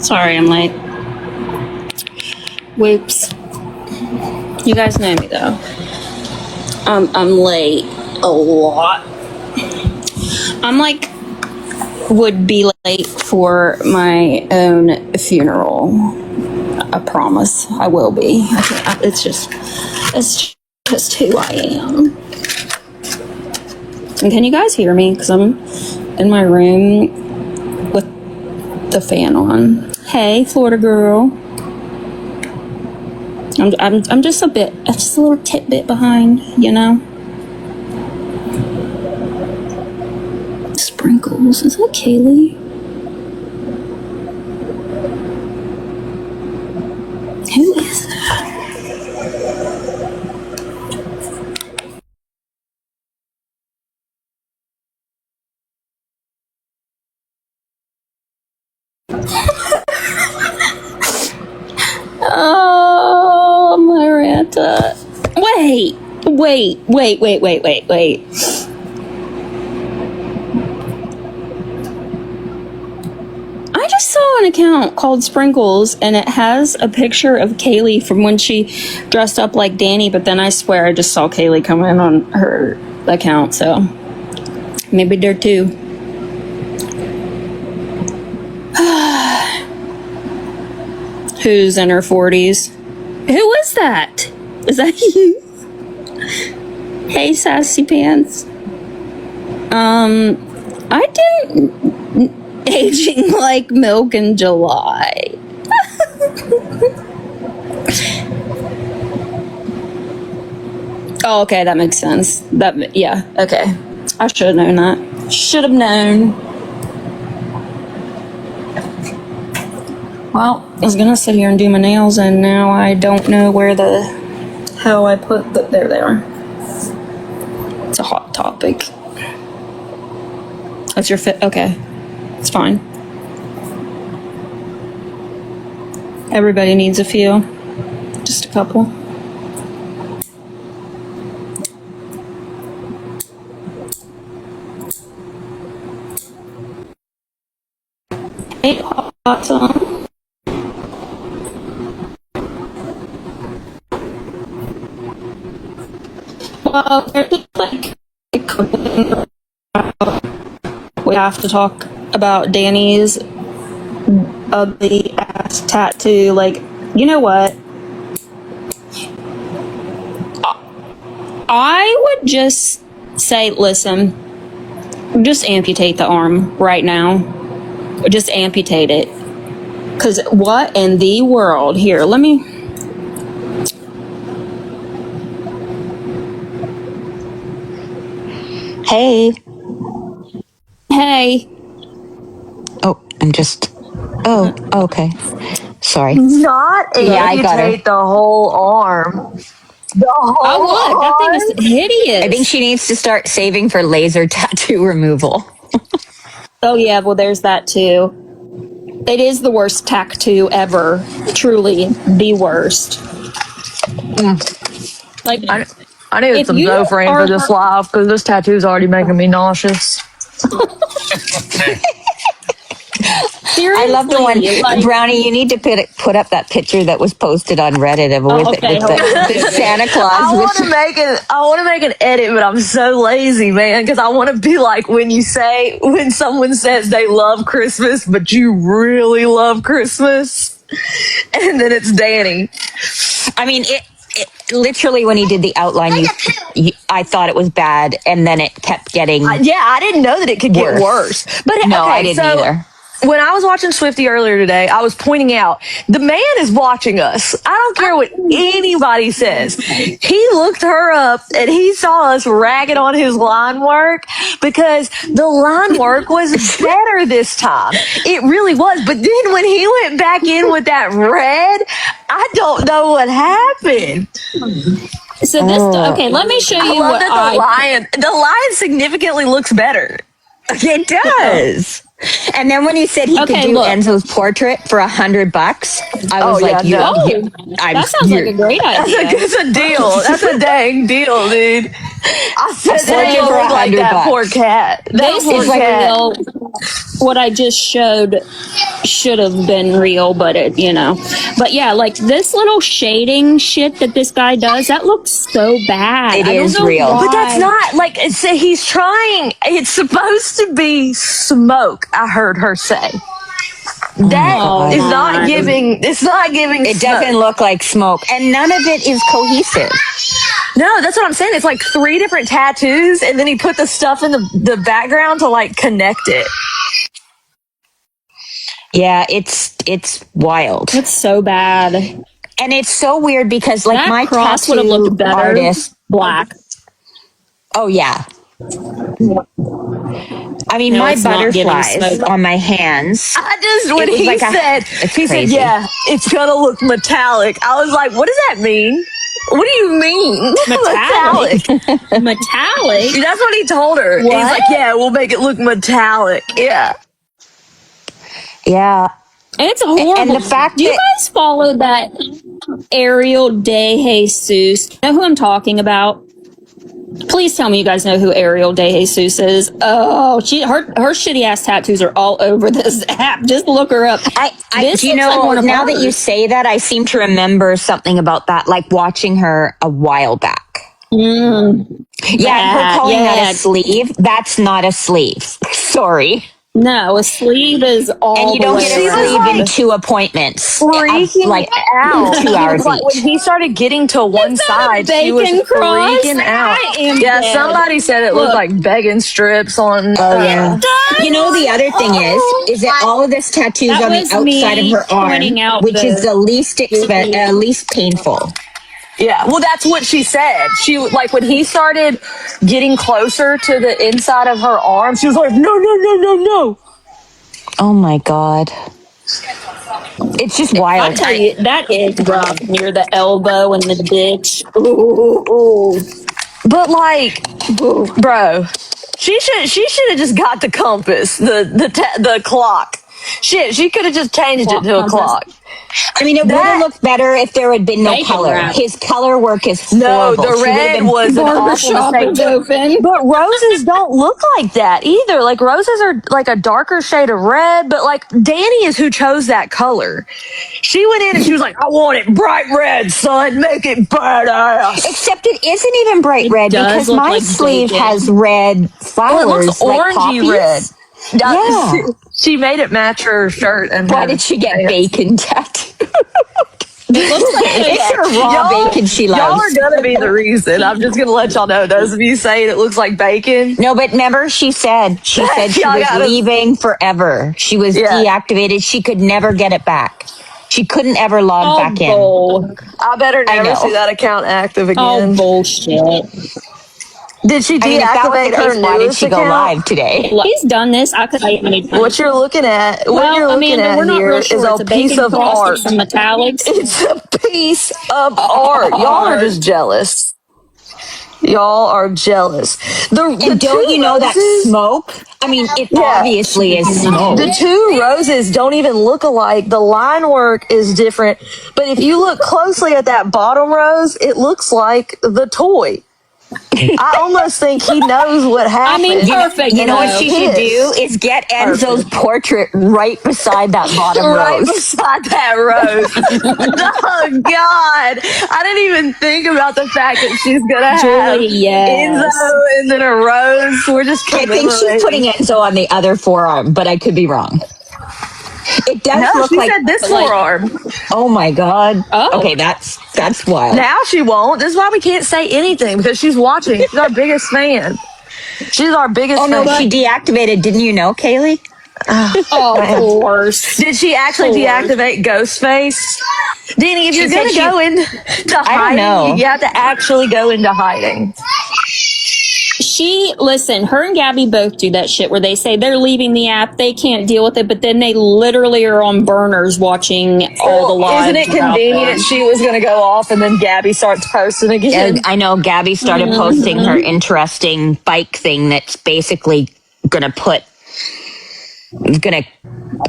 Sorry, I'm late. Whoops. You guys know me though. I'm late a lot. I'm like, would be late for my own funeral. I promise I will be. It's just who I am. And can you guys hear me? Because I'm in my room with the fan on. Hey, Florida girl. I'm just a little tidbit behind, you know. Sprinkles. Is that Kaylee? Who is that? Oh, Maranta. Wait. I just saw an account called Sprinkles, and it has a picture of Kaylee from when she dressed up like Danny, but then I swear I just saw Kaylee come in on her account, so maybe they're two. Who's in her 40s? Who is that? Is that you? Hey, Sassy Pants. I didn't aging like milk in July. Oh, okay, that makes sense. Yeah, okay. I should have known that. Should have known. Well, I was gonna sit here and do my nails, and now I don't know where the hell I put the. There they are. It's a hot topic. That's your fit. Okay, it's fine. Everybody needs a few. Just a couple. Hey, hot on. Well, there's just like we have to talk about Danny's ugly ass tattoo. Like, you know what? I would just say, listen, just amputate the arm right now. Just amputate it. Because what in the world? Here, let me. Hey. Hey. Oh, I'm just. Oh, okay. Sorry. Not amputate the whole arm. The whole arm? That thing is hideous. I think she needs to start saving for laser tattoo removal. Oh, yeah, well, there's that too. It is the worst tattoo ever. Truly, the worst. Like, I need some Zofran for this live because this tattoo's already making me nauseous. I love the one, like, Brownie, you need to put up that picture that was posted on Reddit of with the Santa Claus. I want to make an edit, but I'm so lazy, man, because I want to be like when someone says they love Christmas, but you really love Christmas, and then it's Danny. I mean, it literally, when he did the outline, I thought it was bad, and then it kept getting I didn't know that it could get worse. But no, I didn't either. When I was watching Swifty earlier today, I was pointing out the man is watching us. I don't care what anybody says. He looked her up and he saw us ragging on his line work because the line work was better this time. It really was. But then when he went back in with that red, I don't know what happened. So this, okay, let me show you what the lion significantly looks better. It does. And then when you said he could do Enzo's portrait for $100, I was like, that sounds like a great idea. That's a deal. That's a dang deal, dude. I said that for like that poor cat. This is real. what I just showed should have been real, but it, but yeah, like this little shading shit that this guy does, that looks so bad. It is real. Why. But that's not like he's trying. It's supposed to be smoke. I heard her say. That is not giving. It's not giving. It smoke. doesn't look like smoke, and none of it is cohesive. No, that's what I'm saying. It's like 3 different tattoos, and then he put the stuff in the background to like connect it. Yeah, it's wild. It's so bad. And it's so weird because like that my cross would have tattoo looked better artist, black. oh yeah. I mean, No, my it's not giving butterflies smoke. on my hands. I just when It was he like said it's he crazy. said yeah, it's gonna look metallic. I was like, what does that mean? What do you mean Metallic? Metallic? That's what he told her. He's What? like, yeah, we'll make it look metallic. Yeah. Yeah. It's horrible. And the fact Do you that guys follow that Ariel De Jesus? Know who I'm talking about? Please tell me you guys know who Ariel De Jesus is. Oh, her shitty ass tattoos are all over this app. Just look her up. do you know, now that you say that, I seem to remember something about that, like watching her a while back. Yeah, her calling that a sleeve. That's not a sleeve. Sorry. No, a sleeve is all And you the don't way get a around. sleeve in 2 appointments. Freaking Like out. 2 hours Like, when each. he started getting to one side, she was bacon cross? freaking out. I am Yeah, dead. somebody said it looked Look. like begging strips on. Oh yeah. You know, the other thing is that all of this tattoos That on the was outside of me her arm, pointing out which is the least least painful. Yeah, well, that's what she said. She like when he started getting closer to the inside of her arm, she was like, "No, no, no, no, no." Oh my god. It's just I wild. tell you, that is rough near the elbow and the ditch. Ooh. But like, bro, she should have just got the compass, the clock. Shit, she could have just changed it to a clock. I mean, it would have looked better if there had been no Bacon color. wrap. His color work is No, horrible. the She red would've been- was an awful Barbershop mistake. is open. But roses don't look like that either. Like roses are like a darker shade of red, but like Danny is who chose that color. She went in and she was like, I want it bright red, son. Make it badass. Except it isn't even bright red does because look my like sleeve bacon. has red flowers. Well, it looks like orangey poppies. red. Yeah. She made it match her shirt. And Why her did she get pants. bacon tattoo? It looks like It's her raw bacon she Y'all are loves. gonna be the reason. I'm just gonna let y'all know. Those of you saying it looks like bacon. No, but remember, she said she Y'all was gotta- leaving forever. She was Yeah. deactivated. She could never get it back. She couldn't ever log back in. bull. I better I never know. see that account active Oh, again. bullshit. Did she I mean, if that was deactivate the her case, why did newest she go account? live today? He's done this. I could. What you're looking at, what you're looking Amanda, at we're not here real is sure. It's a a piece bacon of cross art. with some metallics. It's a piece of art. Y'all are just jealous. Y'all are jealous. And don't you know that smoke? I mean, it obviously is smoke. The 2 roses don't even look alike. The line work is different. But if you look closely at that bottom rose, it looks like the toy. I almost think he knows what happened. I mean, perfect. You know what she should do is get Enzo's portrait right beside that bottom right rose. beside that rose. Oh God! I didn't even think about the fact that she's gonna have Julie, yes. Enzo and then a rose. We're just. I think she's putting Enzo on the other forearm, but I could be wrong. It does No, look she like. said this forearm. Oh my god! Oh. Okay, that's wild. Now she won't. This is why we can't say anything because she's watching. She's our biggest fan. She's our biggest Oh no, fan. she deactivated. Didn't you know, Kaylee? Oh, of course. Did she actually deactivate Ghostface? Danny, if you're said gonna go into hiding, know. you have to actually go into hiding. Listen, her and Gabby both do that shit where they say they're leaving the app, they can't deal with it, but then they literally are on burners watching all the lives. Isn't it convenient? She was gonna go off and then Gabby starts posting again. I know Gabby started posting her interesting bike thing that's basically gonna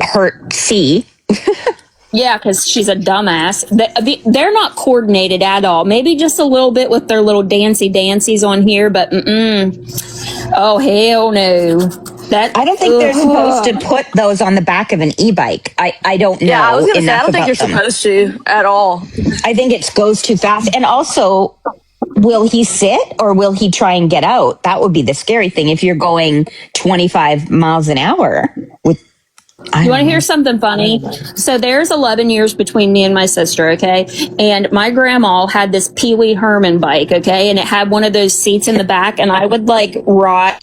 hurt C. Yeah, because she's a dumbass. They're not coordinated at all. Maybe just a little bit with their little dancies on here, but oh hell no. I don't think they're supposed to put those on the back of an e-bike. I don't know. Yeah, I was going to say, I don't think you're them. supposed to at all. I think it goes too fast. And also, will he sit or will he try and get out? That would be the scary thing if you're going 25 miles an hour with. You want to hear something funny? So there's 11 years between me and my sister, okay? And my grandma had this Pee Wee Herman bike, okay? And it had one of those seats in the back, and I would like ride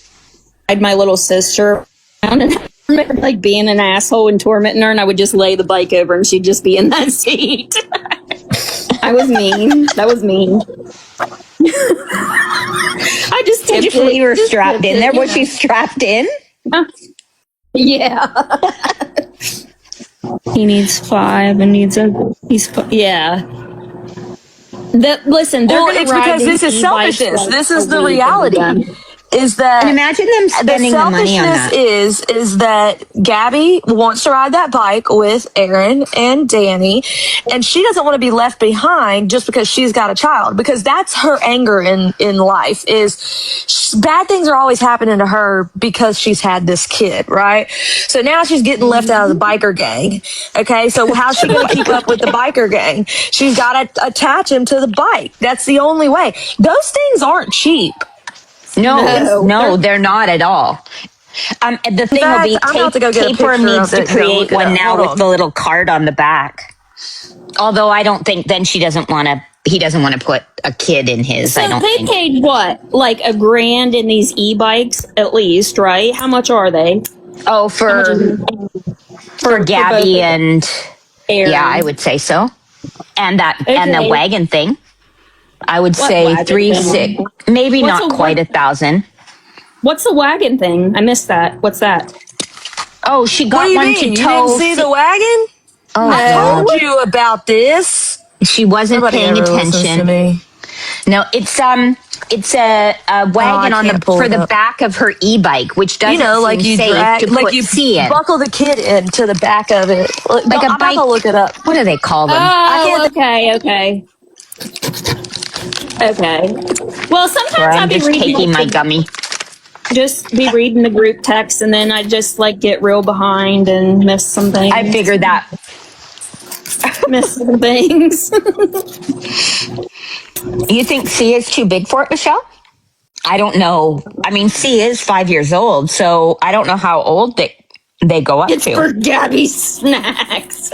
my little sister around, and I remember like being an asshole and tormenting her, and I would just lay the bike over and she'd just be in that seat. I was mean. That was mean. I just did you feel you were strapped in there? Was she strapped in? Yeah. He needs 5 and yeah. Listen, they're going to it's ride because this is selfishness. This is the reality. Is that and imagine them spending the money on that. Is that Gabby wants to ride that bike with Aaron and Danny, and she doesn't want to be left behind just because she's got a child, because that's her anger in life is bad things are always happening to her because she's had this kid, right? So now she's getting left out of the biker gang. Okay, so how's she going to keep up with the biker gang? She's got to attach him to the bike. That's the only way. Those things aren't cheap. No, they're not at all. The thing will be, Taper needs to create one now with the little card on the back. Although I don't think then he doesn't want to put a kid in his. So they paid what? Like $1,000 in these e-bikes at least, right? How much are they? Oh, for Gabby and Aaron. Yeah, I would say so. And and the wagon thing. I would say 3,600, maybe not quite 1,000. What's the wagon thing? I missed that. What's that? Oh, she got one to tow. You didn't see the wagon? Oh, I told you about this. She wasn't paying attention. To me. No, it's a wagon for the back of her e-bike, which doesn't like you drag, like you see it. Buckle the kid into the back of it, like a bike. Look it up. What do they call them? Oh, okay. Well, sometimes I'll be taking my gummy. Just be reading the group text, and then I just like get real behind and miss some things. I figured that. Miss some things. You think C is too big for it, Michelle? I don't know. I mean, C is 5 years old, so I don't know how old they go up it's to. It's for Gabby's snacks.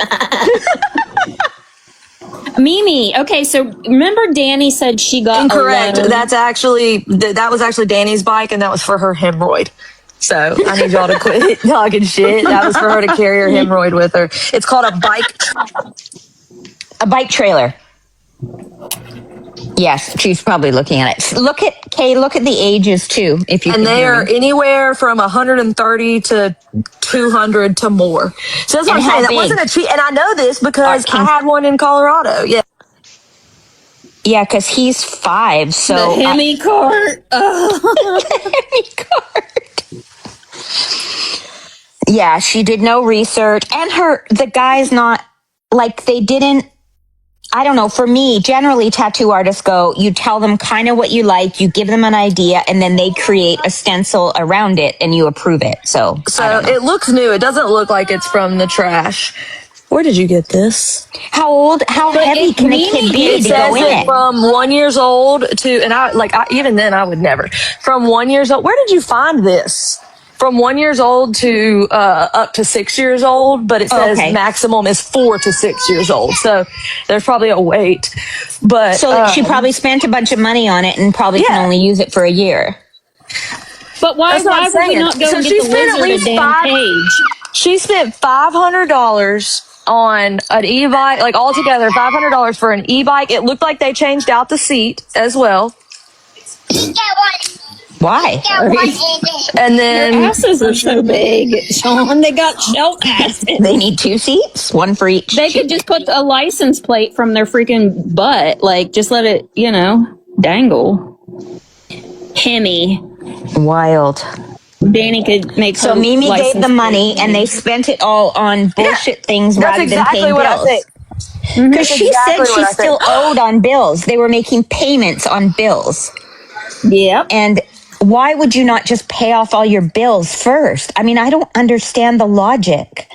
Mimi, okay, so remember Danny said she got incorrect. That was actually Danny's bike, and that was for her hemorrhoid. So I need y'all to quit talking shit. That was for her to carry her hemorrhoid with her. It's called a bike trailer. Yes, she's probably looking at it. Look at the ages too, if you. And they are anywhere from 130 to 200 to more. So that's what I'm saying. That wasn't a cheat, and I know this because I had one in Colorado. Yeah. Yeah, because he's 5. So the Hemi cart. The Hemi cart. Yeah, she did no research, and the guy's not like they didn't. I don't know. For me, generally, tattoo artists go, you tell them kind of what you like, you give them an idea, and then they create a stencil around it and you approve it. So it looks new. It doesn't look like it's from the trash. Where did you get this? How heavy can a kid be to go in it? From 1 year old to, even then I would never. From 1 year old, where did you find this? From 1 year old to up to 6 years old, but it says maximum is 4 to 6 years old. So there's probably a wait. But so she probably spent a bunch of money on it and probably can only use it for a year. But why would we not go and get the Wizard a damn cage? She spent $500 on an e-bike, like altogether $500 for an e-bike. It looked like they changed out the seat as well. Why? And then their asses are so big, Sean. They got shelf asses. They need 2 seats, one for each. They could just put a license plate from their freaking butt, like just let it, dangle. Hemi. Wild. Danny could make. So Mimi gave the money, and they spent it all on bullshit things rather than paying bills. Because she said she still owed on bills. They were making payments on bills. Yep. And why would you not just pay off all your bills first? I mean, I don't understand the logic.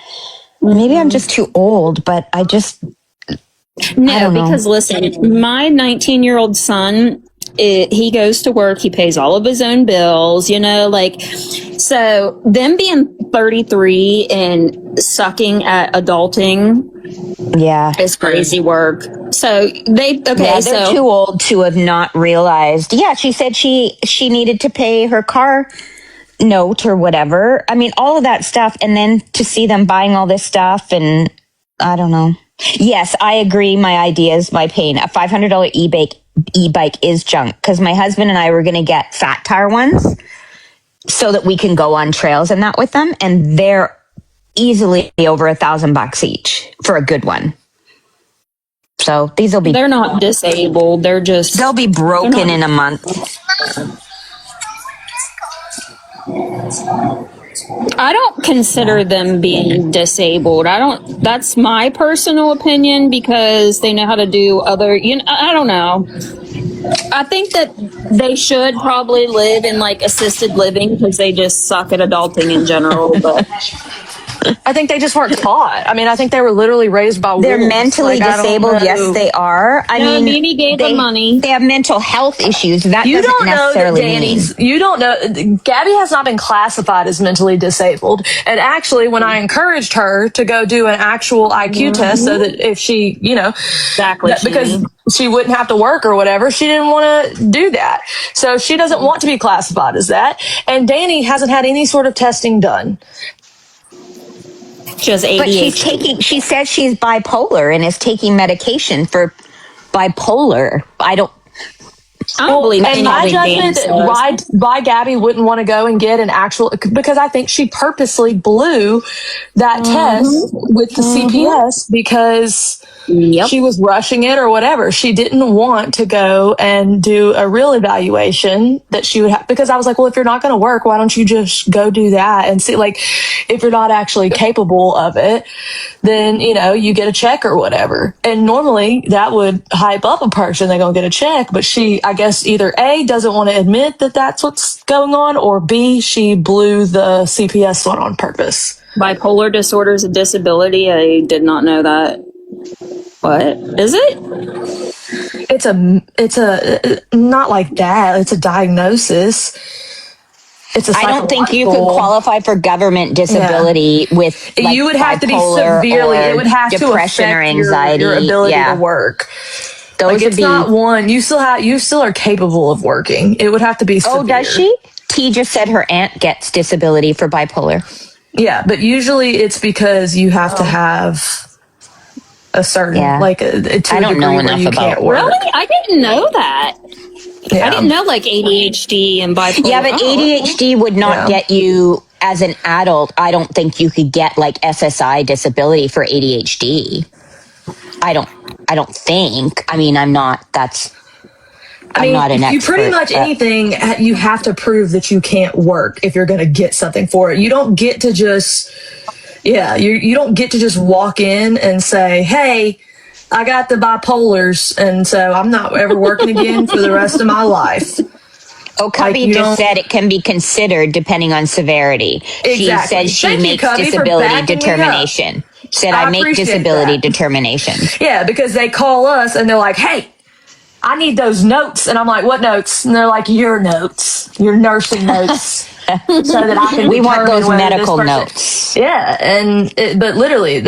Maybe I'm just too old, but I just... No, because listen, my 19-year-old son, he goes to work, he pays all of his own bills, you know, like, so them being 33 and sucking at adulting is crazy work. So they're too old to have not realized. Yeah, she said she needed to pay her car note or whatever. I mean, all of that stuff. And then to see them buying all this stuff, and I don't know. Yes, I agree. My idea is my pain. A $500 e-bike is junk, because my husband and I were going to get fat tire ones so that we can go on trails and that with them. And they're easily over $1,000 each for a good one. So these will be... They're not disabled. They'll be broken in a month. I don't consider them being disabled. That's my personal opinion, because they know how to do other, I don't know. I think that they should probably live in like assisted living, because they just suck at adulting in general, but I think they just weren't taught. I mean, I think they were literally raised by They're wolves. mentally disabled. Yes, they are. I mean, Mimi gave them money. They have mental health issues. That You doesn't don't know necessarily that Danny's. mean. You don't know. Gabby has not been classified as mentally disabled. And actually, when I encouraged her to go do an actual IQ test, so that if she, exactly, because she wouldn't have to work or whatever, she didn't want to do that. So she doesn't want to be classified as that. And Danny hasn't had any sort of testing done. She has ADHD. But she says she's bipolar and is taking medication for bipolar. I don't believe and my judgment why Gabby wouldn't want to go and get an actual, because I think she purposely blew that test with the CPS because she was rushing it or whatever. She didn't want to go and do a real evaluation that she would have, because I was like, well, if you're not going to work, why don't you just go do that and see, like, if you're not actually capable of it, then, you get a check or whatever. And normally that would hype up a person. They're going to get a check, but she, I guess, either A, doesn't want to admit that that's what's going on, or B, she blew the CPS one on purpose. Bipolar disorder is a disability. I did not know that. What is it? It's a not like that. It's a diagnosis. It's a. I don't think you could qualify for government disability with. Like, you would have to be severely. It would have to affect or anxiety. Your ability to work. Those it's not one. You still are capable of working. It would have to be severe. Oh, does she? T just said her aunt gets disability for bipolar. Yeah, but usually it's because you have to have a certain to I don't know enough about work. Really? I didn't know that. Yeah. I didn't know like ADHD and bipolar. Yeah, but ADHD would not get you as an adult. I don't think you could get like SSI disability for ADHD. I don't think. I mean, I'm not an expert. You pretty much anything, you have to prove that you can't work if you're going to get something for it. You don't get to just, you don't get to just walk in and say, hey, I got the bipolars, and so I'm not ever working again for the rest of my life. Oh, Cubby just said it can be considered depending on severity. Exactly. She said she makes disability determination. Said I make disability determination. Yeah, because they call us and they're like, hey, I need those notes. And I'm like, what notes? And they're like, your notes, your nursing notes. So that I can. We want those medical notes. Yeah. But literally,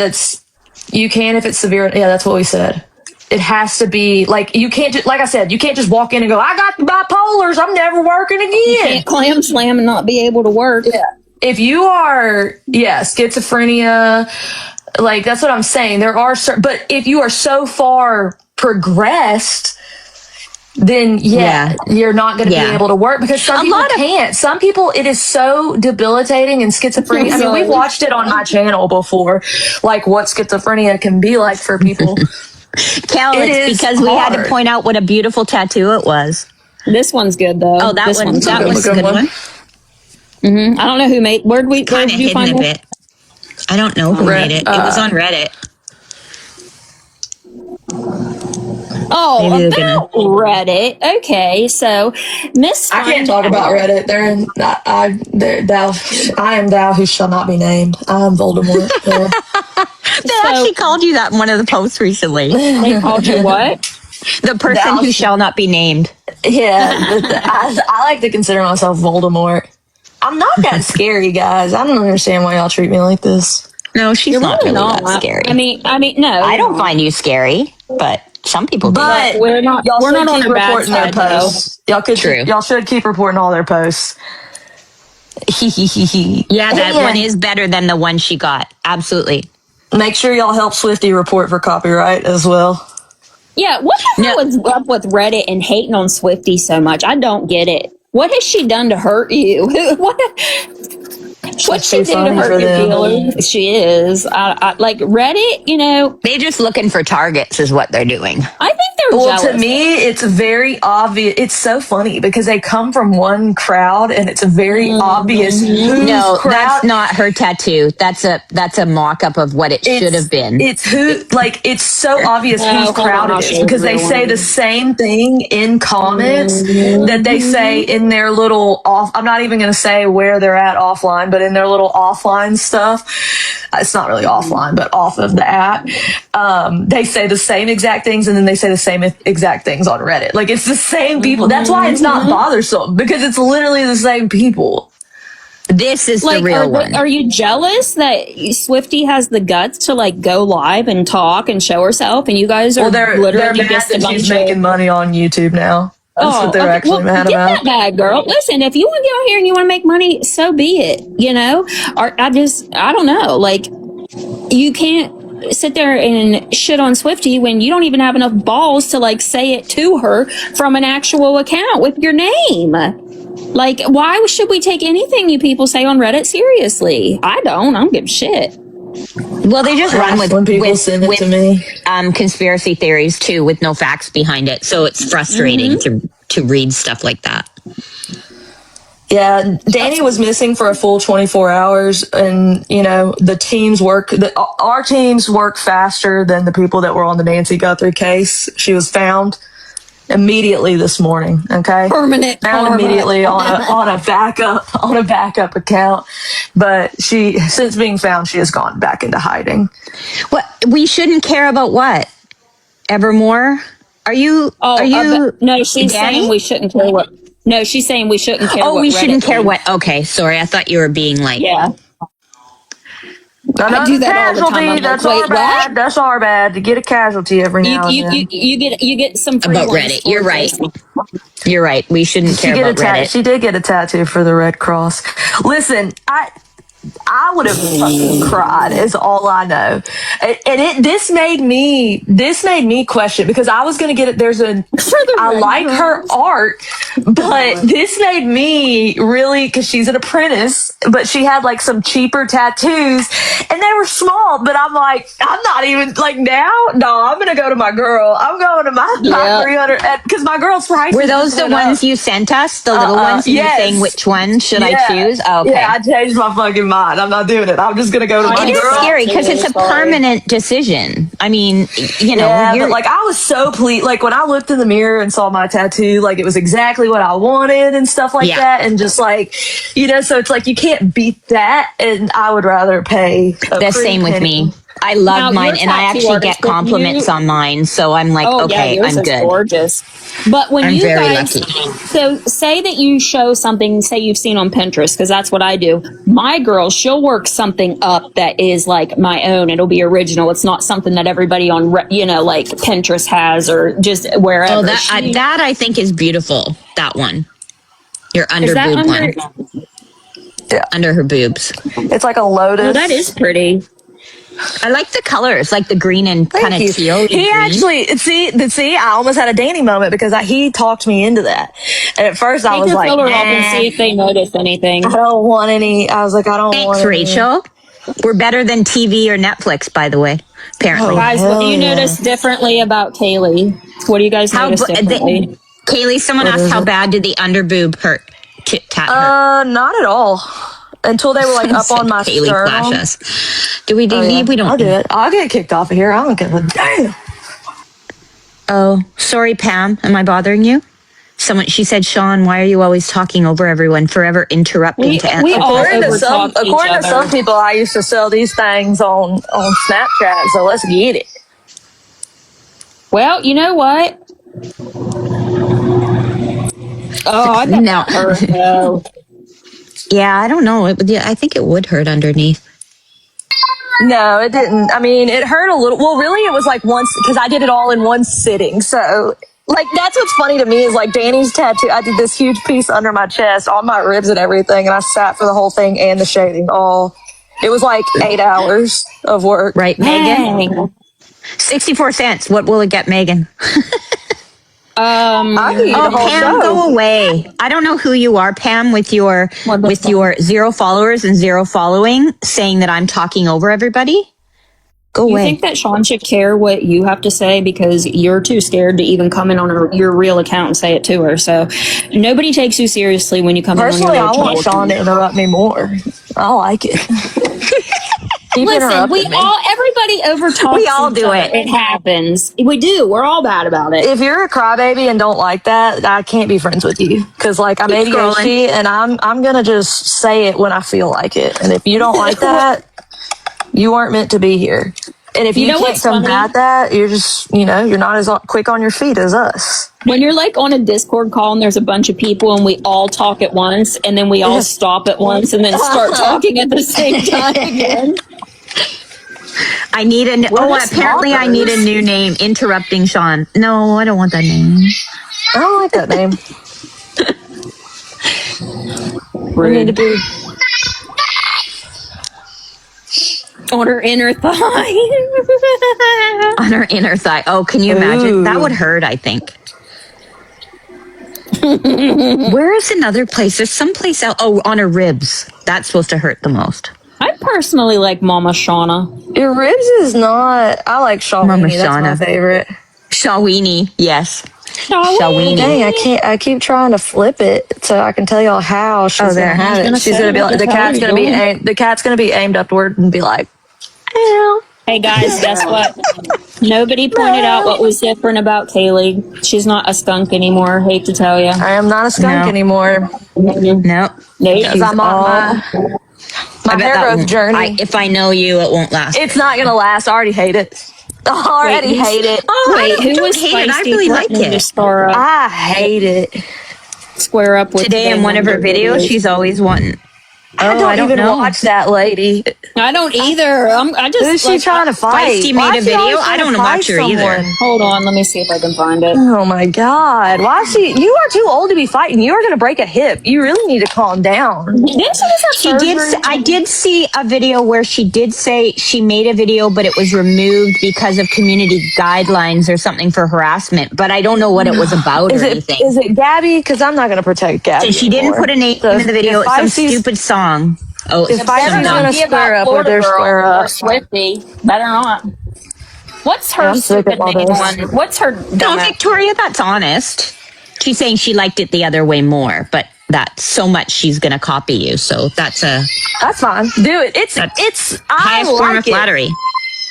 you can if it's severe. Yeah, that's what we said. It has to be like, you can't, like I said, you can't just walk in and go, I got the bipolars, I'm never working again. You can't clam slam and not be able to work. Yeah. If you are, schizophrenia, like that's what I'm saying. There are certain, but if you are so far progressed, then you're not going to be able to work, because some people can't. Some people, it is so debilitating and schizophrenia. I mean, we've watched it on my channel before, like what schizophrenia can be like for people. Cal, it's because we had to point out what a beautiful tattoo it was. This one's good though. Oh, that was a good one. Mm-hmm. I don't know who made. Where did you find it? I don't know who made it. It was on Reddit. Oh, Maybe they're about Reddit. Okay, so Miss. I can't talk about Reddit. I am thou who shall not be named. I am Voldemort. Yeah. They actually called you that in one of the posts recently. They called you what? The person who shall not be named. Yeah, I like to consider myself Voldemort. I'm not that scary, guys. I don't understand why y'all treat me like this. No, she's not really that scary. I mean, no. I don't find you scary, but some people do. But we're not. Y'all We're should not on keep a bad reporting their side, though. posts. Y'all should keep reporting all their posts. Yeah, that one is better than the one she got. Absolutely. Make sure y'all help Swifty report for copyright as well. Yeah, what the hell is up with Reddit and hating on Swifty so much? I don't get it. What has she done to hurt you? What's she do to hurt your feelings? She is. Like Reddit, you know. They're just looking for targets is what they're doing. I think they're jealous. To me, it's very obvious. It's so funny because they come from one crowd and it's very obvious whose crowd. That's not her tattoo. That's a mock-up of what it should have been. It's it's so obvious whose crowd it is because they say the same thing in comments that they say in their little off. I'm not even going to say where they're at offline, but in their little offline stuff, it's not really offline, but off of the app, they say the same exact things and then they say the same exact things on Reddit. Like it's the same people. That's why it's not bothersome because it's literally the same people. This is the real one. Are you jealous that Swifty has the guts to like go live and talk and show herself, and you guys are literally they're mad just that she's making money on YouTube now. That's what they're actually mad get about. That bag, girl. Listen, if you want to get on here and you want to make money, so be it. You know, or I don't know. Like, you can't sit there and shit on Swifty when you don't even have enough balls to like say it to her from an actual account with your name. Like, why should we take anything you people say on Reddit seriously? I don't give a shit. Well, they just run with when people send it to me. Conspiracy theories too, with no facts behind it. So it's frustrating to read stuff like that. Yeah, Danny was missing for a full 24 hours, and you know our teams work faster than the people that were on the Nancy Guthrie case. She was found immediately this morning. Okay, found immediately on a backup account, but since being found, she has gone back into hiding. What we shouldn't care about what Evermore? Are you? No, she's saying we shouldn't care what. No, she's saying we shouldn't care. Oh, we shouldn't care what. Okay, sorry. I thought you were being like, yeah. I do that all the time. That's our bad. That's our bad to get a casualty every now and then. You get some free about Reddit. You're right. You're right. We shouldn't care about Reddit. She did get a tattoo for the Red Cross. Listen, I would have fucking cried is all I know. And this made me question because I was going to get it. I like her art, but this made me really, cause she's an apprentice, but she had like some cheaper tattoos and they were small, but I'm like, I'm not even like now. No, I'm going to go to my girl. I'm going to my 300 cause my girl's price. Were those the ones you sent us? The little ones? And you're saying which one should I choose? Oh, okay. Yeah, I changed my fucking mind. I'm not doing it. I'm just going to go to my girl. It is scary because it's a permanent decision. I mean, you know. Yeah, but like I was so pleased. Like when I looked in the mirror and saw my tattoo, like it was exactly what I wanted and stuff like that. And just like, you know, so it's like you can't beat that. And I would rather pay the same with me. I love mine, and I actually get compliments on mine, so I'm like, okay, I'm good. Gorgeous. But when I'm you very guys, lucky. so say that you show something, say you've seen on Pinterest, because that's what I do. My girl, she'll work something up that is like my own. It'll be original. It's not something that everybody on, like Pinterest has or just wherever. Oh, that I think is beautiful. That one, your under boob one. Yeah, under her boobs. It's like a lotus. Oh, that is pretty. I like the colors, like the green and kind of teal. He actually see. I almost had a Danny moment because he talked me into that. And at first, I was like, fill her up and see if they notice anything. I don't want any. I was like, I don't want. Thanks, Rachel. We're better than TV or Netflix, by the way. Apparently, guys, what do you notice differently about Kaylee? What do you guys notice differently? Kaylee, someone asked how bad did the under boob hurt? Not at all. Until they were like up on my Kaylee sternum. flash us. Do we leave? We don't. I'll do it. I'll get kicked off of here. I don't give a damn. Oh, sorry, Pam. Am I bothering you? She said, Sean, why are you always talking over everyone, forever interrupting to answer? According to some people, I used to sell these things on Snapchat, so let's get it. Well, you know what? Oh, I bet that hurt, though. Yeah, I don't know. I think it would hurt underneath. No, it didn't. I mean, it hurt a little. Well, really, it was like once, because I did it all in one sitting. So, like, that's what's funny to me is like Danny's tattoo. I did this huge piece under my chest, on my ribs and everything, and I sat for the whole thing and the shading all. It was like 8 hours of work. Right, Megan? 64 cents. What will it get, Megan? Pam, go away. I don't know who you are, Pam, with your 0 followers and 0 following, saying that I'm talking over everybody. Go away. You think that Sean should care what you have to say because you're too scared to even come in on your real account and say it to her? So nobody takes you seriously when you come in on your real account. Personally, I want Sean to interrupt me more. I like it. Listen, everybody overtalks. We all do it. It happens. We do. We're all bad about it. If you're a crybaby and don't like that, I can't be friends with you. Because, like, I'm ADHD and I'm going to just say it when I feel like it. And if you don't like that, you aren't meant to be here. And if you can't combat that, you're just, you're not as quick on your feet as us. When you're like on a Discord call and there's a bunch of people and we all talk at once and then we all stop at once and then start talking at the same time again. I need apparently I need a new name. Interrupting Sean. No, I don't want that name. I don't like that name. We need to be on her inner thigh. On her inner thigh. Oh, can you imagine? That would hurt, I think. Where is another place? There's some place out. Oh, on her ribs. That's supposed to hurt the most. I personally like Mama Shauna. Your ribs is not. I like Shawini. Mama That's Shauna. my favorite. Shawini, yes. Shawini. Dang, I keep trying to flip it so I can tell y'all how she's gonna have it. She's gonna be like, the cat's gonna be aimed upward and be like, "Ew." Hey guys, guess what? Nobody pointed out what was different about Kaylee. She's not a skunk anymore. Hate to tell you. I am not a skunk anymore. No. Because I'm on my hair growth journey. If I know you, it won't last. It's not gonna last. I already hate it. I already hate it. Oh, wait, who was hate it? I really like it. I hate it. Square up with today in one of her videos. She's always wanting. I don't even watch that lady. I don't either. Who's she trying to fight? Feisty made a video. I don't watch her either. Hold on, let me see if I can find it. Oh my god! Why is she? You are too old to be fighting. You are going to break a hip. You really need to calm down. I did see a video where she did say she made a video, but it was removed because of community guidelines or something for harassment. But I don't know what it was about or anything. Is it Gabby? Because I'm not going to protect Gabby. So she didn't put a name in the video. It's some stupid song. Oh, if I'm going to square up with their square up. Swifty, better not. What's her stupid name on? What's her? No, Victoria, that's honest. She's saying she liked it the other way more, but that's so much she's going to copy you. So that's fine. Do it. It's highest form of flattery.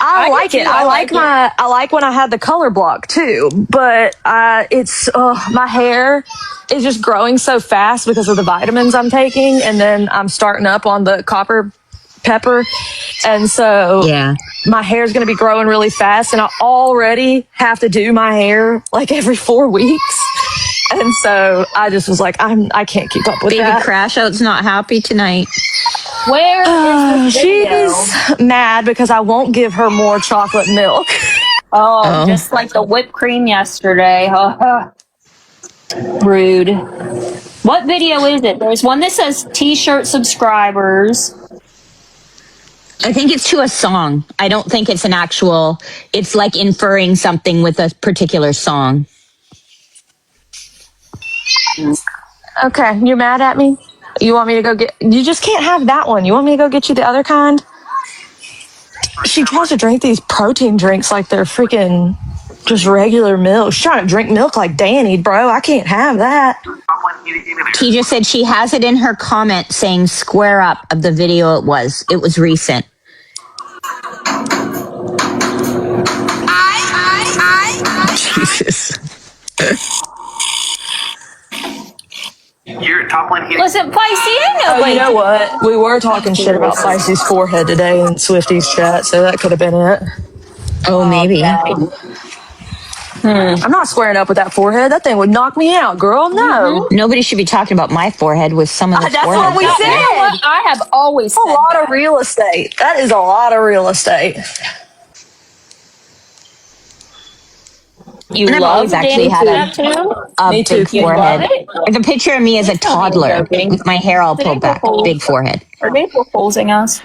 I like it. I like when I had the color block too, but my hair is just growing so fast because of the vitamins I'm taking, and then I'm starting up on the copper pepper, and so my hair is going to be growing really fast, and I already have to do my hair like every 4 weeks. And so I just was like, I can't keep up with that. Baby Crash Out's not happy tonight. Where is the video? She's mad because I won't give her more chocolate milk. Oh, just like the whipped cream yesterday. Rude. What video is it? There's one that says T-shirt subscribers. I think it's to a song. I don't think it's an actual, it's like inferring something with a particular song. Okay, you're mad at me? You want me to go get... You just can't have that one. You want me to go get you the other kind? She tries to drink these protein drinks like they're freaking just regular milk. She's trying to drink milk like Danny, bro. I can't have that. She just said she has it in her comment saying square up of the video it was. It was recent. Jesus. You're top line hitting. Listen, Feisty, ain't Oh, nobody. you know what? We were talking shit about Feisty's forehead today in Swifty's chat, so that could have been it. Oh, maybe. I'm not squaring up with that forehead. That thing would knock me out, girl. No. Nobody should be talking about my forehead with some of the That's foreheads what we out said. there. You know what? I have always That's said a lot that. of real estate. That is a lot of real estate. You And I've love always actually Danny's had tattoo? a Me too, big Cutie. forehead. Love it? Like a picture of me as a toddler with my hair all pulled back, big forehead. Are they proposing us?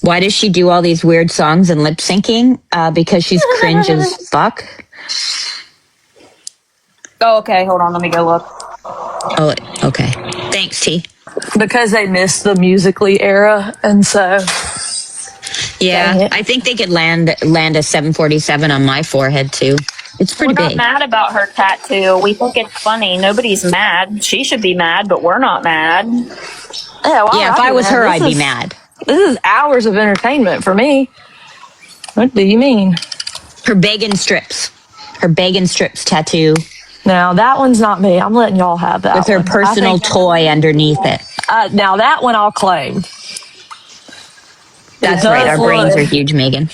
Why does she do all these weird songs and lip syncing? Because she's cringe as fuck. Oh, okay. Hold on. Let me go look. Oh, okay. Thanks, T. Because they missed the Musically era, and so Yeah, Dang it. I think they could land a 747 on my forehead too. It's pretty We're not big. mad about her tattoo. We think it's funny. Nobody's mad. She should be mad, but we're not mad. yeah. Why Yeah, would if I be was mad? her, This I'd be is- mad. This is hours of entertainment for me. What do you mean? Her bacon strips. Her bacon strips tattoo Now that one's not me. I'm letting y'all have that. with her one. personal toy underneath it. Now that one I'll claim. That's It right. Our does brains look- are huge, Megan.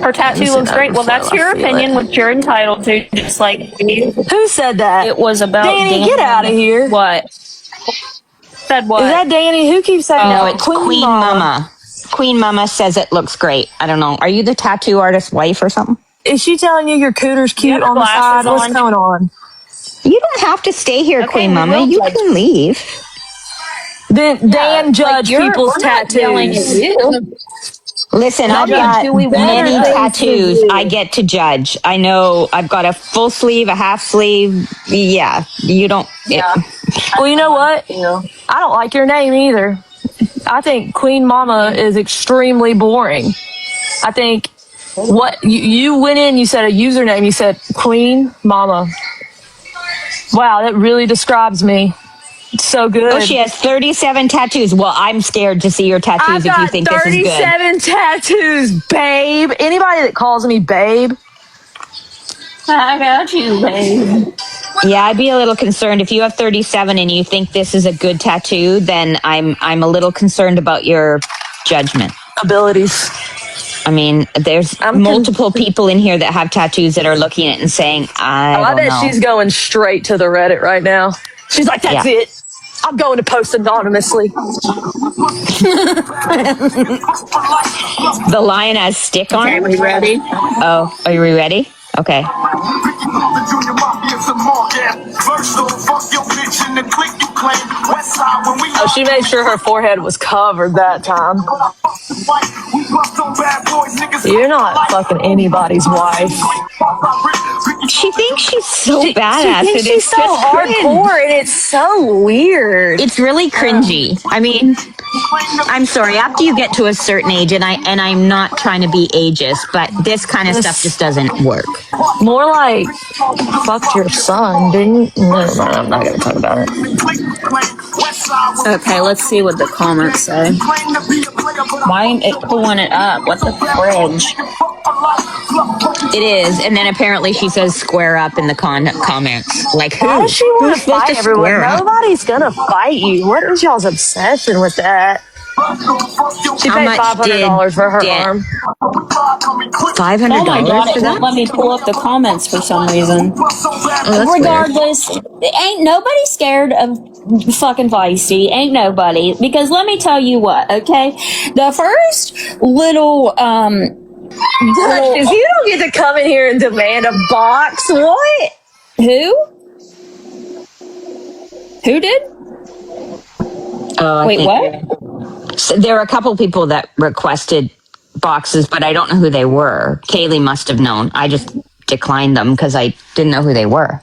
Her tattoo Listen looks up great. Well, before that's I your feel opinion, it. which you're entitled to. Just like Who said that? it was about Danny, get out of here. What? Said what? Is that Danny? Who keeps saying No, that? it's Queen Mama. Queen Mama says it looks great. I don't know. Are you the tattoo artist's wife or something? Is she telling you your cooter's You cute have on the glasses side? What's on? going on? You don't have to stay here, Okay, Queen we Mama. will You judge. can leave. Then Dan judge people's we're not yelling at tattoos. you. Listen, I'll I've judge got who we want many to judge. tattoos I get to judge. I know I've got a full sleeve, a half sleeve. Yeah, you don't. Well, you know what? I don't like your name either. I think Queen Mama is extremely boring. I think what you went in, you said a username, you said Queen Mama. Wow, that really describes me. It's so good. Oh, she has 37 tattoos. Well, I'm scared to see your tattoos I've if you got think this is good. 37 tattoos, babe. Anybody that calls me babe, I got you, babe. Yeah, I'd be a little concerned if you have 37 and you think this is a good tattoo. Then I'm a little concerned about your judgment. abilities. I mean, there's I'm multiple people in here that have tattoos that are looking at it and saying, I I don't bet know. she's going straight to the Reddit right now. She's like, that's Yeah. it. I'm going to post anonymously. The lion has stick on Okay, it. we ready? Oh, are you ready? Okay. Oh, she made sure her forehead was covered that time. You're not fucking anybody's wife. She thinks she's so She badass. thinks and she's it's so just cringe. hardcore, and it's so weird. It's really cringy. I mean, I'm sorry. After you get to a certain age, and I'm not trying to be ageist, but this kind of stuff just doesn't work. More like, fucked your son, didn't you? Never mind, I'm not going to talk about it. Okay, let's see what the comments say. Why ain't it pulling it up? What the fridge? It is, and then apparently she says "square up" in the comments. Like who? Why does she want Who's to supposed fight everyone? square up? Nobody's going to fight you. What is y'all's obsession with that? She How paid much $500 for her did arm. $500 Oh my god, for it won't that? let me pull up the comments for some reason. Oh, that's weird. Regardless, ain't nobody scared of fucking Feisty. Ain't nobody. Because let me tell you what, okay? The first little, If you don't get to come in here and demand a box, what? who? Who did? Oh, I Wait, think- what? So there were a couple people that requested boxes, but I don't know who they were. Kaylee must have known. I just declined them because I didn't know who they were.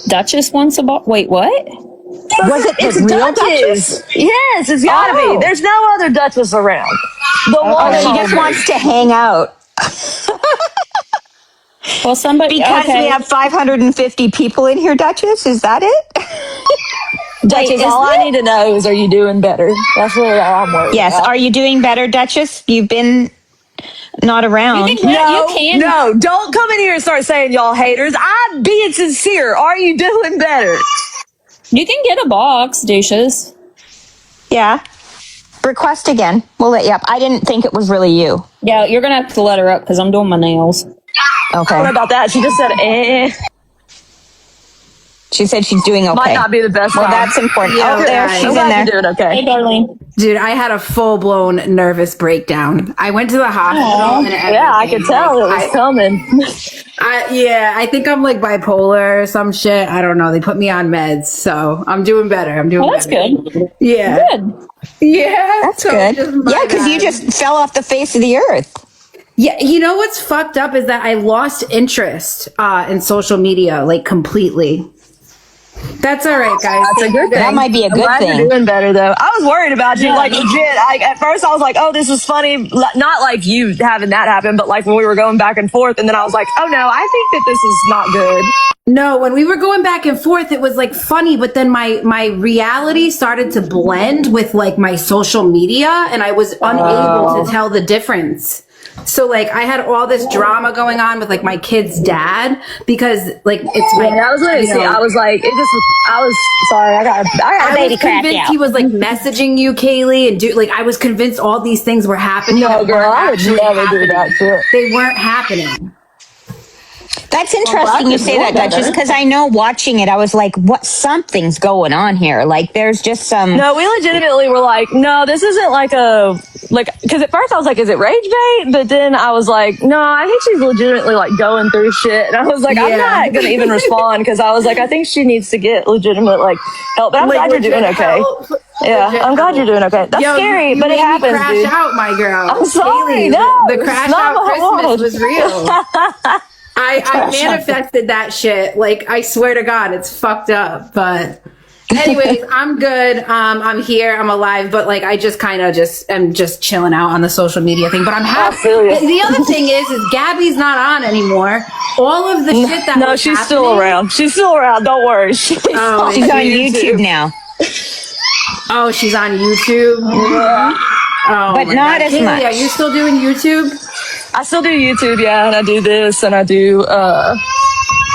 Duchess wants a box. Wait, what? Was it the real Duchess? Yes, it's gotta Oh. be. There's no other Duchess around. The one Oh, she and just only. wants to hang out. Well, somebody. Because okay. we have 550 people in here, Duchess? Is that it? Duchess, is all I it- need to know is, are you doing better? That's really all I'm worried Yes. about. Are you doing better, Duchess? You've been not around. You can. No, don't come in here and start saying y'all haters. I'm being sincere. Are you doing better? You can get a box, douches. Yeah. Request again. We'll let you up. I didn't think it was really you. Yeah, you're gonna have to let her up because I'm doing my nails. Okay. I don't know about that. She just said, She said she's doing okay. Might not be the best. Well, that's important. Yeah, oh, there. She's I'm in glad there. you're doing okay. Hey, darling. Dude, I had a full-blown nervous breakdown. I went to the hospital and everything. Yeah, I could tell it was coming. I think I'm like bipolar or some shit. I don't know. They put me on meds, so I'm doing better. I'm doing Well, that's better. good. Yeah. Good. Yeah. That's so good. just my Yeah, because you bad. just fell off the face of the earth. Yeah, you know what's fucked up is that I lost interest in social media, like completely. That's all right, guys. That's a good thing. That might be a I'm good glad thing. You're doing better though. I was worried about you, like legit. At first, I was like, "Oh, this is funny." Not like you having that happen, but like when we were going back and forth, and then I was like, "Oh no, I think that this is not good." No, when we were going back and forth, it was like funny, but then my reality started to blend with like my social media, and I was unable to tell the difference. So like I had all this drama going on with like my kid's dad because like it's my. I was going to see. I was like, it just. I was sorry. I got a baby was crack convinced out. he was like messaging you, Kaylee, and I was convinced all these things were happening. No, that girl, weren't I would actually never do happening. that shit. They weren't happening. That's interesting you say that, Duchess, because I know watching it, I was like, what? Something's going on here. Like, there's just some... No, we legitimately were like, no, this isn't like a... Like, because at first I was like, is it rage bait? But then I was like, no, I think she's legitimately like going through shit. And I was like, I'm not going to even respond because I was like, I think she needs to get legitimate like help. But I'm glad you're doing okay. Yeah, I'm glad you're doing okay. That's scary, but it happens, crash dude. out, my girl. I'm sorry, Kaylee, no, the crash it's not out what I Christmas wanted. was real. I manifested that shit. Like, I swear to God, it's fucked up. But anyways, I'm good. I'm here. I'm alive. But like, I just kind of am just chilling out on the social media thing. But I'm happy. The other thing is Gabby's not on anymore. All of the shit that No, was she's happening, still around. She's still around. Don't worry. She's on YouTube now. Oh, she's on YouTube. Oh, But my not God. as Kaylee, much. Are you still doing YouTube? I still do YouTube, yeah, and I do this, and I do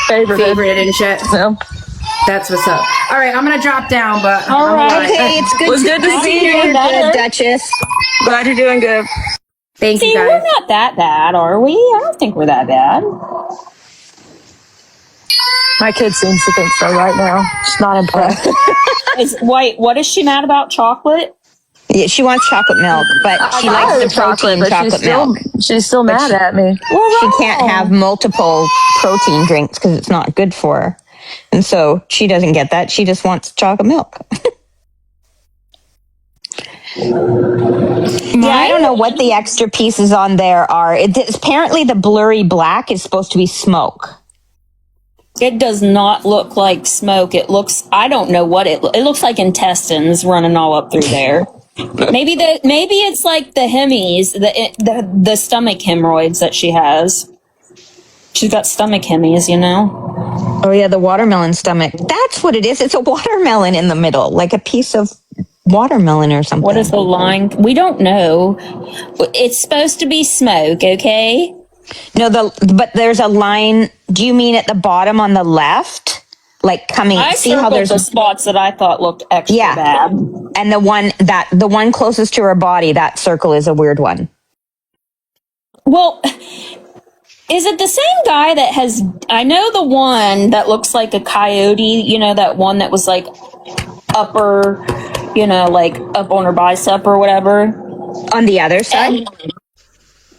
Favorite and shit. Yeah. That's what's up. All right, I'm gonna drop down, but All right. Okay, it's good, Was good to see you. You're good, Duchess. Glad you're doing good. Thank See, you we're guys. not that bad, are we? I don't think we're that bad. My kid seems to think so right now. She's not impressed. Wait, what is she mad about? Chocolate? Yeah, she wants chocolate milk, but she likes the protein but chocolate milk. She's still mad at me. She can't have multiple protein drinks because it's not good for her. And so she doesn't get that. She just wants chocolate milk. Yeah, I don't know what the extra pieces on there are. Apparently the blurry black is supposed to be smoke. It does not look like smoke. It looks, I don't know what it looks like intestines running all up through there. Maybe it's like the hemis, the stomach hemorrhoids that she has. She's got stomach hemis, you know? Oh yeah, the watermelon stomach. That's what it is. It's a watermelon in the middle, like a piece of watermelon or something. What is the line? We don't know. It's supposed to be smoke, okay? No, but there's a line. Do you mean at the bottom on the left? Like coming, I see how circled there's the spots that I thought looked extra bad. And the one closest to her body, that circle is a weird one. Well, is it the same guy that has, I know the one that looks like a coyote, you know, that one that was like upper, you know, like up on her bicep or whatever. On the other side?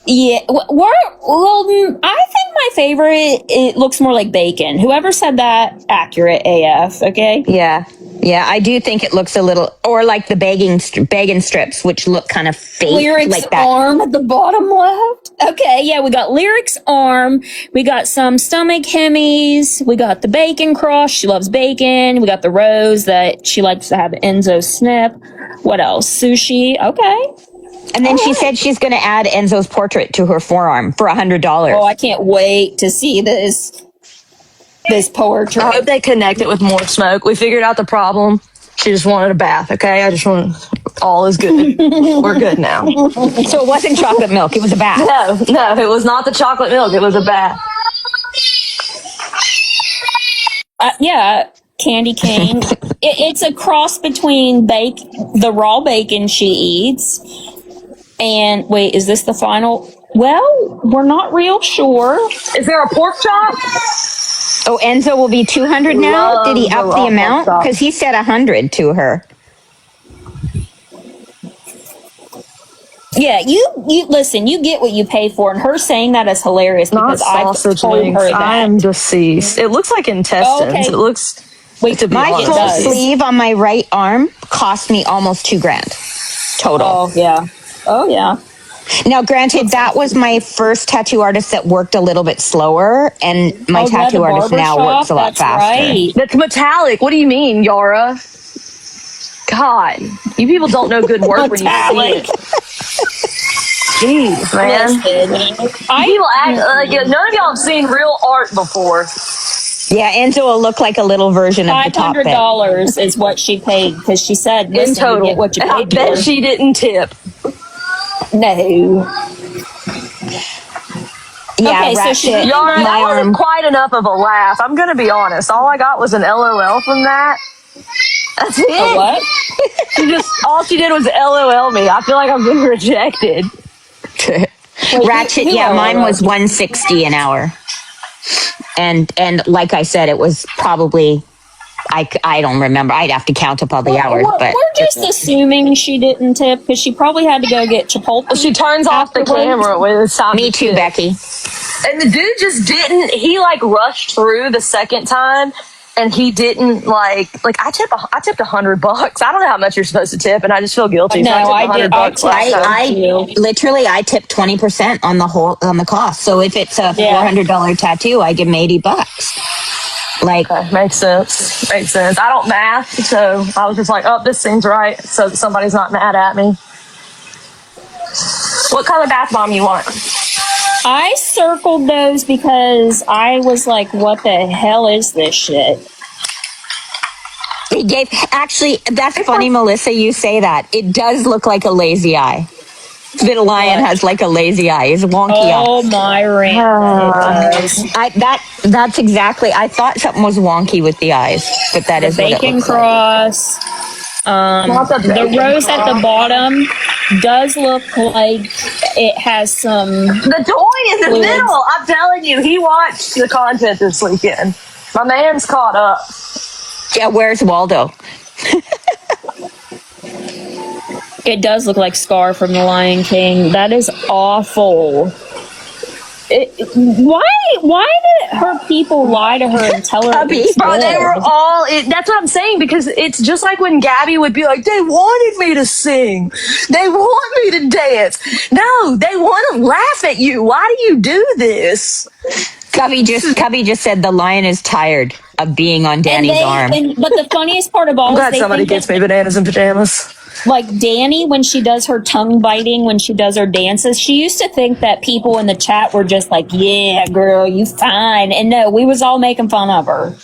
Yeah, I think my favorite, it looks more like bacon. Whoever said that, accurate AF, okay? Yeah, I do think it looks a little, or like the bacon strips, which look kind of fake, Lyric's like that. arm at the bottom left. Okay, yeah, we got Lyric's arm. We got some stomach hemis. We got the bacon cross. She loves bacon. We got the rose that she likes to have Enzo snip. What else? Sushi. Okay. And then she said she's going to add Enzo's portrait to her forearm for $100. Oh, I can't wait to see this poetry. I hope they connect it with more smoke. We figured out the problem. She just wanted a bath, okay? All is good. We're good now. So it wasn't chocolate milk. It was a bath. No, it was not the chocolate milk. It was a bath. Yeah, candy cane. It's a cross between the raw bacon she eats, and wait, is this the final? Well, we're not real sure. Is there a pork chop? Oh, Enzo will be 200 now? Love Did he up the raw amount? pork chop. Because he said 100 to her. Yeah, you listen. You get what you pay for, and her saying that is hilarious Not because I sausage told links. her that. I am deceased. It looks like intestines. Oh, okay. It looks. Wait, to be My honest. full does. sleeve on my right arm cost me almost $2,000 total. Oh yeah, oh yeah. Now, granted, that was my first tattoo artist that worked a little bit slower, and my Oh, yeah, tattoo the artist now barber works a shop? lot That's faster. Right. That's metallic. What do you mean, Yara? God, you people don't know good work when you see it. Jeez, man. People act like none of y'all have seen real art before. Yeah, Enzo will look like a little version of the top bit. $500 is what she paid because she said, In "Listen, you total, get what you and I paid bet for." she didn't tip. No. Yeah, Okay, so Ratchet, she- Yara, my that wasn't arm. quite enough of a laugh. I'm gonna be honest. All I got was an LOL from that. That's it. A what? All she did was LOL me. I feel like I've been rejected. Ratchet, who yeah, are mine you? was $160 an hour. And like I said, it was probably, I don't remember. I'd have to count up all the hours, but We're just assuming she didn't tip because she probably had to go get Chipotle. She turns off the afterwards. camera when it's time me to too, tip. Becky. And the dude just didn't. He like rushed through the second time, and he didn't like. I tipped $100. I don't know how much you're supposed to tip, and I just feel guilty. No, so I I tipped did- $100 last time. I tipped 20% on the cost. So if it's a $400 tattoo, I give him $80. Like, Okay, makes sense. Makes sense. I don't math, so I was just like, oh, this seems right, so that somebody's not mad at me. What color bath bomb you want? I circled those because I was like, "What the hell is this shit?" he gave, actually, that's funny, Melissa, you say that. It does look like a lazy eye. The lion has like a lazy eye. It's a wonky eye. Oh my ring! That's exactly. I thought something was wonky with the eyes, but that The is what it bacon looks like. cross. The rose at the bottom does look like it has some. The toy in the Fluids. middle. I'm telling you, he watched the content this weekend. My man's caught up. Yeah, where's Waldo? It does look like Scar from The Lion King. That is awful. Why did her people lie to her and tell her? It's Bro, they good? were all. That's what I'm saying, because it's just like when Gabby would be like, "They wanted me to sing, they want me to dance." No, they want to laugh at you. Why do you do this? Cubby just said the lion is tired of being on Danny's arm. But the funniest part of all I'm is glad they somebody think gets that, me bananas and pajamas. like Danny, when she does her tongue biting, when she does her dances, she used to think that people in the chat were just like, "Yeah, girl, you fine." And no, we was all making fun of her.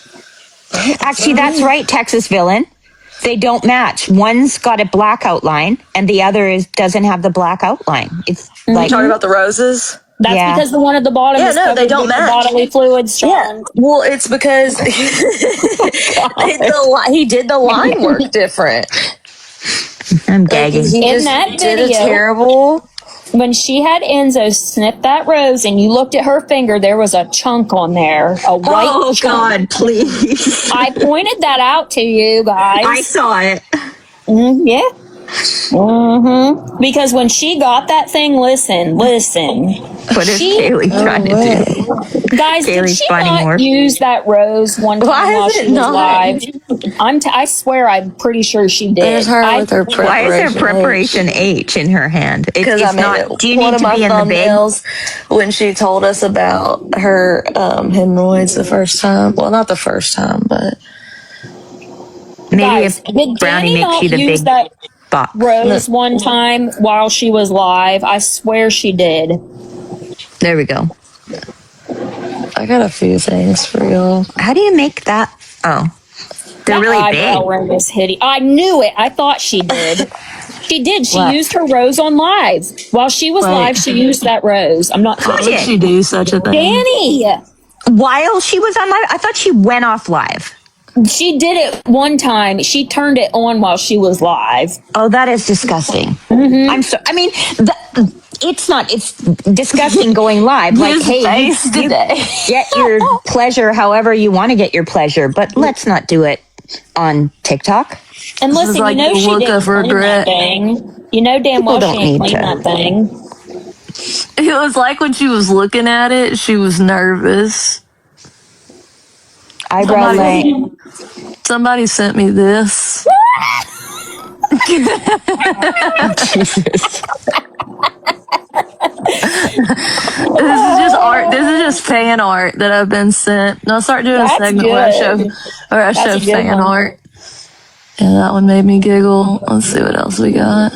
Actually, that's right, Texas villain. They don't match. One's got a black outline, and the other doesn't have the black outline. It's like, Talking about the roses. That's Yeah. because the one at the bottom is no, they covered don't with the match. bodily fluids Yeah, strand. well, it's because he did the line work different. I'm gagging. He In just that did a video- terrible. When she had Enzo snip that rose and you looked at her finger, there was a chunk on there, a white chunk. please. I pointed that out to you guys. I saw it. Yeah. Because when she got that thing, listen. What is Kaylee trying to do? Guys, did Kaylee's she finding not more. use that rose one time Why while is she it was not? live? I swear, I'm pretty sure she did. There's her with her preparation. Why is there preparation H in her hand? Because I made not. it Do you one need of to my be in the big? thumbnails when she told us about her hemorrhoids the first time. Well, not the first time, but Maybe Guys, if did Brownie Danny makes not you the use big that box. rose one time while she was live? I swear she did. There we go. I got a few things for y'all. How do you make that? Oh, They're really eyebrow big. ring is hideous. I knew it. I thought she did. She did. She What? used her rose on live. While she was Wait. live, she used that rose. I'm not How would kidding. she do such a thing? Danny! While she was on live, I thought she went off live. She did it one time. She turned it on while she was live. Oh, that is disgusting. I'm so. I mean, it's not. It's disgusting going live. Like, His hey, face you today. get your pleasure however you want to get your pleasure, but let's not do it on TikTok. And This is listen, like you know the she look didn't of clean that regret. thing. You know damn People well don't she didn't need clean to. that thing. It was like when she was looking at it, she was nervous. Eyebrow length. Somebody sent me this. Jesus. This is just art. This is just fan art that I've been sent. And I'll start doing That's a segment where I show, good. where I That's show a good fan one. art. And that one made me giggle. Let's see what else we got.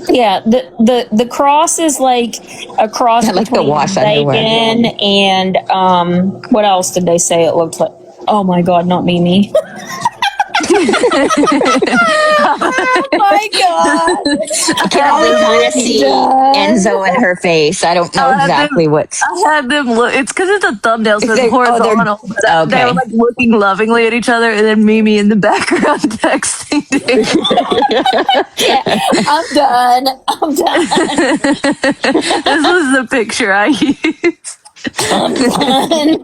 Yeah, the cross is like a cross I like the between wash underwear. bacon and what else did they say it looked like? Oh my god, not Mimi. Oh my god. I can only kind of see Enzo and her face. I don't know exactly what's. I had them look. It's because it's a thumbnail, so They're- it's horizontal. But They were okay. like looking lovingly at each other, and then Mimi in the background texting. I'm done. I'm done. This was the picture I used. I'm done.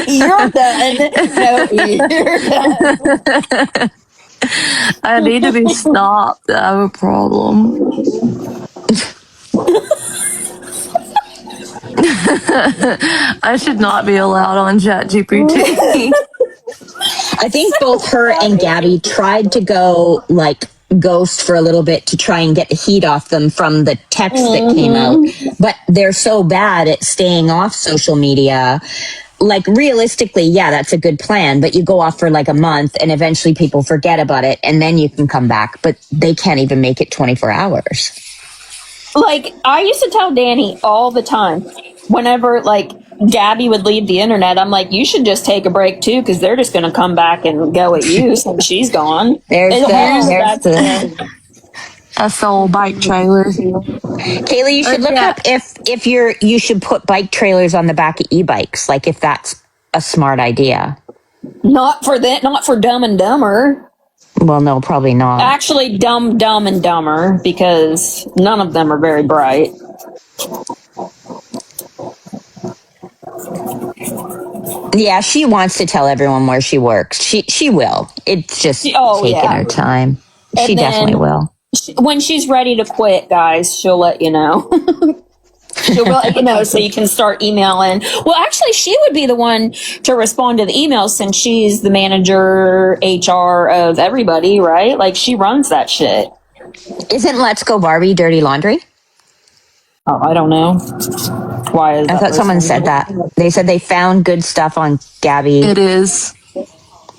You're done. No, you're done. I need to be stopped. I have a problem. I should not be allowed on ChatGPT. I think both her and Gabby tried to go like ghost for a little bit to try and get the heat off them from the text that came out. But they're so bad at staying off social media. Like realistically, yeah, that's a good plan, but you go off for like a month and eventually people forget about it and then you can come back, but they can't even make it 24 hours. Like, I used to tell Danny all the time, whenever, like, Gabby would leave the internet, I'm like, you should just take a break, too, because they're just going to come back and go at you since she's gone. There's That's That's the old bike trailer. Kaylee, you should look up if you should put bike trailers on the back of e-bikes, like if that's a smart idea. not for Dumb and Dumber. Well, no, probably not. Actually, Dumb and Dumber, because none of them are very bright. Yeah, she wants to tell everyone where she works. She will. It's just taking her time. And She definitely then will. When she's ready to quit, guys, she'll let you know. She'll let you know so you can start emailing. Well, actually, she would be the one to respond to the emails since she's the manager, HR of everybody, right? Like, she runs that shit. Isn't Let's Go Barbie dirty laundry? Oh, I don't know. Why is that? I thought someone said that. They said they found good stuff on Gabby. It is.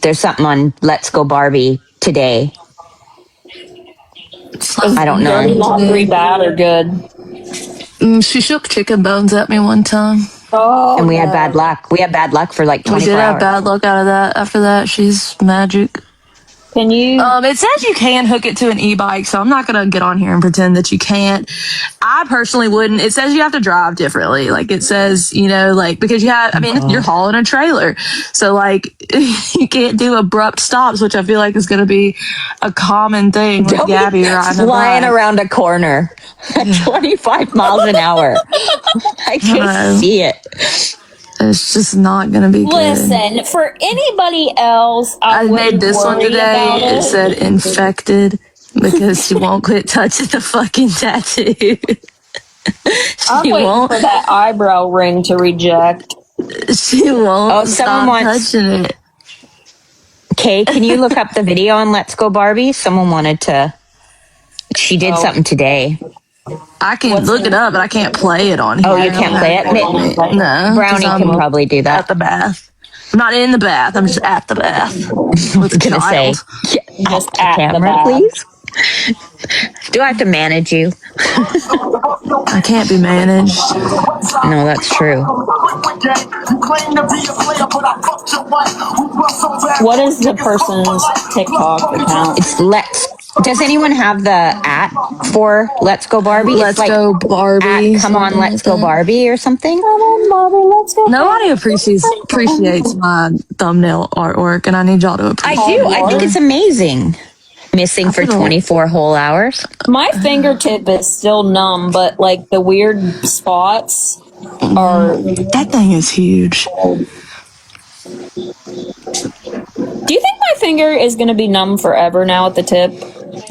There's something on Let's Go Barbie today. I don't know. Dirty laundry bad or good? She shook chicken bones at me one time. Oh, And we had bad luck. We had bad luck for like We 24 did have hours. bad luck out of that. After that, she's magic. Can you? It says you can hook it to an e-bike, so I'm not gonna get on here and pretend that you can't. I personally wouldn't. It says you have to drive differently. Like it says, like because you have. I mean, you're hauling a trailer, so like you can't do abrupt stops, which I feel like is gonna be a common thing with Gabby riding a flying bike. around a corner at 25 miles an hour. I can see it. It's just not gonna be good. Listen, for anybody else, I made this one worry today. about It said infected because she won't quit touching the fucking tattoo. I'm waiting for that eyebrow ring to reject. She won't. Oh, someone stop wants touching it. Okay, can you look up the video on Let's Go Barbie? Someone wanted to. She did something today. I can look it up, but I can't play it on here. Oh, you can't play it? No. Brownie can probably do that. At the bath. I'm not in the bath. I'm just at the bath. I was going to say, Just at the camera, bath. please. Do I have to manage you? I can't be managed. No, that's true. What is the person's TikTok account? It's Let's. Does anyone have the at for Let's Go Barbie? Let's it's go Barbie. At Come on, Let's Go Barbie or something. Come on, Bobby, let's go. Nobody appreciates my thumbnail artwork, and I need y'all to appreciate I do. it. I think it's amazing. Missing for 24 whole hours. My fingertip is still numb, but like the weird spots are. That thing is huge. Do you think my finger is going to be numb forever now at the tip?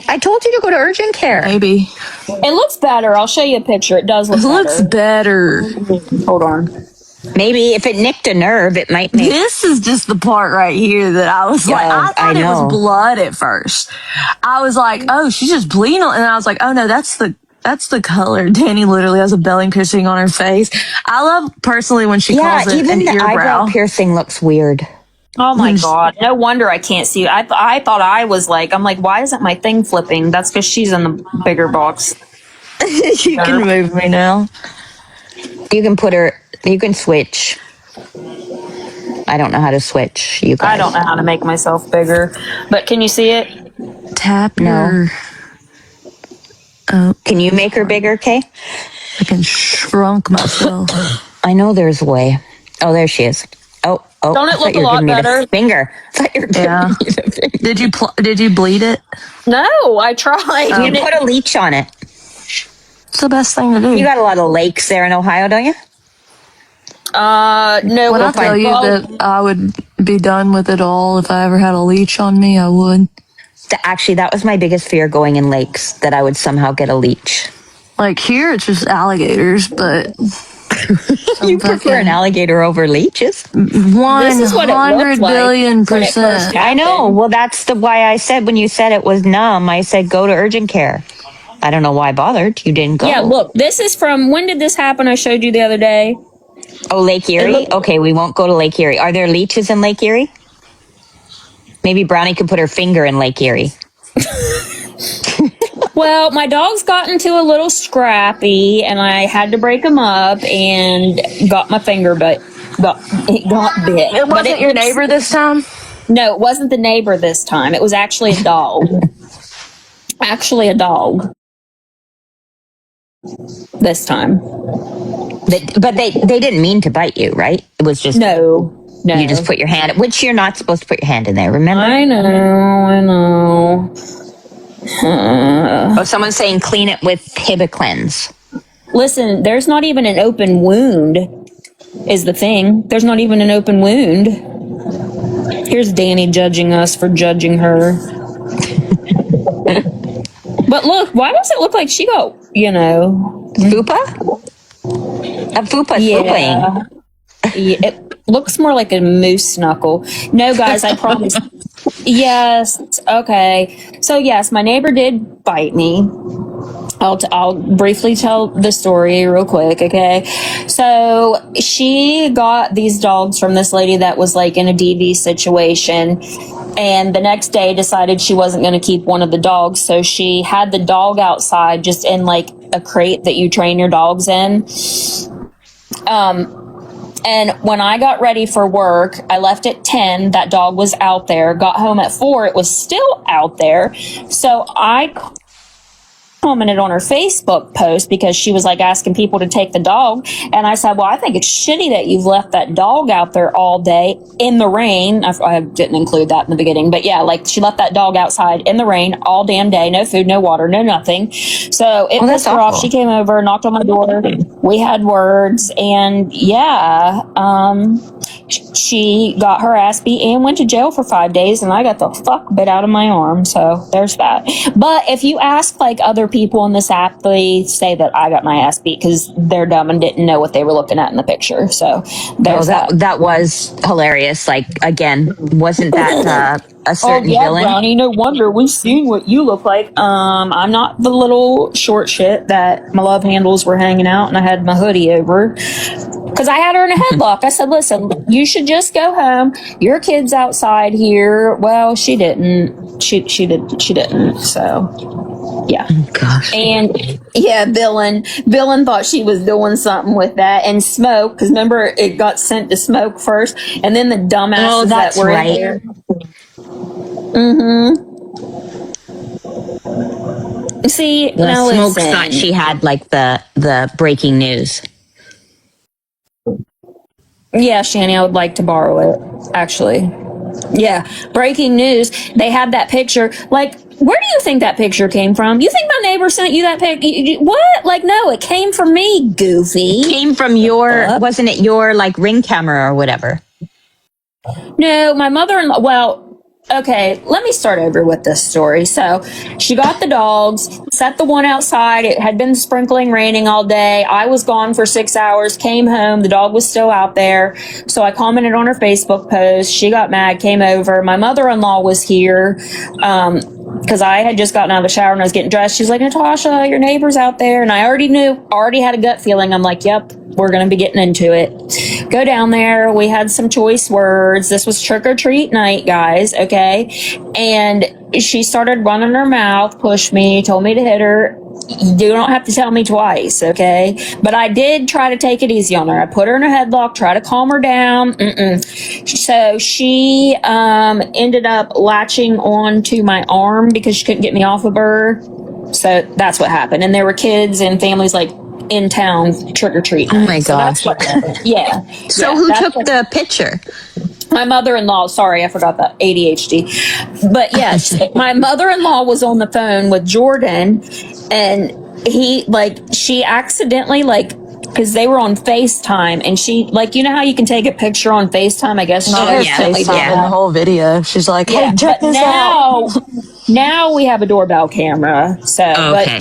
I told you to go to urgent care. Maybe. It looks better. I'll show you a picture. It does look It better. looks better. Hold on. Maybe if it nicked a nerve, it might make. This is just the part right here that I was like, I thought it was blood at first. I was like, oh, she's just bleeding. And I was like, oh no, that's the color. Danny literally has a belly piercing on her face. I love personally when she calls it even an the earbrow. eyebrow piercing looks weird. Oh my God. No wonder I can't see. I thought I was like, I'm like, why isn't my thing flipping? That's because she's in the bigger box. You can move me now. You can switch. I don't know how to switch, you guys. I don't know how to make myself bigger. But can you see it? Tap No. your... Oh, Can you make her bigger, Kay? I can shrunk myself. I know there's a way. Oh, there she is. Oh. Don't it I thought look you a were lot giving me the better? Finger. I thought you were giving Yeah. me the finger. Did you bleed it? No, I tried. You put a leech on it. It's the best thing to do. You got a lot of lakes there in Ohio, don't you? No. When I tell you that I would be done with it all if I ever had a leech on me, I would. Actually, that was my biggest fear going in lakes, that I would somehow get a leech. Like here, it's just alligators, but You prefer an alligator over leeches? 100 billion when it first percent. I know. Well, that's why I said when you said it was numb, I said go to urgent care. I don't know why I bothered. You didn't go. Yeah, look, this is from, when did this happen? I showed you the other day. Oh, Lake Erie? Okay, we won't go to Lake Erie. Are there leeches in Lake Erie? Maybe Brownie could put her finger in Lake Erie. Well, my dogs got into a little scrappy, and I had to break them up, and got my finger, but it got bit. It wasn't your neighbor this time? No, it wasn't the neighbor this time. It was actually a dog. This time. But they didn't mean to bite you, right? It was just... No. You just put your hand... Which you're not supposed to put your hand in there, remember? I know. Oh, someone's saying clean it with Hibiclens. Listen, there's not even an open wound, is the thing. There's not even an open wound. Here's Danny judging us for judging her. But look, why does it look like she got, Fupa? A Fupa's pooping. Yeah, it looks more like a moose knuckle. No, guys, I promise. Yes. Okay. So yes, my neighbor did bite me. I'll briefly tell the story real quick. Okay. So she got these dogs from this lady that was like in a DV situation. And the next day decided she wasn't going to keep one of the dogs. So she had the dog outside just in like a crate that you train your dogs in. And when I got ready for work, I left at 10. That dog was out there. Got home at 4. It was still out there. So I commented on her Facebook post because she was like asking people to take the dog. And I said, well, I think it's shitty that you've left that dog out there all day in the rain. I didn't include that in the beginning, but yeah, like she left that dog outside in the rain all damn day. No food, no water, no nothing. So it pissed her off. She came over, knocked on my door. We had words, and yeah, she got her ass beat and went to jail for 5 days, and I got the fuck bit out of my arm. So there's that. But if you ask like other people on this app, they say that I got my ass beat because they're dumb and didn't know what they were looking at in the picture. So there's that was hilarious. Like, again, wasn't that a certain villain? Brownie, no wonder we've seen what you look like. I'm not the little short shit that my love handles were hanging out and I had my hoodie over. because I had her in a headlock. I said, listen, you should just go home. Your kid's outside here. Well, she didn't. She didn't. So, yeah. Oh, gosh. And yeah, Villain thought she was doing something with that. And Smoke, because remember, it got sent to Smoke first. And then the dumbasses that's that were right. in there. Mm-hmm. See, now Smoke listen. thought she had like the breaking news. Yeah, Shani, I would like to borrow it, actually. Yeah, breaking news. They had that picture. Like, where do you think that picture came from? You think my neighbor sent you that picture? What? Like, no, it came from me, goofy. It came from your, wasn't it your like Ring camera or whatever? No, my mother-in-law, well, okay, let me start over with this story. So she got the dogs, set the one outside. It had been sprinkling, raining all day. I was gone for 6 hours, came home. The dog was still out there. So I commented on her Facebook post. She got mad, came over. My mother-in-law was here because I had just gotten out of the shower and I was getting dressed. She's like, Natasha, your neighbor's out there. And I already had a gut feeling. I'm like, yep, we're going to be getting into it. Go down there. We had some choice words. This was trick or treat night, guys. Okay. And she started running her mouth, pushed me, told me to hit her. You don't have to tell me twice. Okay. But I did try to take it easy on her. I put her in a headlock, try to calm her down. So she, ended up latching onto my arm because she couldn't get me off of her. So that's what happened. And there were kids and families like in town trick or treating. Oh my gosh. Yeah. So who took the picture? My mother-in-law, sorry, I forgot that, ADHD. But yes, my mother-in-law was on the phone with Jordan and she accidentally because they were on FaceTime and she, you know how you can take a picture on FaceTime? I guess she accidentally did in the whole video. She's like, hey, check this out. Now we have a doorbell camera. So, Okay.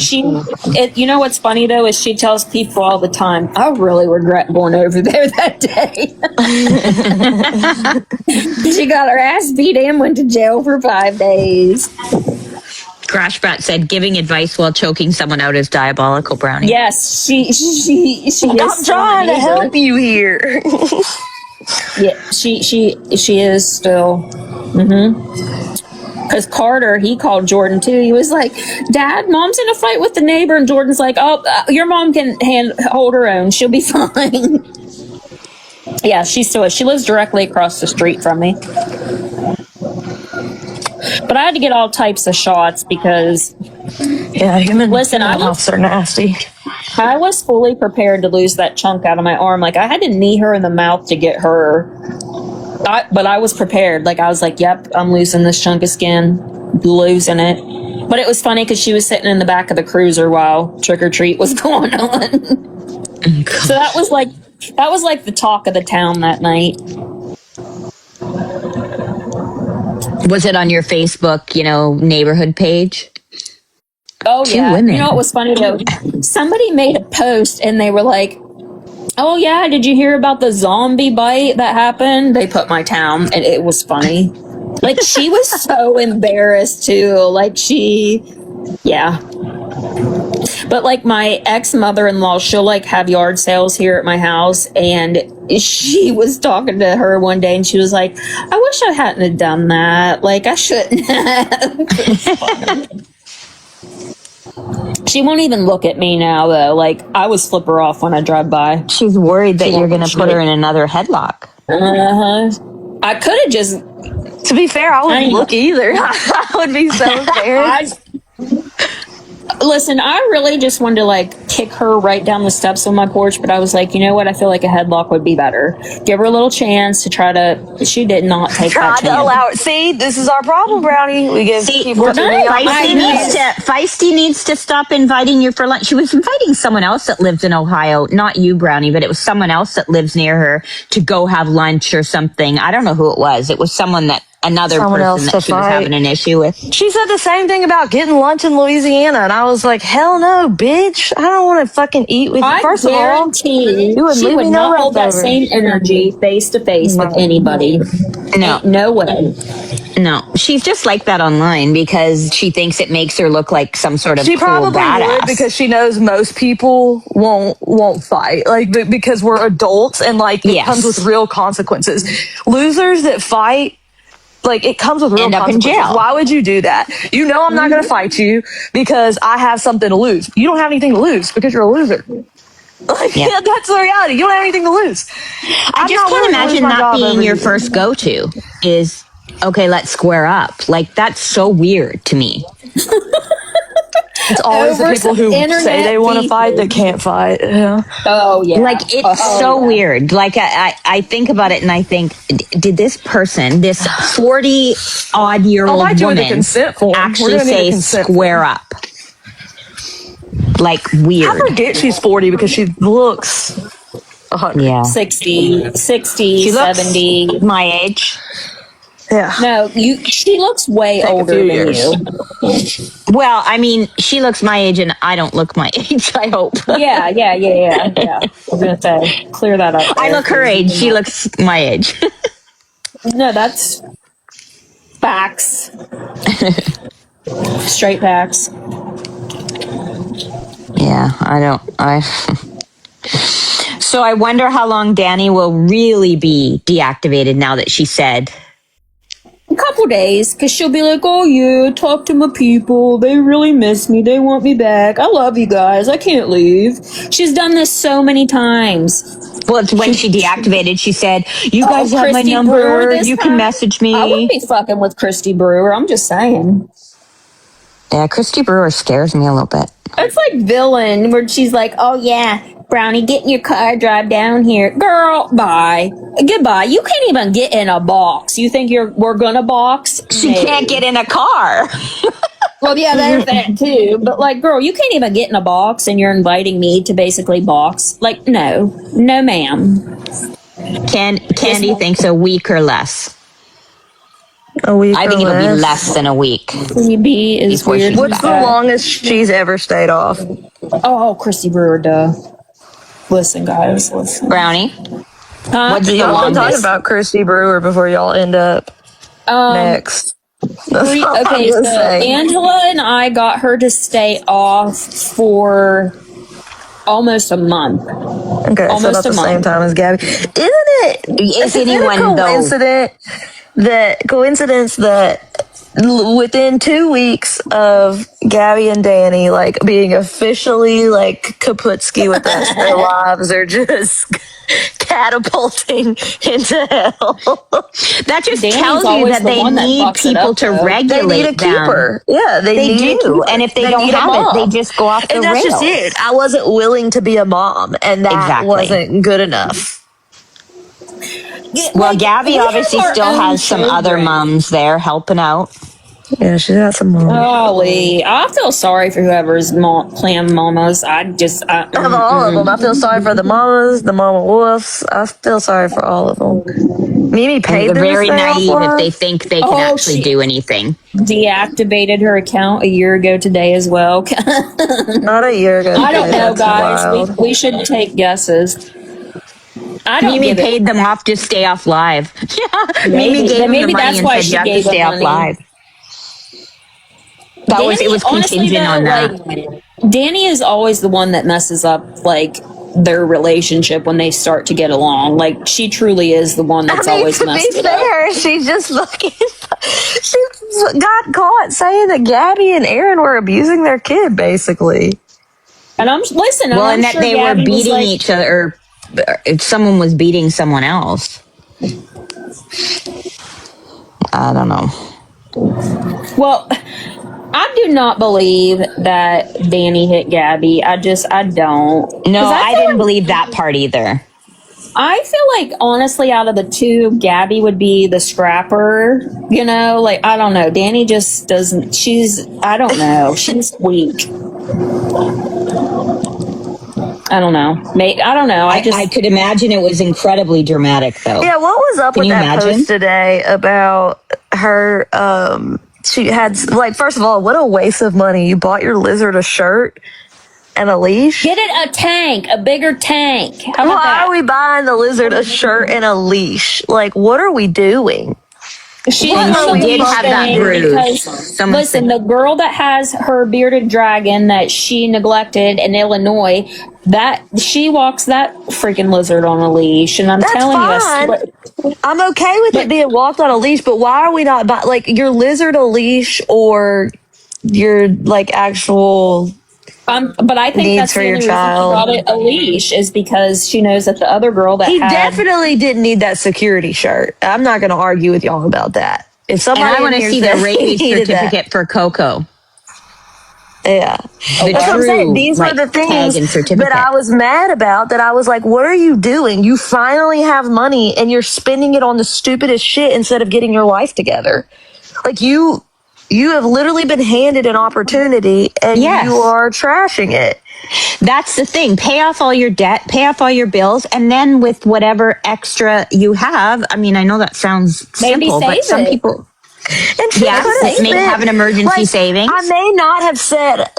But you know what's funny though is she tells people all the time, I really regret going over there that day. She got her ass beat and went to jail for 5 days. Crashbat said giving advice while choking someone out is diabolical, Brownie. Yes, she is. I'm trying to help you here. Yeah, she is still. Because Carter, he called Jordan too. He was like, Dad, Mom's in a fight with the neighbor. And Jordan's like, oh, your mom can hold her own. She'll be fine. Yeah, she still is. She lives directly across the street from me. But I had to get all types of shots because... Yeah, human Listen, mouths are nasty. I was fully prepared to lose that chunk out of my arm. Like, I had to knee her in the mouth to get her... but I was prepared. I was like, yep, I'm losing this chunk of skin. Losing it. But it was funny because she was sitting in the back of the cruiser while trick or treat was going on. So that was like the talk of the town that night. Was it on your Facebook, neighborhood page? Oh, Two yeah. women. You know what was funny though? Somebody made a post and they were like, oh yeah, did you hear about the zombie bite that happened? They put my town and it was funny. She was so embarrassed too. Yeah. But my ex-mother-in-law, she'll have yard sales here at my house, and she was talking to her one day and she was like, I wish I hadn't have done that. I shouldn't have. She won't even look at me now, though. I always flip her off when I drive by. She's worried that you're going to put her in another headlock. I could have just... To be fair, I wouldn't look either. I would be so embarrassed. Listen, I really just wanted to kick her right down the steps on my porch, but I was like, you know what? I feel like a headlock would be better. Give her a little chance to try to. She did not take that chance. To allow it. See, this is our problem, Brownie. We give people Feisty needs to stop inviting you for lunch. She was inviting someone else that lives in Ohio, not you, Brownie, but it was someone else that lives near her to go have lunch or something. I don't know who it was. It was someone that another someone person else that to she was fight. having an issue with. She said the same thing about getting lunch in Louisiana, and I was like, hell no, bitch. I don't want to fucking eat with you. I First of all, guarantee you would she leave would me no not hold that leftovers. same energy face to face with anybody. No. Ain't no way. No, she's just like that online because she thinks it makes her look like some sort of She cool probably badass. would because she knows most people won't fight, like because we're adults and like it Yes. comes with real consequences. Losers that fight, like it comes with real End up in consequences. jail. Why would you do that? You know I'm not going to fight you because I have something to lose. You don't have anything to lose because you're a loser. Like that's the reality. You don't have anything to lose. I just can't imagine that being your first go-to is, okay, let's square up. Like, that's so weird to me. It's always the Over people some who say internet they want to fight that beefs. can't fight. Yeah. Oh yeah. Like, it's so weird. Like, I think about it and I think, did this person, this 40-odd-year-old I do the woman consent form. We're actually gonna need a say consent square up? Like, weird. I forget she's 40 because she looks 100. Yeah. 60, She 70. looks my age. Yeah. No, she looks way Take a older few than years. you. Well, I mean, she looks my age and I don't look my age, I hope. Yeah. I was gonna say, clear that up. I there, look her please. age. She looks my age. No, that's facts. Straight facts. Yeah, So I wonder how long Danny will really be deactivated now that she said. A couple days, because she'll be like, oh yeah, talk to my people. They really miss me. They want me back. I love you guys. I can't leave. She's done this so many times. Well, it's when she deactivated, she said, you guys have my Christy number. Brewer this You can time? message I wouldn't me. be fucking with Christy Brewer. I'm just saying. Yeah, Christy Brewer scares me a little bit. It's like Villain, where she's like, oh yeah, Brownie, get in your car, drive down here. Girl, bye. Goodbye. You can't even get in a box. You think we're gonna box? She can't get in a car. Well, yeah, there's that too. But like, girl, you can't even get in a box and you're inviting me to basically box. Like, no, ma'am. Candy thinks a week or less. A week I think it'll be less than a week. CB is Before weird. she's What's the longest she's ever stayed off? Oh, Christy Brewer, duh. Listen, guys, listen. Brownie, what's the Y'all been talking longest? about Christy Brewer before y'all end up next. Okay, so Angela and I got her to stay off for almost a month. Okay, so almost about a the month. same time as Gabby. Is anyone coincidence that within 2 weeks of Gabby and Danny like being officially like Kaputski with us, their lives are just catapulting into hell. That just Danny's tells you always that the they one that need fucks it people up, to though. regulate They need a them. keeper. Yeah, they need a do. keeper. And if they don't need a have it, mom. they just go off the And that's rails. just it. I wasn't willing to be a mom, and that Exactly. wasn't good enough. Well, Like, Gabby we have obviously our still own has some other children. moms there helping out. Yeah, she got some mom. Golly, I feel sorry for whoever's playing mamas. Of all of them, I feel sorry for the mamas, the mama wolves. I feel sorry for all of them. Mimi paid They're them to very stay off naive if live. they think they can actually do anything. deactivated her account a year ago today as well. Not a year ago. I don't know, That's guys. wild. We should take guesses. I don't Mimi give paid it. them off to stay off live. Yeah, Maybe. Mimi gave them the Maybe money that's and why said she you have to gave them stay off money. live. It was contingent on that. Like, Danny is always the one that messes up like their relationship when they start to get along. Like, she truly is the one that's always to messed be it up. fair, she just fucking she got caught saying that Gabby and Aaron were abusing their kid, basically. And I'm listen. Well, I'm and that sure they Gabby were was beating like, each other, or if someone was beating someone else. I don't know. well, I do not believe that Danny hit Gabby. I don't. No, 'Cause I feel didn't believe that part either. I feel like, honestly, out of the two, Gabby would be the scrapper. You know, like, I don't know. Danny just doesn't. I don't know. She's weak. I don't know. I don't know. I could imagine it was incredibly dramatic, though. Yeah, what was up Can with you that imagine? post today about her, she had, like, first of all, what a waste of money. You bought your lizard a shirt and a leash. Get it a tank, a bigger tank. How about Why that? are we buying the lizard a shirt and a leash? Like, what are we doing? She did have that bruise. because listen, the girl that has her bearded dragon that she neglected in Illinois, that she walks that freaking lizard on a leash, and I'm telling you, I'm okay with it being walked on a leash, but why are we not like your lizard a leash or your like actual? But I think that's the only reason she got it a leash is because she knows that the other girl that definitely didn't need that security shirt. I'm not going to argue with y'all about that. If somebody and I want to see the rabies certificate for Coco. Yeah, that's what I'm saying. These were the things that I was mad about. That I was like, "What are you doing? You finally have money and you're spending it on the stupidest shit instead of getting your life together. Like you have literally been handed an opportunity and you are trashing it." That's the thing. Pay off all your debt, pay off all your bills, and then with whatever extra you have. I mean, I know that sounds simple, but some people. And she have an emergency savings. I may not have said,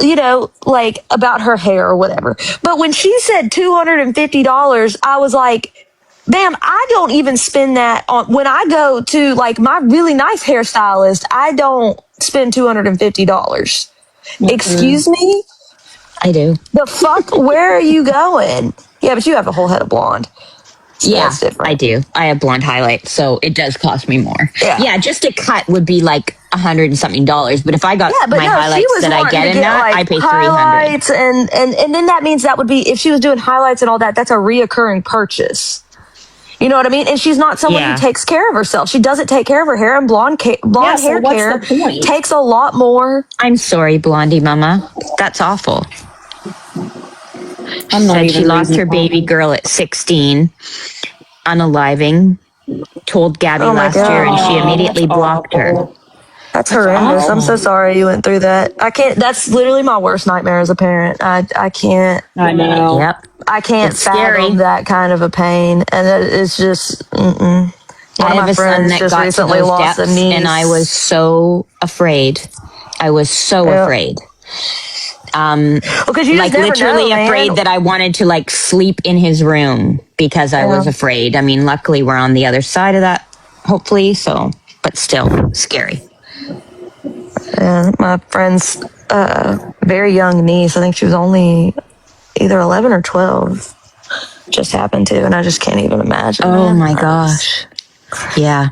like about her hair or whatever, but when she said $250, I was like, "Bam! I don't even spend that on when I go to like my really nice hairstylist. I don't spend $250. Excuse me? I do. The fuck? Where are you going? Yeah, but you have a whole head of blonde. So yeah, I do. I have blonde highlights, so it does cost me more. Yeah, just a cut would be like $100 and something. But if I got my highlights that I get in that, I pay $300. And then that means that would be if she was doing highlights and all that. That's a reoccurring purchase. You know what I mean? And she's not someone who takes care of herself. She doesn't take care of her hair, and blonde hair care takes a lot more. I'm sorry, Blondie Mama. That's awful. She lost her baby girl at 16, unaliving, told Gabby last year, and she immediately blocked her. That's horrendous. I'm so sorry you went through that. I can't, that's literally my worst nightmare as a parent. I can't. I know. Yep. I can't fathom that kind of a pain. And it's just, I have a son that got to those depths, and I was so afraid. Afraid. Because you like literally afraid that I wanted to like sleep in his room because I was afraid. I mean, luckily we're on the other side of that, hopefully. So, but still scary. And my friend's very young niece, I think she was only either 11 or 12, just happened to, and I just can't even imagine. Oh my gosh. Yeah.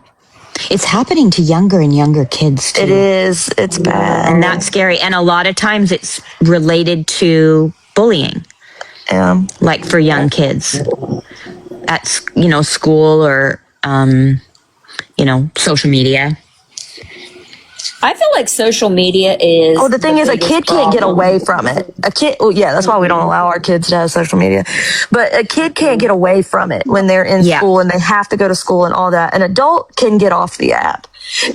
It's happening to younger and younger kids too. It is. It's bad. And that's scary. And a lot of times it's related to bullying. Yeah. Like for young kids at, school or, social media. I feel like social media is... Oh, the thing is, a kid can't get away from it. A kid... Well, yeah, that's why we don't allow our kids to have social media. But a kid can't get away from it when they're in school and they have to go to school and all that. An adult can get off the app.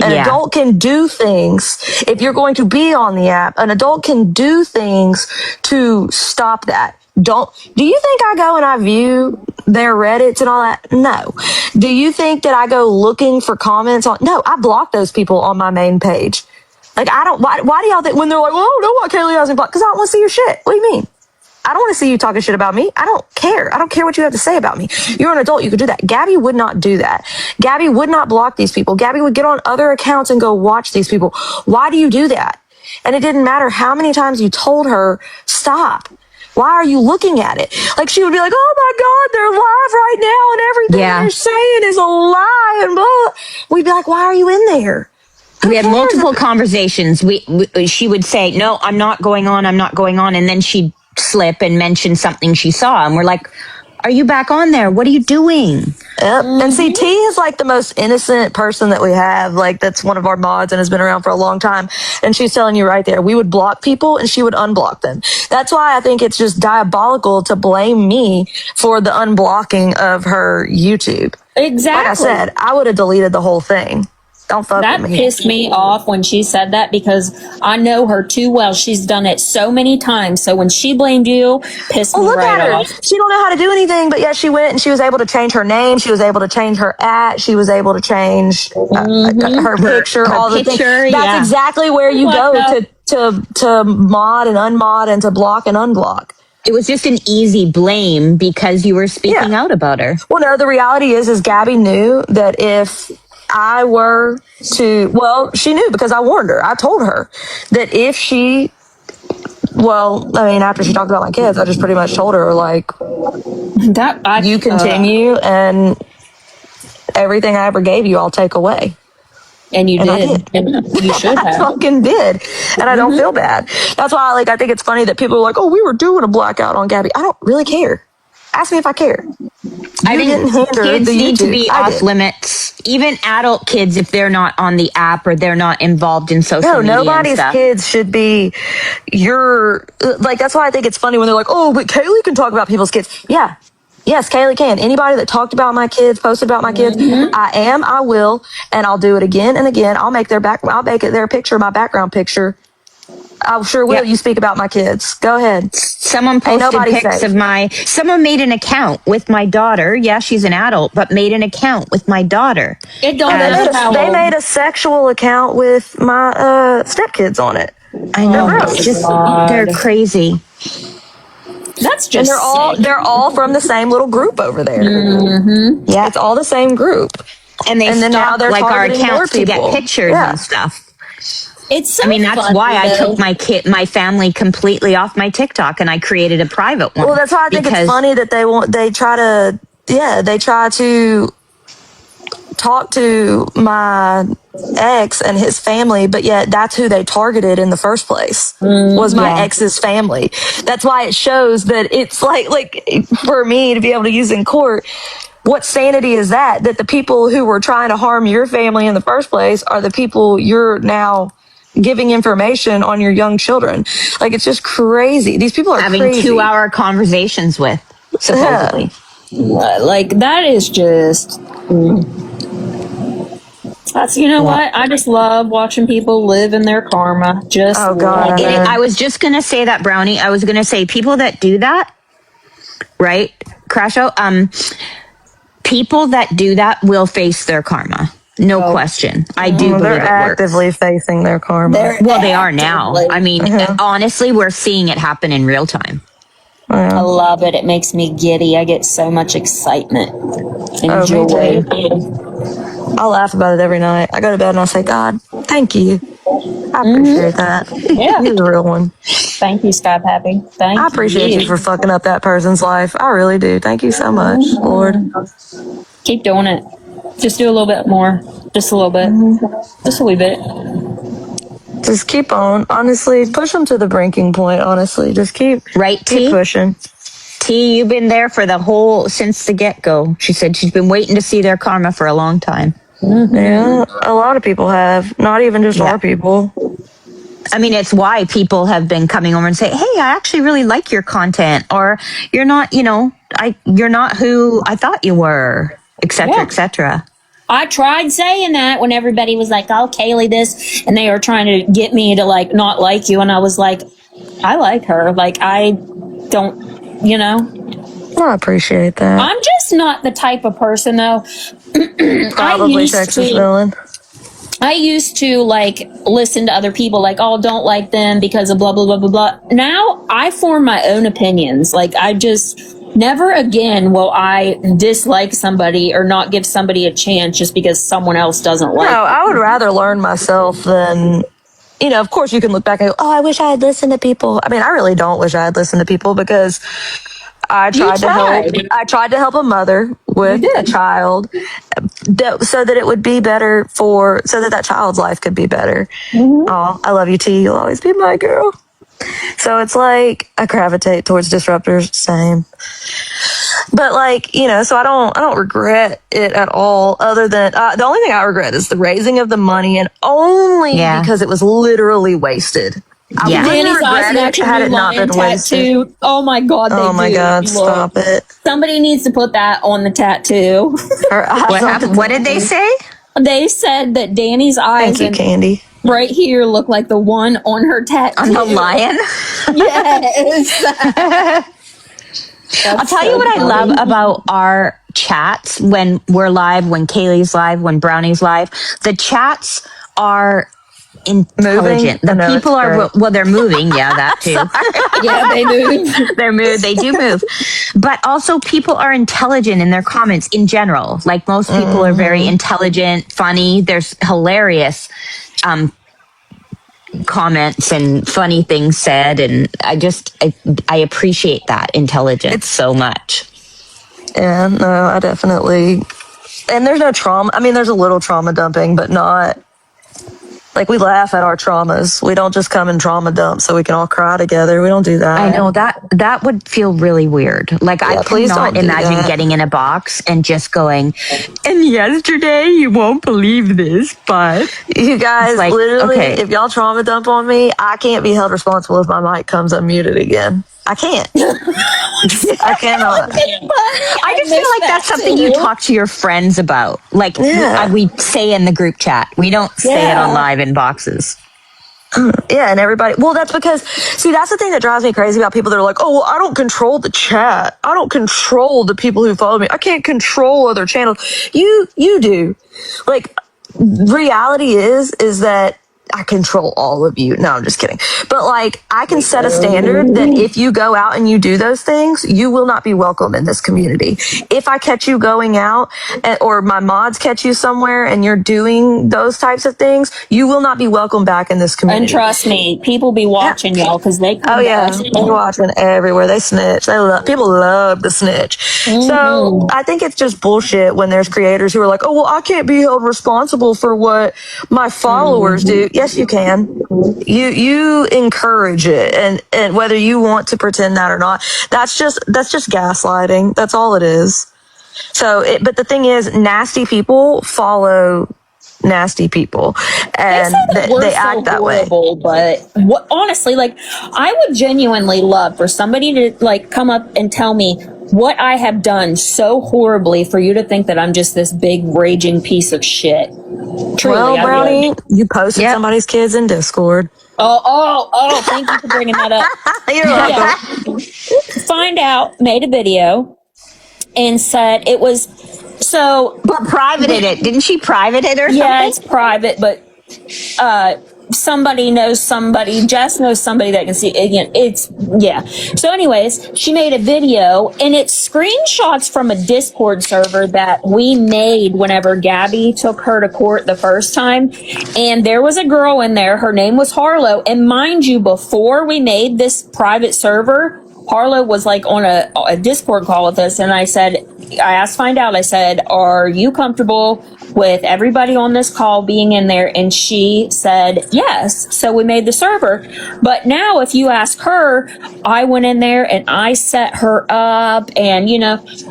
An adult can do things. If you're going to be on the app, an adult can do things to stop that. Do you think I go and I view their Reddits and all that? No. Do you think that I go looking for comments on? No, I block those people on my main page. Like, I don't, why do y'all think when they're like, oh, no, why Kaylee hasn't blocked? Because I don't want to see your shit. What do you mean? I don't want to see you talking shit about me. I don't care. I don't care what you have to say about me. You're an adult. You could do that. Gabby would not do that. Gabby would not block these people. Gabby would get on other accounts and go watch these people. Why do you do that? And it didn't matter how many times you told her, stop. Why are you looking at it? Like, she would be like, oh my God, they're live right now and everything they're saying is a lie and blah. We'd be like, why are you in there? We had multiple conversations. She would say, no, I'm not going on. And then she'd slip and mention something she saw. And we're like, are you back on there? What are you doing? Yep. And see, T is like the most innocent person that we have. Like, that's one of our mods and has been around for a long time. And she's telling you right there, we would block people and she would unblock them. That's why I think it's just diabolical to blame me for the unblocking of her YouTube. Exactly. Like I said, I would have deleted the whole thing. Don't fuck That with me. pissed me off when she said that because I know her too well. She's done it so many times. So when she blamed you, pissed me Look right at her. off. She don't know how to do anything, but yet she went and she was able to change her name. She was able to change her she was able to change her picture, all the things. That's exactly where you go to mod and unmod and to block and unblock. It was just an easy blame because you were speaking out about her. Well, no, the reality is Gabby knew that if I were to, well, she knew because I warned her. I told her that if she, well, I mean, after she talked about my kids, I just pretty much told her, like, you continue and everything I ever gave you, I'll take away. And you did. I did. And you should have. I fucking did. And I don't feel bad. That's why, I think it's funny that people are like, oh, we were doing a blackout on Gabby. I don't really care. Ask me if I care. I think kids need to be off limits. Even adult kids, if they're not on the app or they're not involved in social media. No, nobody's kids should be that's why I think it's funny when they're like, oh, but Kaylee can talk about people's kids. Yeah. Yes, Kaylee can. Anybody that talked about my kids, posted about my kids, I will, and I'll do it again and again. I'll make their picture my background picture. I sure will. You speak about my kids. Go ahead. Someone posted pics of someone made an account with my daughter. Yeah, she's an adult, but made an account with my daughter. They made a sexual account with my stepkids on it. I know. They're crazy. That's just they're all from the same little group over there. Yeah, it's all the same group. And then now they're our accounts to get pictures and stuff. It's so that's why I took my family completely off my TikTok and I created a private one. Well, that's why I think it's funny that they try to talk to my ex and his family, but yet that's who they targeted in the first place was my ex's family. That's why it shows that it's like for me to be able to use in court, what sanity is that the people who were trying to harm your family in the first place are the people you're now giving information on your young children. Like, it's just crazy. These people are having crazy. 2-hour conversations with, supposedly. Like, that is just... That's, what? I just love watching people live in their karma. Just I was just going to say that, Brownie. I was going to say people that do that, right? Crash out. People that do that will face their karma. No question. I do believe they're actively facing their karma. They are now. I mean, honestly, we're seeing it happen in real time. I love it. It makes me giddy. I get so much excitement and joy. I laugh about it every night. I go to bed and I say, God, thank you. I appreciate that. Yeah. You're the real one. Thank you, Sky Pappy. Thank you. I appreciate you for fucking up that person's life. I really do. Thank you so much, Lord. Keep doing it. Just do a little bit more. Just a little bit. Just a wee bit. Just keep on. Honestly, push them to the breaking point, honestly. Just keep pushing. T, you've been there for since the get-go. She said she's been waiting to see their karma for a long time. Yeah, a lot of people have. Not even just our people. I mean, it's why people have been coming over and say, hey, I actually really like your content. Or you're not, you're not who I thought you were, et cetera, et cetera. I tried saying that when everybody was like, oh, Kaylee this, and they were trying to get me to not like you. And I was like, I like her. Like, I don't, I appreciate that. I'm just not the type of person, though. Probably Texas villain. I used to listen to other people don't like them because of blah, blah, blah, blah, blah. Now I form my own opinions. I just never again will I dislike somebody or not give somebody a chance just because someone else doesn't like them. I would rather learn myself than, of course you can look back and go, oh, I wish I had listened to people. I mean, I really don't wish I had listened to people because I tried to help a mother with a child so that it would be better so that child's life could be better. Oh, I love you, T. You'll always be my girl. So it's I gravitate towards disruptors, same. But so I don't regret it at all, other than the only thing I regret is the raising of the money, and only because it was literally wasted. I wouldn't regret it had it not been wasted. Oh my God! Oh my God! Stop it! Somebody needs to put that on the tattoo. What happened? What did they say? They said that Danny's eyes Thank you, Candy. right here look like the one on her tattoo. On the lion? Yes. I'll tell you what I love about our chats when we're live, when Kaylee's live, when Brownie's live. The chats are intelligent. Moving? The people are, well, they're moving. Yeah, that too. Yeah, they move. They do move. But also people are intelligent in their comments in general. Like most people are very intelligent, funny. There's hilarious comments and funny things said. And I appreciate that intelligence so much. Yeah, no, I definitely. And there's no trauma. I mean, there's a little trauma dumping, but not. Like, we laugh at our traumas. We don't just come and trauma dump so we can all cry together. We don't do that. I know that would feel really weird. Like, I cannot imagine getting in a box and just going, and yesterday, you won't believe this, but you guys, like, literally, if y'all trauma dump on me, I can't be held responsible if my mic comes unmuted again. I can't. I cannot. I just feel like that's something you talk to your friends about. Like, we say in the group chat. We don't say it on live in boxes. Yeah, and everybody. Well, that's because, see, that's the thing that drives me crazy about people that are like, oh, well, I don't control the chat. I don't control the people who follow me. I can't control other channels. You do. Like, reality is that I control all of you. No, I'm just kidding. But like, I can set a standard that if you go out and you do those things, you will not be welcome in this community. If I catch you going out or my mods catch you somewhere and you're doing those types of things, you will not be welcome back in this community. And trust me, people be watching y'all because they come they're watching everywhere. They snitch. People love the snitch. So I think it's just bullshit when there's creators who are like, oh, well, I can't be held responsible for what my followers do. Yes, you can. You encourage it, and whether you want to pretend that or not, that's just gaslighting. That's all it is. So, but the thing is, nasty people follow nasty people, and they act that way. But honestly, like, I would genuinely love for somebody to like come up and tell me what I have done so horribly for you to think that I'm just this big raging piece of shit. Truly, well, Brownie, you posted somebody's kids in Discord. Oh, thank you for bringing that up. You're welcome. Find out, made a video, and said it was so. But privated it. Didn't she private it or something? Yeah, it's private, but somebody knows somebody. Jess knows somebody that can see it. So anyways, she made a video and it's screenshots from a Discord server that we made whenever Gabby took her to court the first time. And there was a girl in there. Her name was Harlow. And mind you, before we made this private server, Harlow was like on a Discord call with us, and I asked, find out, I said, are you comfortable with everybody on this call being in there? And she said, yes. So we made the server. But now if you ask her, I went in there and I set her up and,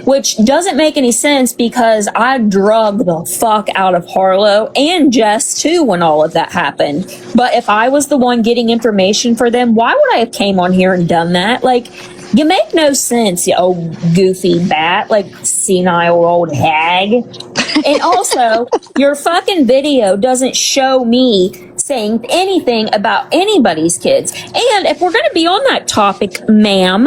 which doesn't make any sense because I drug the fuck out of Harlow and Jess too when all of that happened. But if I was the one getting information for them, why would I have came on here and done that? Like, you make no sense, you old goofy bat, like senile old hag. And also, your fucking video doesn't show me saying anything about anybody's kids. And if we're going to be on that topic, ma'am,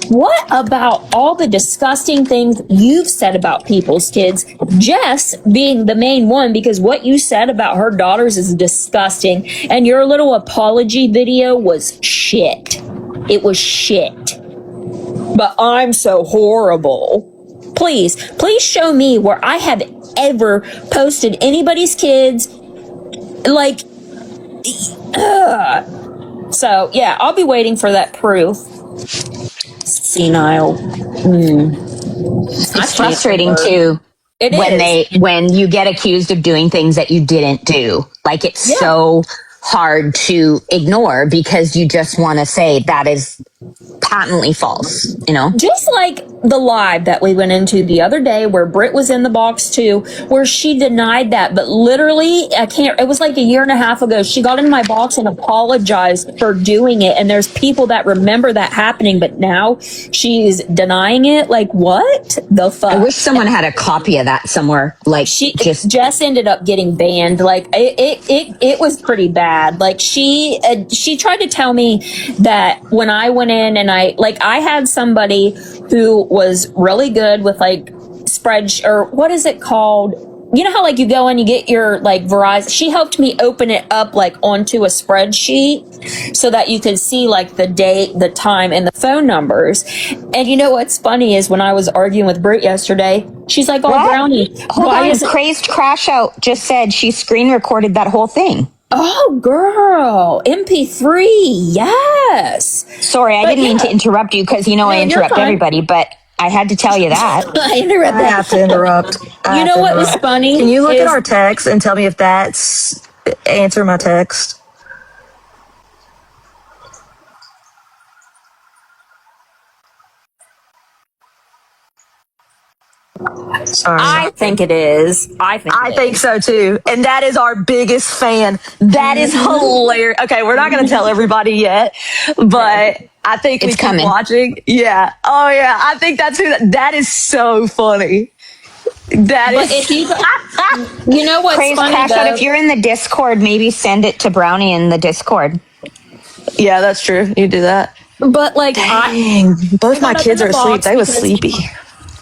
what about all the disgusting things you've said about people's kids? Jess being the main one, because what you said about her daughters is disgusting. And your little apology video was shit. It was shit. But I'm so horrible. Please show me where I have ever posted anybody's kids. Like, so yeah, I'll be waiting for that proof. Senile. It's frustrating too. When you get accused of doing things that you didn't do. Like, it's so hard to ignore because you just want to say that is patently false, Just like the live that we went into the other day where Britt was in the box too, where she denied that, but literally it was like a year and a half ago, she got in my box and apologized for doing it, and there's people that remember that happening, but now she's denying it. Like, what the fuck? I wish someone had a copy of that somewhere. Like, she just ended up getting banned. Like, it was pretty bad. Like, she tried to tell me that when I went in and I had somebody who was really good with like or what is it called? You know how like you go and you get your like Verizon. She helped me open it up like onto a spreadsheet so that you could see like the date, the time, and the phone numbers. And you know what's funny is when I was arguing with Britt yesterday, she's like, "Oh, what? Brownie, hold on." Crazed Crash Out just said she screen recorded that whole thing. Oh, girl, MP3, yes. Sorry, I didn't mean to interrupt you because I interrupt everybody, but I had to tell you that. I have to interrupt. You know what was funny? Can you look at our text and tell me if that's answer my text? Sorry. I think it is. I think so too. And that is our biggest fan. That is hilarious. Okay, we're not going to tell everybody yet, but I think it's coming. Watching. Yeah. Oh yeah. I think that's that is so funny. That but is. If you know what's Crazed funny Crash Out, if you're in the Discord, maybe send it to Brownie in the Discord. Yeah, that's true. You do that. But like, both my kids are asleep. They was sleepy.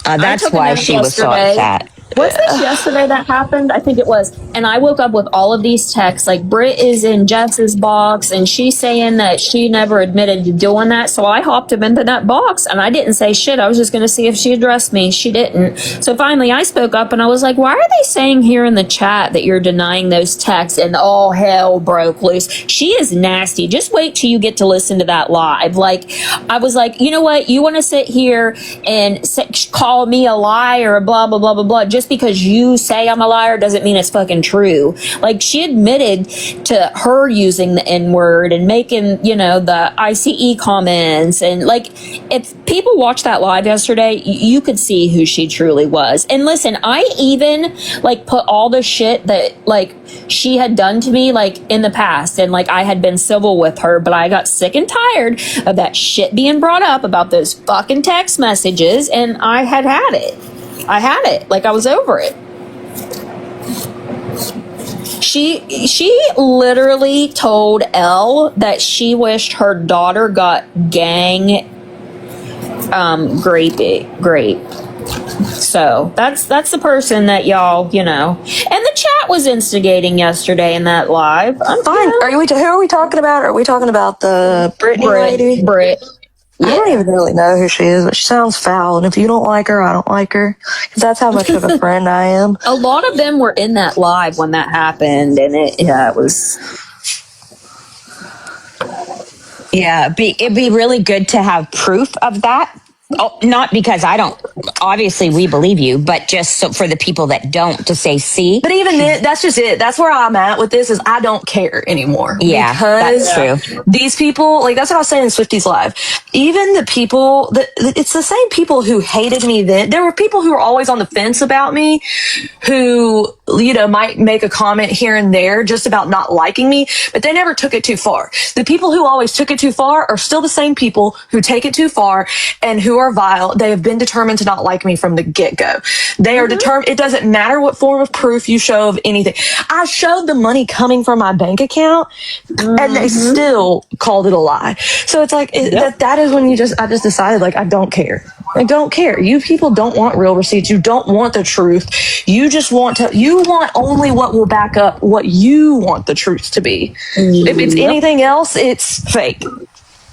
That's why she was so upset. Was this yesterday that happened? I think it was. And I woke up with all of these texts. Like, Britt is in Jess's box, and she's saying that she never admitted to doing that. So I hopped him into that box, and I didn't say shit. I was just going to see if she addressed me. She didn't. So finally, I spoke up, and I was like, why are they saying here in the chat that you're denying those texts? And all hell broke loose. She is nasty. Just wait till you get to listen to that live. Like, I was like, you know what? You want to sit here and call me a liar, blah, blah, blah, blah, blah. Just because you say I'm a liar doesn't mean it's fucking true. Like, she admitted to her using the N-word and making, the ICE comments. And like, if people watched that live yesterday, you could see who she truly was. And listen, I even like put all the shit that like she had done to me like in the past, and like I had been civil with her, but I got sick and tired of that shit being brought up about those fucking text messages, and I had it. Like, I was over it. She literally told Elle that she wished her daughter got gang grape. So that's the person that y'all, and the chat was instigating yesterday in that live. I'm fine. Who are we talking about? Are we talking about the Brittany lady? Britt. Yeah. I don't even really know who she is, but she sounds foul. And if you don't like her, I don't like her. Because that's how much of a friend I am. A lot of them were in that live when that happened. And it was... Yeah, it'd be really good to have proof of that. Oh, not because I don't. Obviously, we believe you, but just so for the people that don't, to say, see. But even then, that's just it. That's where I'm at with this. Is I don't care anymore. Yeah, because that's true. These people, like that's what I was saying in Swifty's live. Even the people it's the same people who hated me then. There were people who were always on the fence about me, who might make a comment here and there just about not liking me, but they never took it too far. The people who always took it too far are still the same people who take it too far and who are vile. They have been determined to not like me from the get-go. They are determined. It doesn't matter what form of proof you show of anything. I showed the money coming from my bank account, and they still called it a lie. So it's like that is when I just decided, like, I don't care. I don't care. You people don't want real receipts. You don't want the truth. You just want only what will back up what you want the truth to be. If it's anything else, it's fake.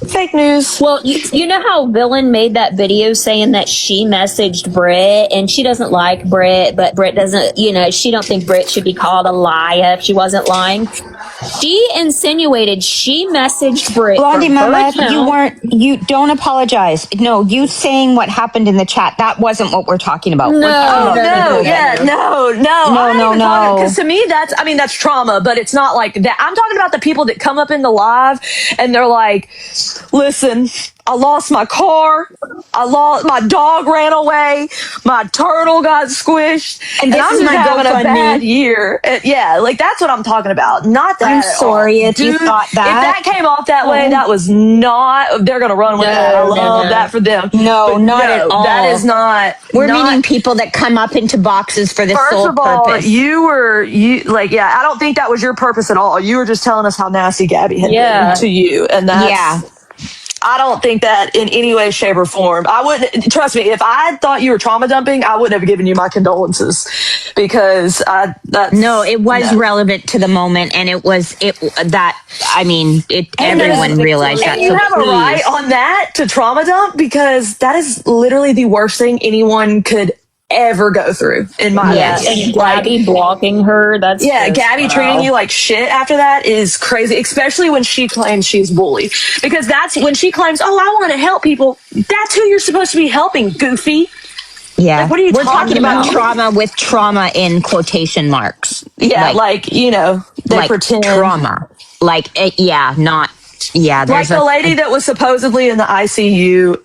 Fake news. Well, you know how Villain made that video saying that she messaged Britt and she doesn't like Britt, but Britt doesn't, she don't think Britt should be called a liar if she wasn't lying. She insinuated she messaged Britt. Blondie Mama, you don't apologize. No, you saying what happened in the chat, that wasn't what we're talking about. No. Because to me, that's trauma, but it's not like that. I'm talking about the people that come up in the live and they're like, listen, I lost my car. My dog ran away. My turtle got squished. And this I'm is just my having a bad GoFundMe. year. Yeah, like that's what I'm talking about. Not that I'm at sorry all. if you Dude, thought that. If that came off that way, that was not, they're going to run with that. I love that for them. No, But not at all. That is not. We're meeting people that come up into boxes for this First sole of all, purpose. I don't think that was your purpose at all. You were just telling us how nasty Gabby had been to you. And I don't think that in any way, shape, or form. I wouldn't, trust me, if I thought you were trauma dumping, I wouldn't have given you my condolences because it was relevant to the moment, and everyone realized that. And you have a right on that to trauma dump because that is literally the worst thing anyone could ever go through in my opinion. And Gabby blocking her, that's Gabby treating you like shit after that is crazy, especially when she claims she's bullied, because that's when she claims, oh, I want to help people. That's who you're supposed to be helping, goofy. Yeah, what are you talking about? Trauma with trauma in quotation marks. Yeah, they pretend trauma, like the lady that was supposedly in the ICU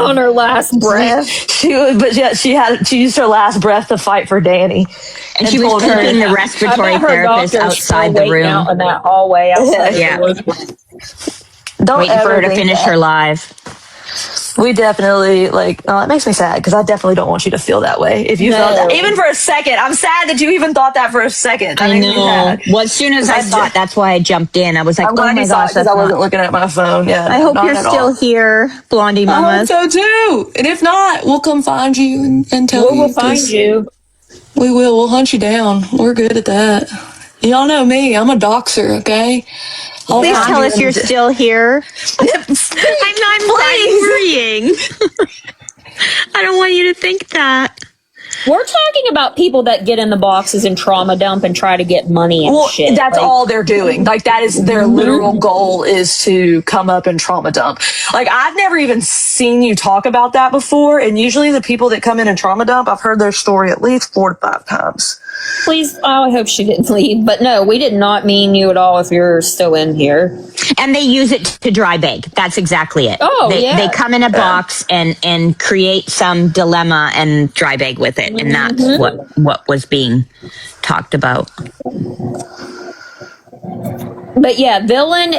on her last breath. She used her last breath to fight for Danny, and she was keeping the respiratory therapist outside the room out in that hallway outside. Waiting for her to finish her live. We definitely it makes me sad because I definitely don't want you to feel that way. If you felt that, even for a second, I'm sad that you even thought that for a second. I know. Well, as soon as I saw it, that's why I jumped in. I was like, I'm glad you saw it because I wasn't looking at my phone. Yeah, I hope you're still here, Blondie Mama. I hope so too. And if not, we'll come find you and tell you. We'll find you. We will. We'll hunt you down. We're good at that. Y'all know me. I'm a doxer. Okay. Please tell us you're still here. I'm worrying. I don't want you to think that. We're talking about people that get in the boxes and trauma dump and try to get money and shit. That's all they're doing. That is their literal goal, is to come up and trauma dump. I've never even seen you talk about that before. And usually the people that come in and trauma dump, I've heard their story at least 4 to 5 times. Please, I hope she didn't leave. But no, we did not mean you at all if you're still in here. And they use it to dry bag. That's exactly it. They come in a box and create some dilemma and dry bag with it. And that's what was being talked about. But yeah, Villain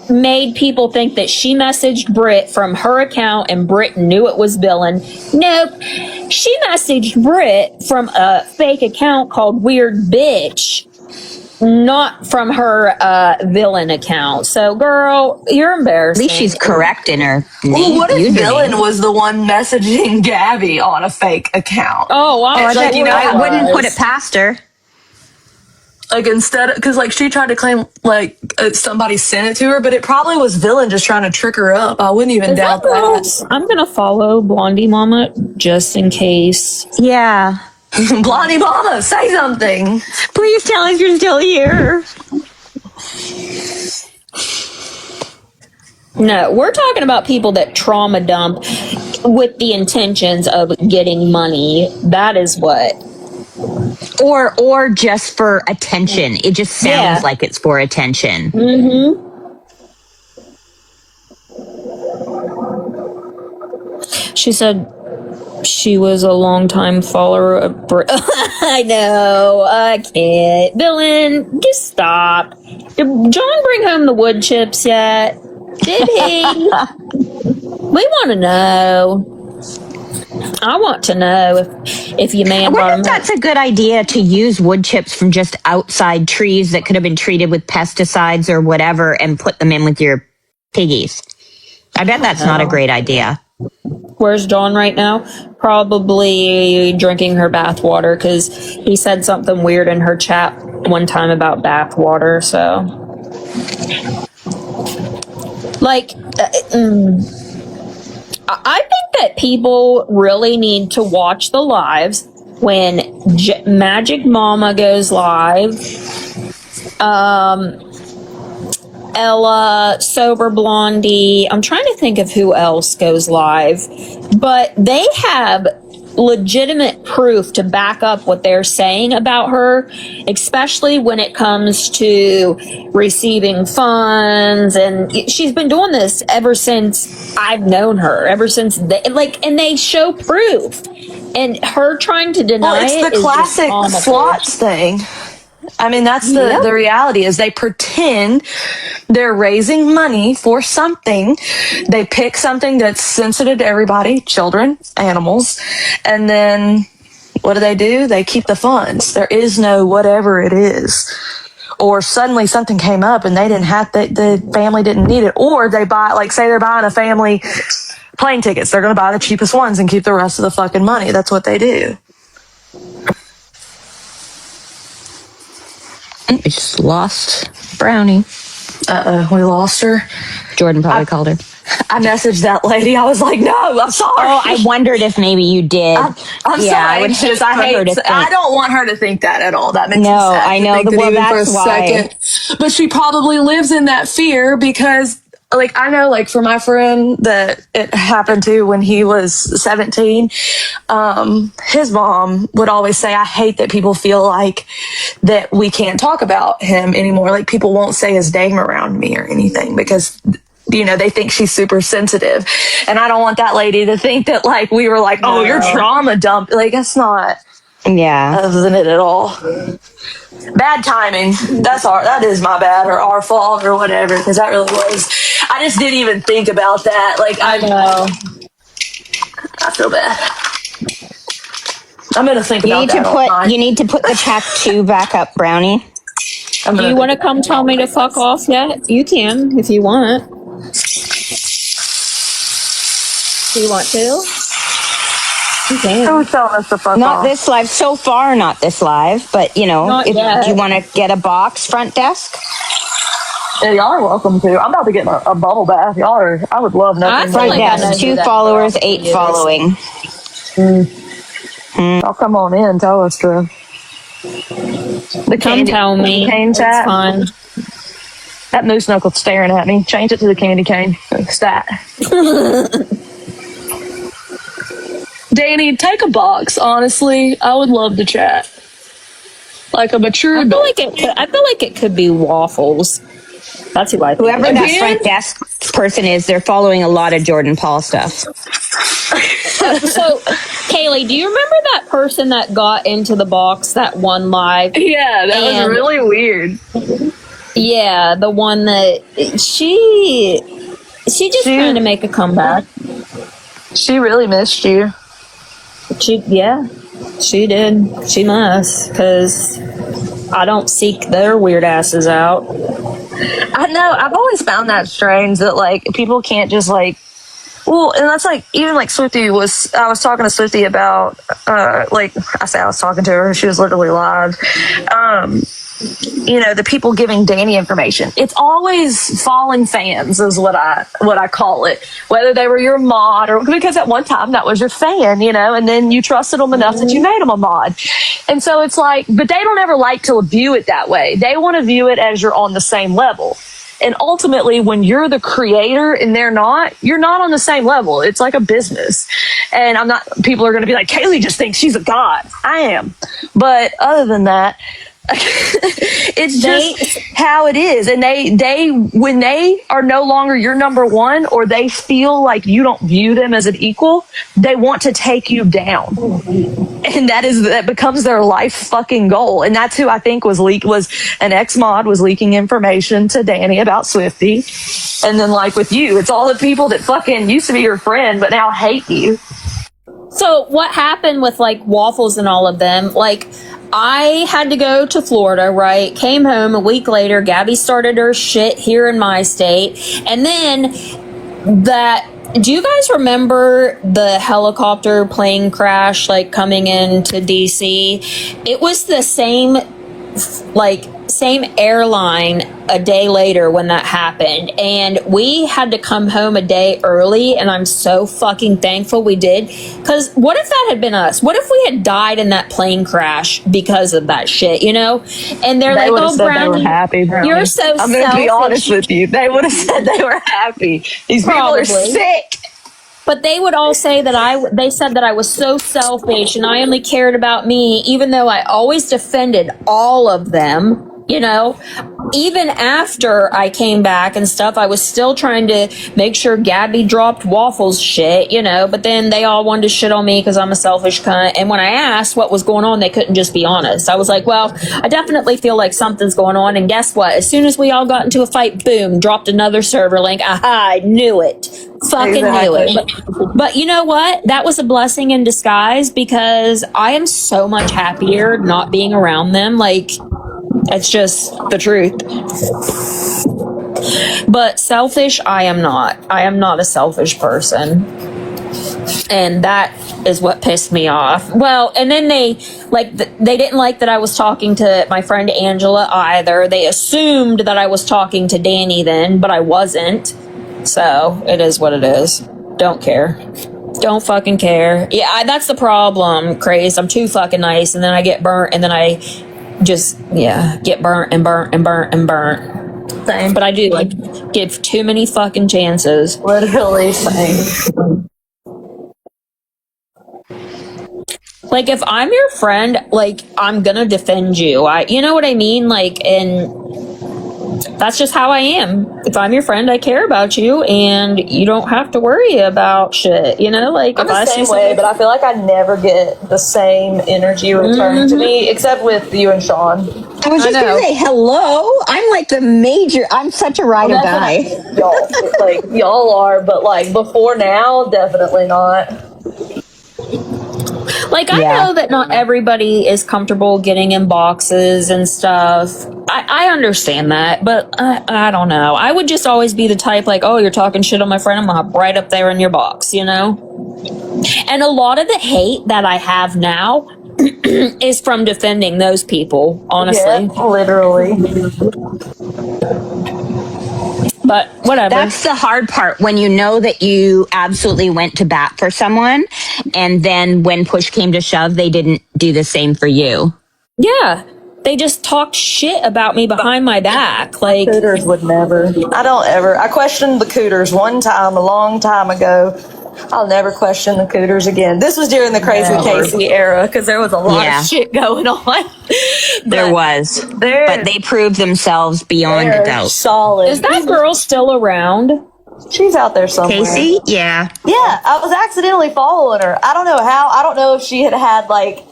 made people think that she messaged Britt from her account and Britt knew it was Villain. Nope. She messaged Britt from a fake account called Weird Bitch, not from her Villain account. So, girl, you're embarrassing. At least she's correct in her name. Well, what if Villain was the one messaging Gabby on a fake account? Oh, wow. I wouldn't put it past her. Instead, because she tried to claim somebody sent it to her, but it probably was Villain just trying to trick her up. I wouldn't even doubt that. I'm gonna follow Blondie Mama just in case. Yeah. Blondie Mama, say something. Please tell us you're still here. No, we're talking about people that trauma dump with the intentions of getting money. That is what. Or just for attention. It just sounds like it's for attention. Mm-hmm. She said she was a longtime follower of I know, I can't. Villain, just stop. Did John bring home the wood chips yet? Did he? We want to know. I want to know if you man brought them. That's a good idea to use wood chips from just outside trees that could have been treated with pesticides or whatever and put them in with your piggies. I bet that's not a great idea. Where's Dawn right now? Probably drinking her bath water because he said something weird in her chat one time about bath water. So, I think that people really need to watch the lives when Magic Mama goes live. Ella, Sober Blondie. I'm trying to think of who else goes live, but they have legitimate proof to back up what they're saying about her, especially when it comes to receiving funds. And she's been doing this ever since I've known her, ever since and they show proof. And her trying to deny it's it the is classic just slots thing. I mean, that's the reality is they pretend they're raising money for something. They pick something that's sensitive to everybody, children, animals, and then what do? They keep the funds. There is no whatever it is. Or suddenly something came up and they didn't have the family didn't need it. Or they buy, like, say they're buying a family plane tickets. They're going to buy the cheapest ones and keep the rest of the fucking money. That's what they do. We just lost Brownie. We lost her. Jordan probably called her. I messaged that lady. I was like, no, I'm sorry. Oh, I wondered if maybe you did. I'm so anxious. I don't want her to think that at all. That makes me sad. I know. That's why. But she probably lives in that fear because, like, I know, like, for my friend that it happened to when he was 17, his mom would always say, I hate that people feel like that we can't talk about him anymore. Like, people won't say his name around me or anything because, you know, they think she's super sensitive. And I don't want that lady to think that, like, we were like, oh, you're trauma dump. Like, that's not. Yeah. That wasn't it at all. Bad timing. That is my bad or our fault or whatever, because that really was. I just didn't even think about that. Like, I know. I feel bad. I'm gonna think about that. You need to put the tattoo back up, Brownie. Do you want to come tell me to fuck off yet? You can, if you want. Do you want to? You can. Who's telling us to fuck off? Not this live. So far, not this live. But, you know, do you want to get a box front desk? Yeah, y'all are welcome to. I'm about to get a bubble bath. I would love nothing. Front desk, 2 followers, 8 following. I'll come on in. Tell us to. Come tell me. Cane chat. Fine. That moose knuckle's staring at me. Change it to the candy cane. Stat. Danny, take a box. Honestly, I would love to chat. Like a mature adult. I feel like it could be Waffles. That's who I think. Whoever that front desk person is, they're following a lot of Jordan Paul stuff. So, Kaylee, do you remember that person that got into the box that one live? Yeah, that was really weird. Yeah, the one that she just trying to make a comeback. She really missed you. She did. She must, because I don't seek their weird asses out. I know. I've always found that strange that, like, people can't just, like, well, and that's like, even like Swifty I was talking to Swifty about, I was talking to her, she was literally live. You know, the people giving Danny information. It's always fallen fans is what I call it. Whether they were your mod or because at one time that was your fan, you know, and then you trusted them enough that you made them a mod. And so it's like, but they don't ever like to view it that way. They want to view it as you're on the same level. And ultimately, when you're the creator and they're not, you're not on the same level. It's like a business. And people are going to be like, Kaylee just thinks she's a god. I am. But other than that, it's just how it is. And they when they are no longer your number one, or they feel like you don't view them as an equal, they want to take you down. And that becomes their life fucking goal. And that's who I think was an ex-mod was leaking information to Danny about Swifty. And then, like, with you, it's all the people that fucking used to be your friend but now hate you. So what happened with, like, Waffles and all of them, like, I had to go to Florida, right? Came home a week later. Gabby started her shit here in my state. And then do you guys remember the helicopter plane crash, like, coming into DC? It was the same airline a day later when that happened, and we had to come home a day early, and I'm so fucking thankful we did, because what if that had been us? What if we had died in that plane crash because of that shit, you know? And they're like, oh, Brownie, they were happy, Brownie. You're so I'm selfish. gonna be honest with you, they would have said they were happy. These people are sick. But they would all say that they said that I was so selfish and I only cared about me, even though I always defended all of them. You know, even after I came back and stuff, I was still trying to make sure Gabby dropped Waffles shit, you know, but then they all wanted to shit on me because I'm a selfish cunt. And when I asked what was going on, they couldn't just be honest. I was like, well, I definitely feel like something's going on. And guess what? As soon as we all got into a fight, boom, dropped another server link. Aha, I knew it. Fucking knew it. But you know what? That was a blessing in disguise because I am so much happier not being around them. Like, it's just the truth. But selfish, I am not. I am not a selfish person. And that is what pissed me off. Well, and then they didn't like that I was talking to my friend Angela either. They assumed that I was talking to Danny then, but I wasn't. So it is what it is. Don't care. Don't fucking care. Yeah, that's the problem, Craze. I'm too fucking nice, and then I get burnt, and then I just, get burnt and burnt and burnt and burnt. Same. But I do, like, give too many fucking chances. Literally same. Like, if I'm your friend, like, I'm gonna defend you. You know what I mean? Like, and that's just how I am. If I'm your friend, I care about you, and you don't have to worry about shit. You know, like I'm if I the same see way, but I feel like I never get the same energy returned to me, except with you and Sean. I was just gonna say hello. I'm like I'm such a ride or die. Y'all are, but like before now, definitely not. Like, I know that not everybody is comfortable getting in boxes and stuff. I understand that, but I don't know. I would just always be the type like, oh, you're talking shit on my friend, I'm gonna hop right up there in your box, you know? And a lot of the hate that I have now is from defending those people, honestly. Yeah, literally. But whatever. That's the hard part, when you know that you absolutely went to bat for someone, and then when push came to shove, they didn't do the same for you. Yeah. They just talked shit about me behind my back. Like, Cooters would never. I questioned the Cooters one time, a long time ago. I'll never question the Cooters again. This was during the Crazy Casey era, because there was a lot of shit going on. There was. But they proved themselves beyond a doubt. Solid. Is that girl still around? She's out there somewhere. Casey? Yeah. Yeah, I was accidentally following her. I don't know how. I don't know if she had like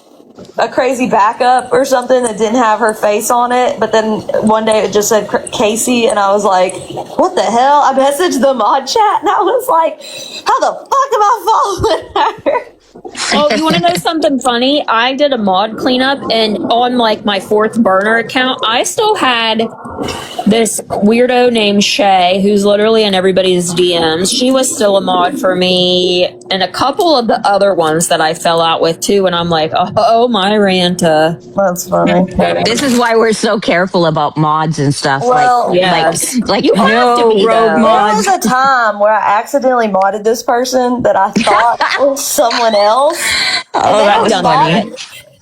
a crazy backup or something that didn't have her face on it, but then one day it just said Casey, and I was like, what the hell? I messaged the mod chat, and I was like, how the fuck am I following her? Oh, you want to know something funny? I did a mod cleanup, and on like my fourth burner account, I still had this weirdo named Shay, who's literally in everybody's DMs. She was still a mod for me, and a couple of the other ones that I fell out with too. And I'm like, oh my Ranta. That's funny. This is why we're so careful about mods and stuff. Well, like you have to be, rogue though. mods. There was a time where I accidentally modded this person that I thought was someone else. Oh, that was funny.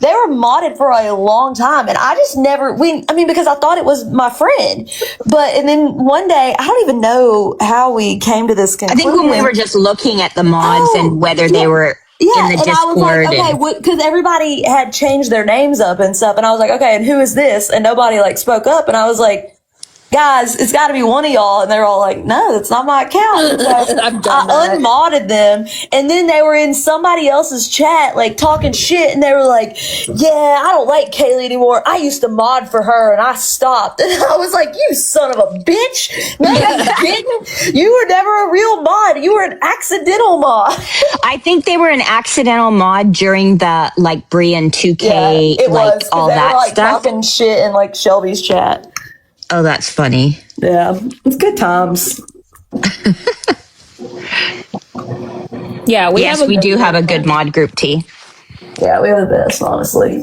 They were modded for a long time, and I just never, because I thought it was my friend. And then one day, I don't even know how we came to this conclusion. I think when we were just looking at the mods and whether they were in the Discord. I was like, okay, because everybody had changed their names up and stuff, and I was like, okay, and who is this? And nobody like spoke up, and I was like, guys, it's got to be one of y'all. And they were all like, no, that's not my account. So I unmodded them. And then they were in somebody else's chat, like talking shit. And they were like, yeah, I don't like Kaylee anymore. I used to mod for her and I stopped. And I was like, you son of a bitch. No, you didn't. You were never a real mod. You were an accidental mod. I think they were an accidental mod during the like Brian 2K, it like was, all they that were, like, stuff. Talking shit in like Shelby's chat. Oh, that's funny. Yeah, it's good times. Yeah, we do have a good mod group, T. Yeah, we have the best, honestly.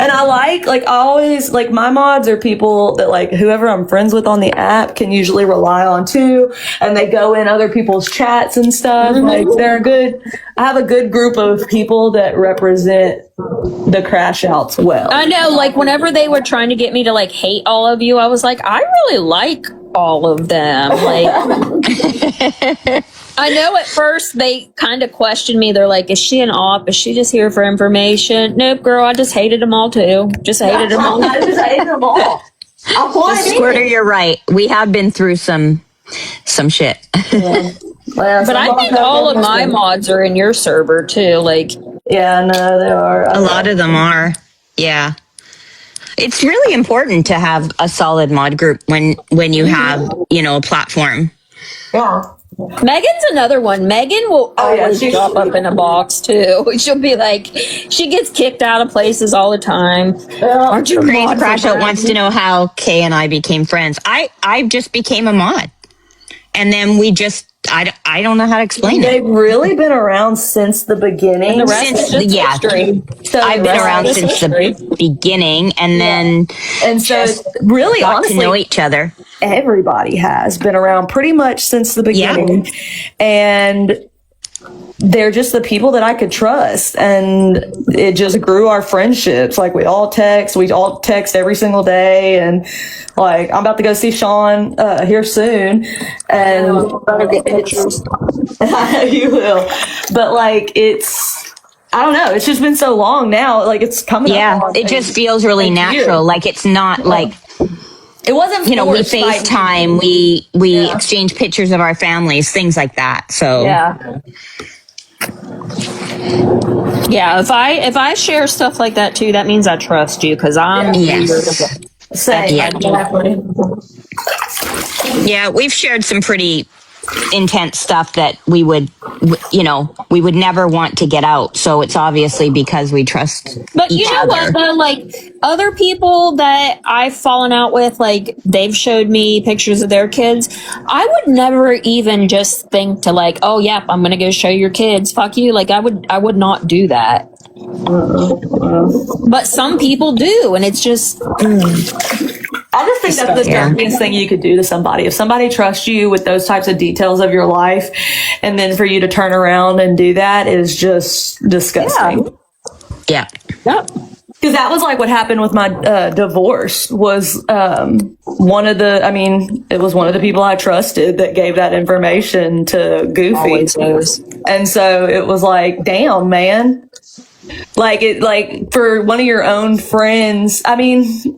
And I always, my mods are people that, like, whoever I'm friends with on the app can usually rely on too. And they go in other people's chats and stuff. Like, I have a good group of people that represent the crash outs well. I know, like, whenever they were trying to get me to, like, hate all of you, I was like, I really like all of them. Like, I know at first they kind of questioned me. They're like, is she an op? Is she just here for information? Nope, girl, I just hated them all too. Just hated them all. I just hated them all. Squirter, you're right. We have been through some shit. Yeah. Well, But I think all of my mods are in your server too. Like, yeah, no, there are. A lot of them are. Yeah. It's really important to have a solid mod group when you have, a platform. Yeah. Megan's another one. Megan will always drop up in a box too. She'll be like, she gets kicked out of places all the time. Aren't you a Crazy mod? Crash Out wants to know how Kay and I became friends. I just became a mod. And then we just, I don't know how to explain They've it. really been around since the beginning. The rest is just history. So I've been around since the beginning, and then so it's really got honestly to know each other. everybody has been around pretty much since the beginning. And they're just the people that I could trust. And it just grew our friendships. Like we all text every single day. And like, I'm about to go see Sean here soon. And Better get pictures. you will. But like, I don't know. It's just been so long now. Like it's coming up. On It just feels really natural. Like it's not like, it wasn't, we forced by- FaceTime, we exchange pictures of our families, things like that. So Yeah, if I share stuff like that too, that means I trust you because I'm yes. Same. Yeah. Exactly. Yeah, we've shared some pretty intense stuff that we would never want to get out. So it's obviously because we trust But you each know other. what, though? Like, other people that I've fallen out with, like, they've showed me pictures of their kids. I would never even just think to, like, oh, yep, I'm going to go show your kids. Fuck you. Like, I would not do that. But some people do, and it's just... I just think that's the dirtiest thing you could do to somebody. If somebody trusts you with those types of details of your life, and then for you to turn around and do that is just disgusting. Yeah. Yep. Because that was like what happened with my divorce was it was one of the people I trusted that gave that information to Goofy. Always knows. And so it was like, damn, man. Like for one of your own friends, I mean,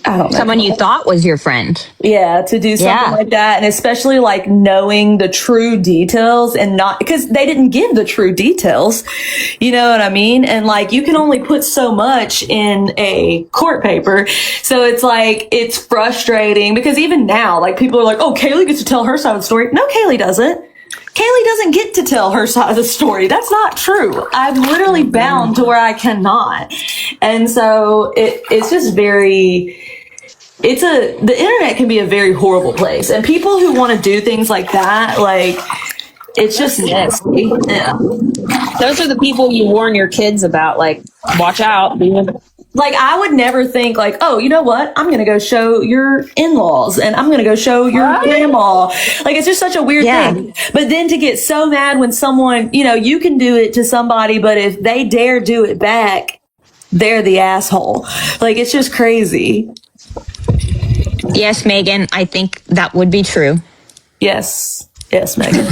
I don't know. Someone you thought was your friend. Yeah, to do something like that. And especially like knowing the true details and not, because they didn't give the true details. You know what I mean? And like, you can only put so much in a court paper. So it's like, it's frustrating because even now, like people are like, oh, Kaylee gets to tell her side of the story. No, Kaylee doesn't. Kaylee doesn't get to tell her side of the story. That's not true. I'm literally bound to where I cannot. And so it's just very, the internet can be a very horrible place. And people who want to do things like that, like, it's just nasty. Yeah. Those are the people you warn your kids about, like, watch out. Like, I would never think like, oh, you know what? I'm going to go show your in-laws and I'm going to go show your grandma. Like, it's just such a weird thing. But then to get so mad when someone, you can do it to somebody, but if they dare do it back, they're the asshole. Like, it's just crazy. Yes, Megan, I think that would be true. Yes, Megan.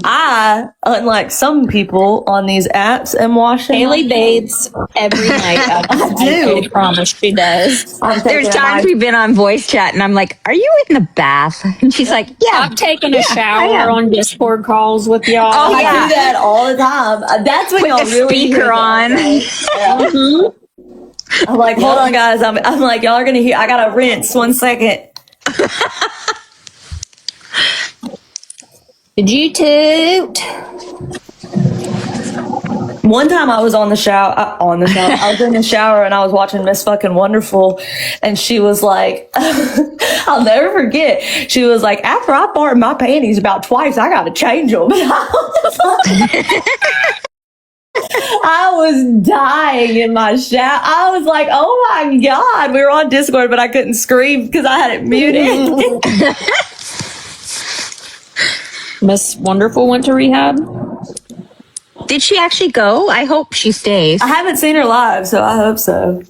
I, unlike some people on these apps, am washing. Haley bathes every night. I do. I promise she does. There's times we've been on voice chat and I'm like, are you in the bath? And she's like, yeah. I've taken a shower on Discord calls with y'all. Oh, I do that all the time. That's when y'all the really hear speaker that, on. right? Yeah. I'm like, hold on, guys. I'm like, y'all are gonna hear. I gotta rinse 1 second. Did you toot? One time I was I was in the shower and I was watching Miss Fucking Wonderful, and she was like, I'll never forget. She was like, after I farted my panties about twice, I gotta change them. I was dying in my shower. I was like, oh my God. We were on Discord, but I couldn't scream because I had it muted. Miss Wonderful went to rehab? Did she actually go? I hope she stays. I haven't seen her live, so I hope so.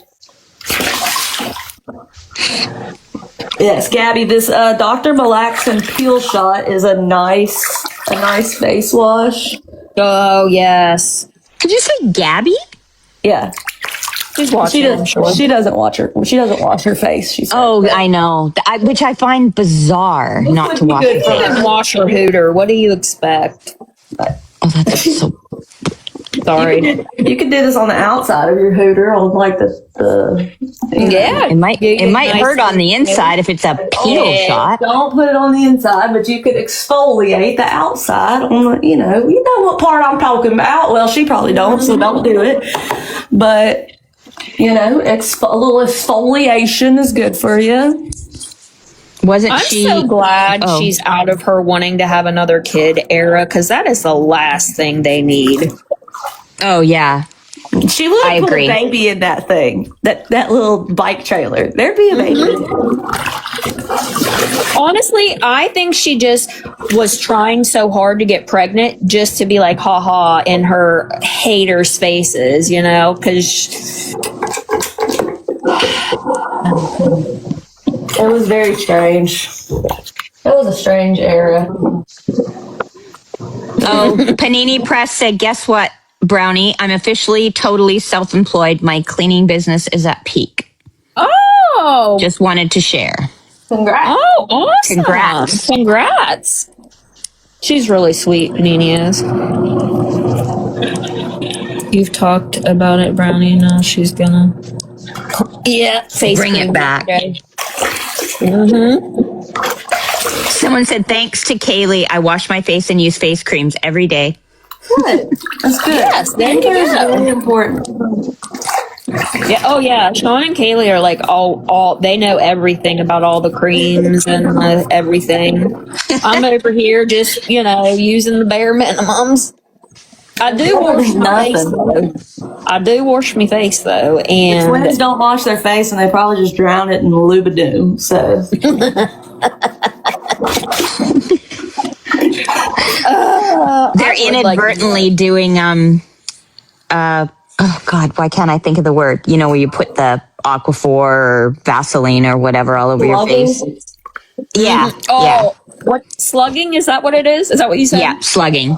Yes, Gabby, this Dr. Malaxin Peel Shot is a nice face wash. Oh, yes. Did you say Gabby? Yeah. She's watching, She doesn't wash her face. She said. Oh, I know. Which I find bizarre not to wash your face. Wash her hooter. What do you expect? Oh, that's so... Sorry. You could do this on the outside of your hooter, on like the Yeah. It might hurt on the inside if it's a peel shot. Don't put it on the inside, but you could exfoliate the outside on the, you know what part I'm talking about. Well, she probably don't, so don't do it. But, a little exfoliation is good for you. I'm so glad she's out of her wanting to have another kid era, because that is the last thing they need. Oh, yeah. She would put a baby in that thing, that little bike trailer. There'd be a baby. Honestly, I think she just was trying so hard to get pregnant just to be like, haha, in her haters' faces, because... It was very strange. It was a strange era. Oh, Panini Press said, guess what, Brownie? I'm officially totally self-employed. My cleaning business is at peak. Oh! Just wanted to share. Congrats. Oh, awesome. Congrats. Congrats. She's really sweet, Panini is. You've talked about it, Brownie. Now she's gonna... Yeah, bring it back. Someone said, thanks to Kaylee, I wash my face and use face creams every day. Good. That's good. Yes, there you go. It's really important. Yeah. Oh, yeah. Sean and Kaylee are like all. They know everything about all the creams and everything. I'm over here just using the bare minimums. I do wash my face though. And twins don't wash their face, and they probably just drown it in Lubidoom. So. They're inadvertently doing oh God, why can't I think of the word? Where you put the Aquaphor or Vaseline or whatever all over your face. Yeah. Oh, yeah. What, slugging? Is that what it is? Is that what you said? Yeah, slugging.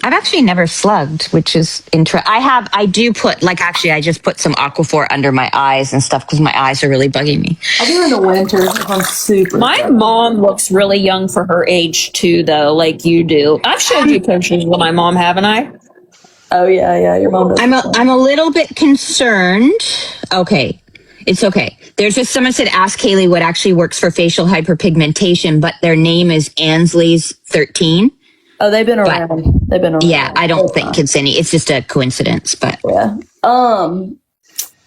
I've actually never slugged, which is interesting. I do put, I just put some Aquaphor under my eyes and stuff because my eyes are really bugging me. I do in the winter if I'm super. My mom looks really young for her age too, though, like you do. I've showed you pictures of my mom, haven't I? Oh yeah, your mom does. I'm a little bit concerned. Okay. It's okay. There's just someone said, ask Kaylee what actually works for facial hyperpigmentation, but their name is Ansley's 13. Oh, they've been around. Yeah, I don't think it's just a coincidence, but yeah.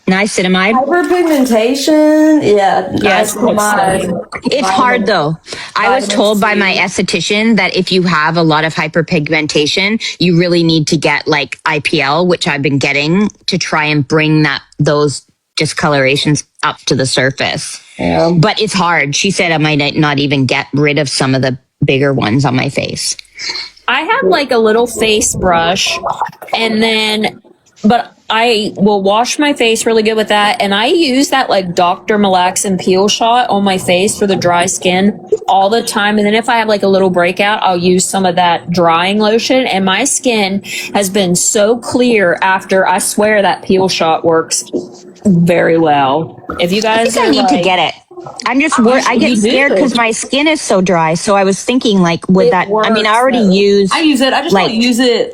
Niacinamide. Hyperpigmentation. Yeah. Niacinamide. It's hard though. I was told by my esthetician that if you have a lot of hyperpigmentation, you really need to get like IPL, which I've been getting to try and bring those discolorations up to the surface. Yeah. But it's hard. She said I might not even get rid of some of the bigger ones on my face. I have like a little face brush, but I will wash my face really good with that, and I use that like Dr. Malaxin Peel Shot on my face for the dry skin all the time. And then if I have like a little breakout, I'll use some of that drying lotion, and my skin has been so clear after. I swear that Peel Shot works very well. If you guys, I need to get it. I'm just worried. I get scared because my skin is so dry. So I was thinking, would that? Works, I mean, I already use. I use it. I just don't use it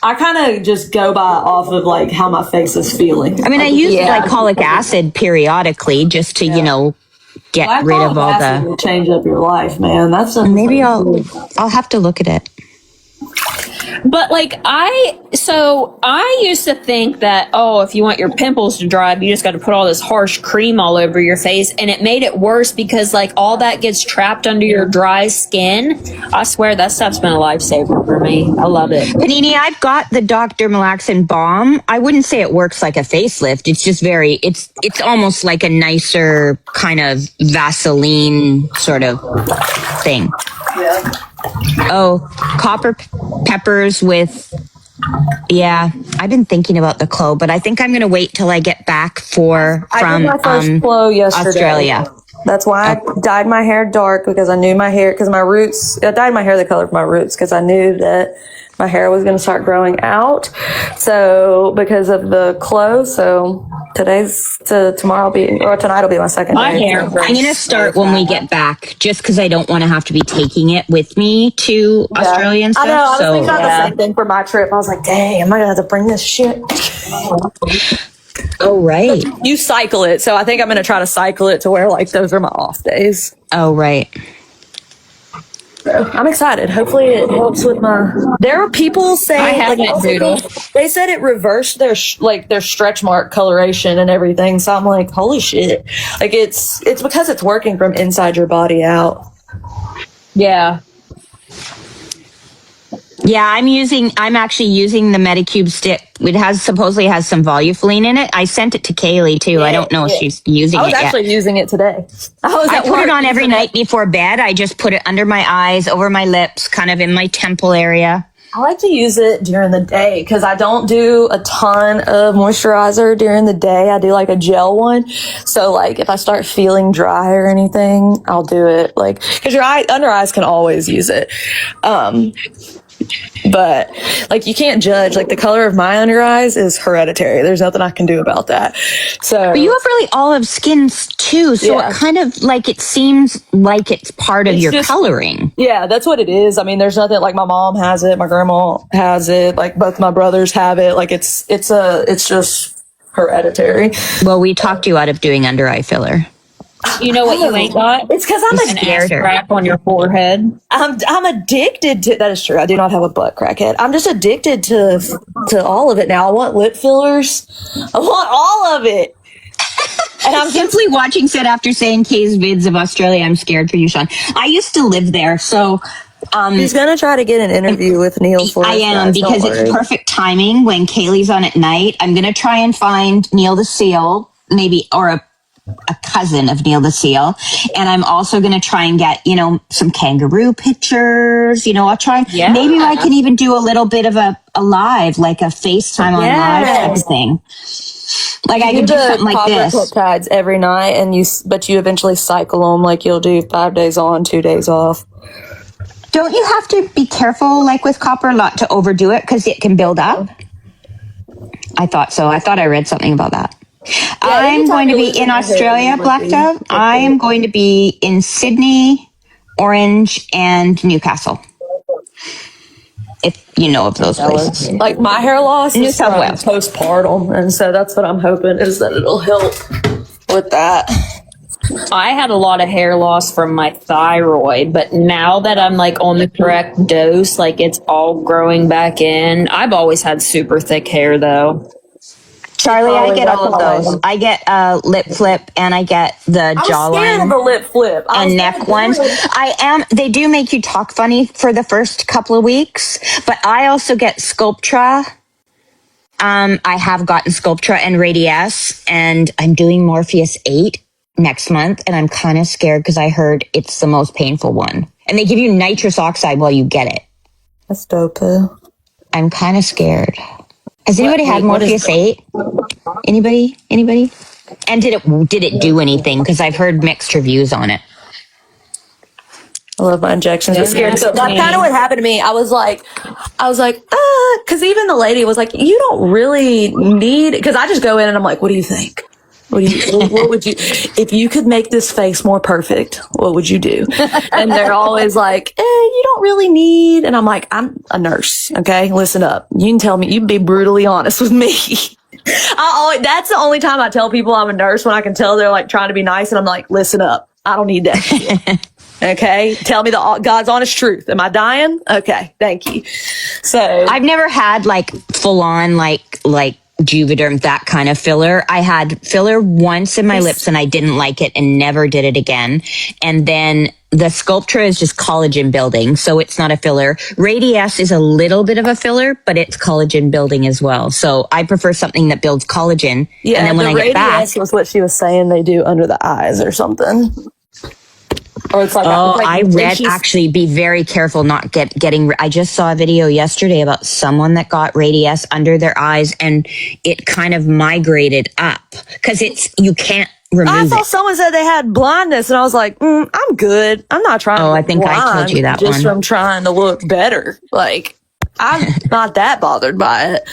I kind of just go off of how my face is feeling. I mean, I use glycolic acid periodically just to get rid of all the. Will change up your life, man. That's maybe I'll have to look at it. But I used to think that, if you want your pimples to dry up, you just got to put all this harsh cream all over your face. And it made it worse because all that gets trapped under your dry skin. I swear that stuff's been a lifesaver for me. I love it. Panini, I've got the Dr. Malaxin Balm. I wouldn't say it works like a facelift. It's just it's almost like a nicer kind of Vaseline sort of thing. Yeah. Oh, copper peppers with Yeah, I've been thinking about the Clo, but I think I'm going to wait till I get back from I did my first Clo yesterday. Australia. That's why I dyed my hair dark, because I knew my hair, because my roots, I dyed my hair the color of my roots because I knew that my hair was going to start growing out. So because of the Clo, so tomorrow tonight will be my second My day. hair. I'm going to start when we get back, just because I don't want to have to be taking it with me to Australia and stuff. I know. I was thinking about the same thing for my trip. I was like, dang, am I going to have to bring this shit? Oh, right. You cycle it. So I think I'm going to try to cycle it to where like those are my off days. Oh, right. I'm excited. Hopefully it helps with my. There are people saying I haven't doodled. They said it reversed their their stretch mark coloration and everything. So I'm like, holy shit! Like it's because it's working from inside your body out. Yeah. Yeah, I'm actually using the Medicube stick. It supposedly has some volufoline in it. I sent it to Kaylee too. I don't know if she's using it yet. I was actually using it today. I put it on every night before bed. I just put it under my eyes, over my lips, kind of in my temple area. I like to use it during the day because I don't do a ton of moisturizer during the day. I do like a gel one. So like if I start feeling dry or anything, I'll do it like, cause your under eyes can always use it. But like you can't judge, like the color of my under eyes is hereditary. There's nothing I can do about that. So But you have really olive skin too, so it kind of like it seems like it's part of your coloring. Yeah, that's what it is. I mean, there's nothing like my mom has it, my grandma has it, like both my brothers have it. Like it's just hereditary. Well, we talked you out of doing under eye filler. You know what you ain't got? It's because I'm An ass crack on your forehead. I'm addicted to that. Is true. I do not have a butt crackhead. I'm just addicted to all of it now. I want lip fillers. I want all of it. And I'm simply watching set after saying Kay's vids of Australia. I'm scared for you, Sean. I used to live there, so he's gonna try to get an interview with Neil for us. I am, because it's perfect timing when Kaylee's on at night. I'm gonna try and find Neil the Seal, maybe, or a cousin of Neil the Seal. And I'm also going to try and get, some kangaroo pictures. I'll try. Yeah. Maybe I can even do a little bit of a live, like a FaceTime on live type of thing. Like I could do something like this. Peptides every night, but you eventually cycle them. Like you'll do 5 days on, 2 days off. Don't you have to be careful, like with copper, not to overdo it because it can build up? I thought so. I thought I read something about that. I'm going to be in Australia, Black Dove. I am going to be in Sydney, Orange, and Newcastle. If you know of those places. Like my hair loss New is South Wales. Postpartum, and so that's what I'm hoping is that it'll help with that. I had a lot of hair loss from my thyroid, but now that I'm like on the correct dose, like it's all growing back in. I've always had super thick hair though. Charlie, I get all of those. I get lip flip and I get the jawline. I'm scared of the lip flip. And neck ones. They do make you talk funny for the first couple of weeks, but I also get Sculptra. I have gotten Sculptra and Radiesse, and I'm doing Morpheus 8 next month, and I'm kind of scared because I heard it's the most painful one. And they give you nitrous oxide while you get it. That's dope. I'm kind of scared. Has anybody had Morpheus 8? Anybody? And did it do anything? Because I've heard mixed reviews on it. I love my injections. I'm scared. So that's kind of what happened to me. I was like, because even the lady was like, you don't really need, because I just go in and I'm like, what do you think? What would you, if you could make this face more perfect, what would you do? And they're always like, you don't really need. And I'm like, I'm a nurse. Okay. Listen up. You can tell me, you can be brutally honest with me. That's the only time I tell people I'm a nurse, when I can tell they're like trying to be nice. And I'm like, listen up. I don't need that. Okay. Tell me the God's honest truth. Am I dying? Okay. Thank you. So I've never had like full on, like Juvederm, that kind of filler. I had filler once in my lips and I didn't like it and never did it again. And then the Sculptra is just collagen building, so it's not a filler. Radiesse is a little bit of a filler, but it's collagen building as well. So I prefer something that builds collagen. Yeah, and then when I get back, was what she was saying they do under the eyes or something. Or it's like, I read actually be very careful not getting. I just saw a video yesterday about someone that got radius under their eyes and it kind of migrated up because you can't remove I saw it. someone said they had blindness, and I was like, I'm good. I'm not trying. Oh, to I think blind I told you that just one. from trying to look better. Like, I'm not that bothered by it.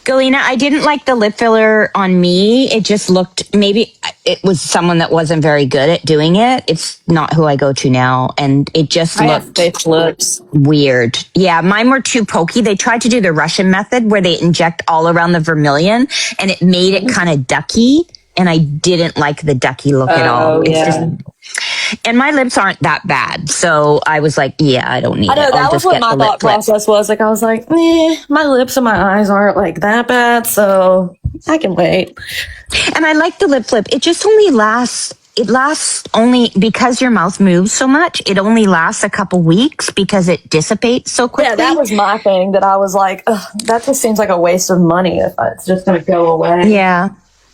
Galena, I didn't like the lip filler on me. It just looked, maybe it was someone that wasn't very good at doing it. It's not who I go to now. And it just I have looked fake lips. weird. Yeah, mine were too pokey. They tried to do the Russian method where they inject all around the vermilion and it made it kind of ducky. And I didn't like the ducky look at all. It's just, and my lips aren't that bad. So I was like, yeah, I don't need I know it. that was what my thought process was. Like, I was like, my lips and my eyes aren't like that bad, so I can wait. And I like the lip flip. It just only lasts. It lasts only because your mouth moves so much. It only lasts a couple weeks because it dissipates so quickly. Yeah, that was my thing. That I was like, that just seems like a waste of money if it's just going to go away. Yeah.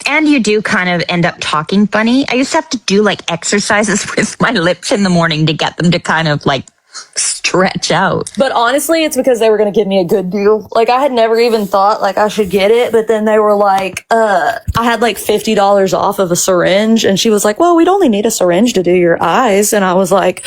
And you do kind of end up talking funny. I used to have to do like exercises with my lips in the morning to get them to kind of like stretch out. But honestly, it's because they were going to give me a good deal. Like, I had never even thought like I should get it, but then they were like, I had like $50 off of a syringe, and she was like, well, we'd only need a syringe to do your eyes. And I was like,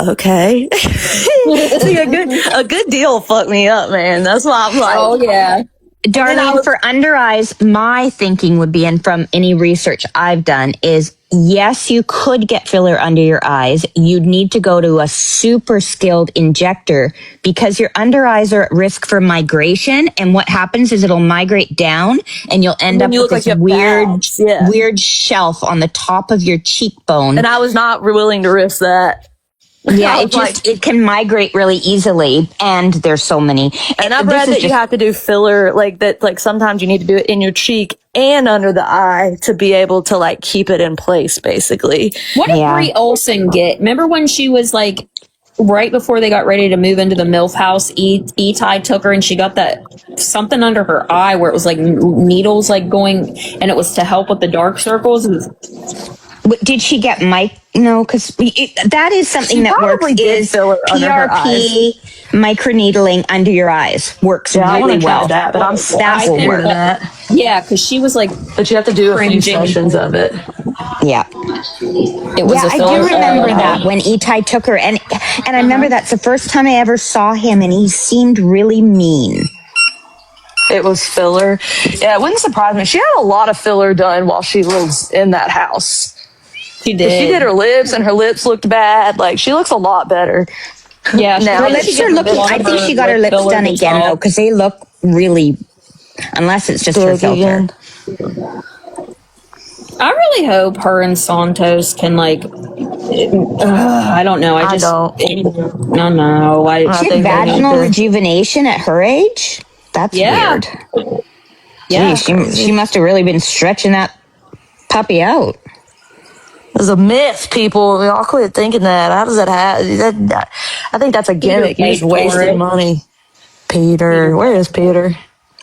okay. See, a good deal fucked me up, man. That's why I'm like, Oh yeah. Darlene, for under eyes, my thinking would be, and from any research I've done, is yes, you could get filler under your eyes. You'd need to go to a super skilled injector because your under eyes are at risk for migration. And what happens is it'll migrate down and you'll end up with this weird shelf on the top of your cheekbone. And I was not willing to risk that. Yeah, it can migrate really easily, and there's so many. And I've read that you have to do filler, like that, like sometimes you need to do it in your cheek and under the eye to be able to like keep it in place, basically. What did Brie Olsen get? Remember when she was like, right before they got ready to move into the MILF house, E-Ty took her and she got that something under her eye where it was like needles like going, and it was to help with the dark circles. Did she get No, because that is something that works. Is PRP microneedling under your eyes works really well. That, but that will work. Yeah, because she was like, but you have to do a few sessions of it. Yeah, it was. I do remember that when E-Ty took her, and I remember that's the first time I ever saw him, and he seemed really mean. It was filler. Yeah, it wouldn't surprise me. She had a lot of filler done while she was in that house. She did. She did her lips, and her lips looked bad. Like, she looks a lot better. Yeah, now her lips are looking. I think she got her lips done again though, because they look really. Unless it's just her filter. I really hope her and Santos can like. I don't know. I don't. No. She had vaginal rejuvenation at her age. That's weird. Yeah, she must have really been stretching that puppy out. It's a myth, people. We all quit thinking that. How does that happen? I think that's a gimmick. You just wasted money. Peter. Where is Peter?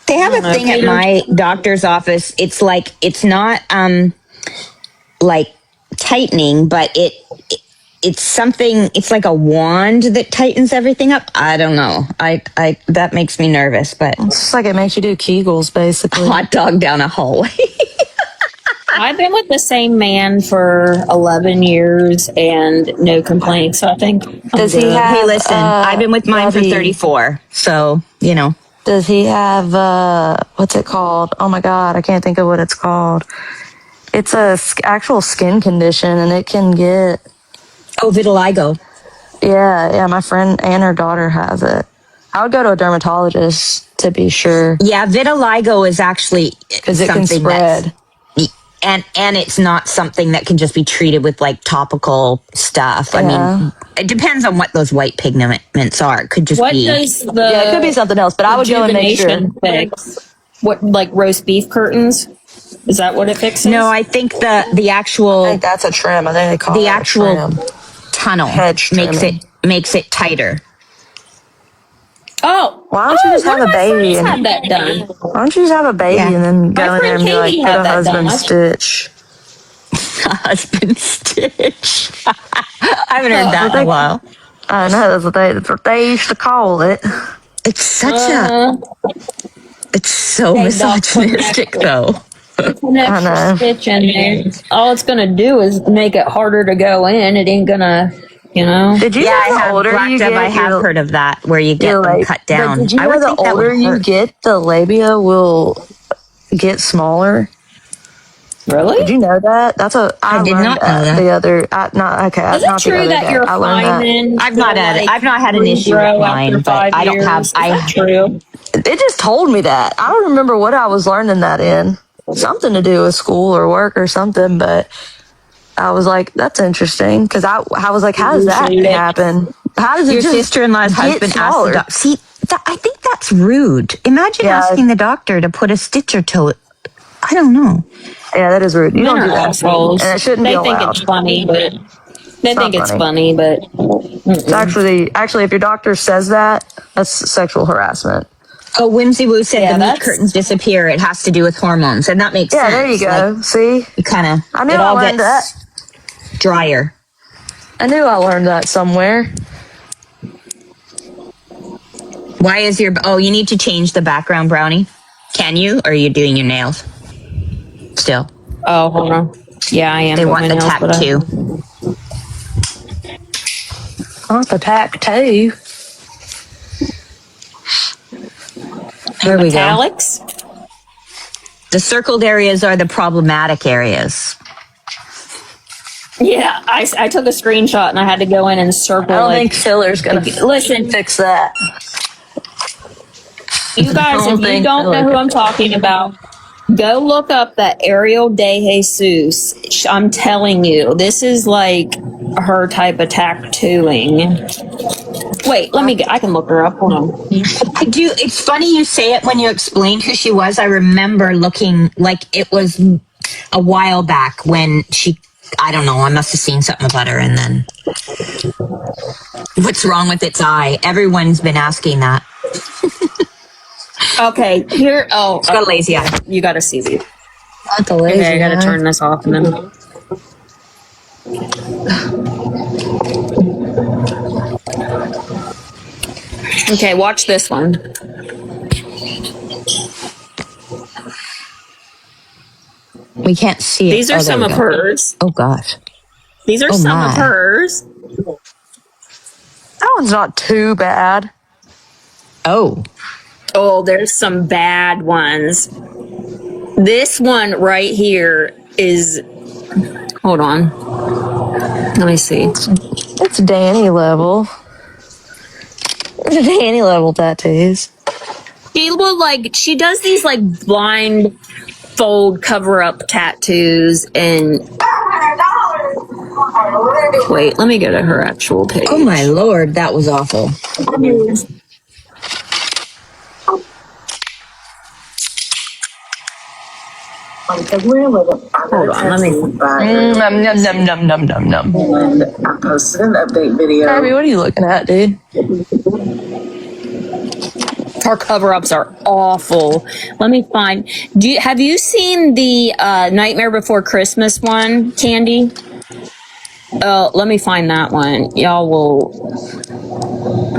They have a thing at my doctor's office. It's like, it's not like tightening, but it's something, it's like a wand that tightens everything up. I don't know. I that makes me nervous, but it's just like it makes you do Kegels, basically. Hot dog down a hallway. I've been with the same man for 11 years and no complaints. So I think. Does he have? Hey, listen, I've been with mine for 34. So, you know. Does he have? What's it called? Oh my God, I can't think of what it's called. It's a actual skin condition, and it can get. Oh, vitiligo. Yeah. My friend and her daughter has it. I would go to a dermatologist to be sure. Yeah, vitiligo is actually because it can spread. And it's not something that can just be treated with like topical stuff. I mean, it depends on what those white pigments are. It could just be. It could be something else, but I would go and make sure. What, like roast beef curtains? Is that what it fixes? No, I think the actual. I think that's a trim. I think they call it the actual tunnel makes it tighter. Oh, why don't you just have a baby and have that done? Why don't you just have a baby and then go in there and be like, put a husband stitch? Husband stitch. I haven't heard that in a while. I know, that's what they used to call it. It's such it's so misogynistic though. An extra stitch in there. All it's gonna do is make it harder to go in. It ain't gonna, Did you Yeah, know I have older black you dub. get, I have heard of that where you get them cut down. But did you I know would the think that older would you hurt. get, the labia will get smaller? really? Did you know that? That's a I did learned not know that. the other not okay. Is it not the true other that day. your I learned that. hymen I've not had an issue with regrow mine, after but 5 I don't have. years? Is that true? It just told me that. I don't remember what I was learning that in. Something to do with school or work or something, but I was like, that's interesting because I was like, how does that happen? How does it Your just sister-in-law's get husband asked the smaller? doctor. See, I think that's rude. Imagine asking the doctor to put a stitch or two. I don't know. Yeah, that is rude. You Men don't are do that, assholes. and it shouldn't be They think allowed. it's funny, but It's actually if your doctor says that, that's sexual harassment. Oh, Whimsy Woo said Yeah, the meat that's- curtains disappear. It has to do with hormones, and that makes sense. Yeah, there you go. Like, See, it kind of I knew it I all learned gets drier. I knew I learned that somewhere. Why is your you need to change the background, Brownie? Can you, or are you doing your nails still? Oh, hold on. Yeah, I am. They want the tattoo. Not the tattoo. There we go. Metallics? The circled areas are the problematic areas. Yeah, I took a screenshot and I had to go in and circle. I don't think filler's gonna listen. fix that. You guys, if you don't know who I'm talking about, go look up that Ariel De Jesus. I'm telling you, this is like her type of tattooing. Wait, I can look her up. Hold on. I do. It's funny you say it when you explained who she was. I remember looking like it was a while back when I don't know, I must have seen something about her and then. What's wrong with its eye? Everyone's been asking that. Okay, here. Oh, It's got a lazy eye. you got to see these. Not the lazy Okay, I got to eye. turn this off and then. Okay, watch this one. We can't see it. These are some of hers. Oh, gosh. These are some of my. hers. That one's not too bad. Oh. Oh, there's some bad ones. This one right here is. Hold on. Let me see. It's Danny level. Danny level tattoos. She does these like blind fold cover up tattoos and. Wait, let me go to her actual page. Oh, my Lord. That was awful. Hold on, let me. Num. And I posted an update video. Abby, what are you looking at, dude? Her cover ups are awful. Let me find. Have you seen the Nightmare Before Christmas one, Candy? Let me find that one. Y'all will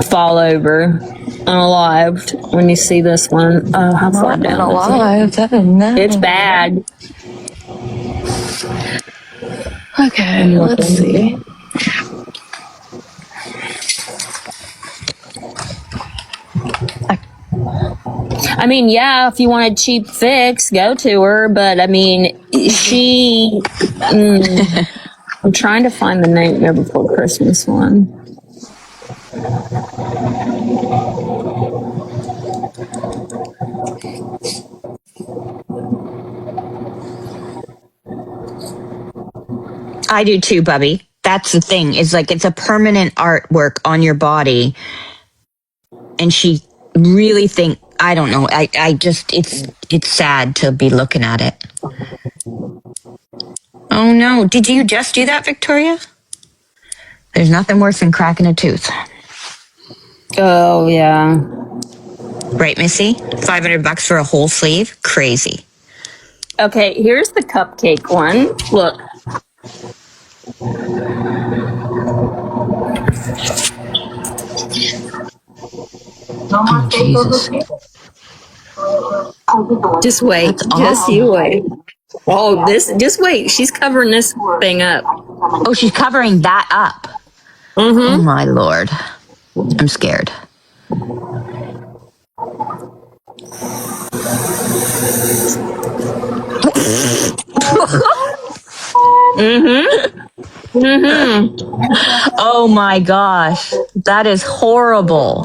fall over unalived when you see this one. Oh, how far down? Alive. It's bad. Okay, let's see. I mean, yeah, if you want a cheap fix, go to her. But I mean, I'm trying to find the Nightmare Before Christmas one. I do too, Bubby. That's the thing. It's like it's a permanent artwork on your body. And she really I don't know. I just it's sad to be looking at it. Oh no. Did you just do that, Victoria? There's nothing worse than cracking a tooth. Oh yeah. Right, Missy? $500 for a whole sleeve? Crazy. Okay, here's the cupcake one. Look. Oh, Jesus. Just wait. That's Just awful. you wait. Oh, just wait. She's covering this thing up. Oh, she's covering that up. Mm-hmm. Oh, my Lord. I'm scared. Oh, my gosh. That is horrible.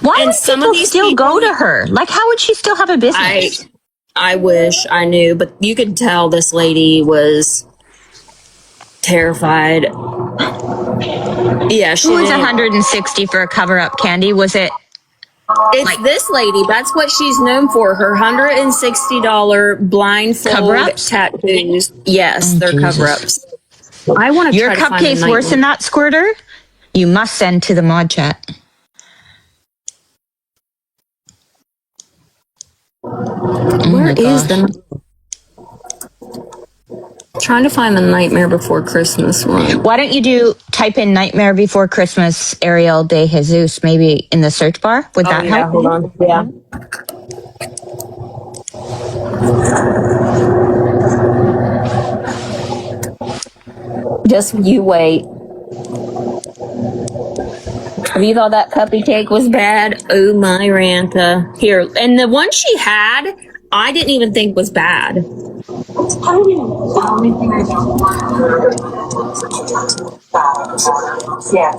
Why And would some of people these still people, go to her? Like, how would she still have a business? I wish I knew, but you could tell this lady was terrified. Yeah, she Who was didn't. 160 for a cover-up, Candy? Was it? It's this lady. That's what she's known for. Her $160 blindfold Cover-ups? tattoos. Yes, Oh, they're Jesus. cover-ups. I want to Your try to find a cupcake's night worse than that, Squirter? You must send to the mod chat. Where is the? Trying to find the Nightmare Before Christmas one. Why don't you type in Nightmare Before Christmas Ariel de Jesus maybe in the search bar? Would that help? Hold on. Yeah. Just you wait. Have you thought that cupcake was bad? Oh my Ranta. Here, and the one she had, I didn't even think was bad. The only thing I don't want. Yeah.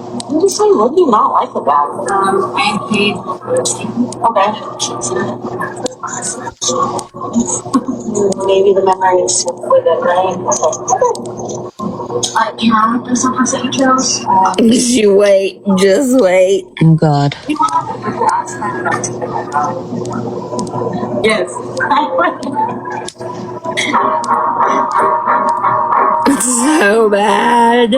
What did you say? What do you not like about it? I hate. Okay. Maybe the memories with it, right? Characters of Pacific Hills. Just you wait. Just wait. Oh, God. Yes. It's so bad.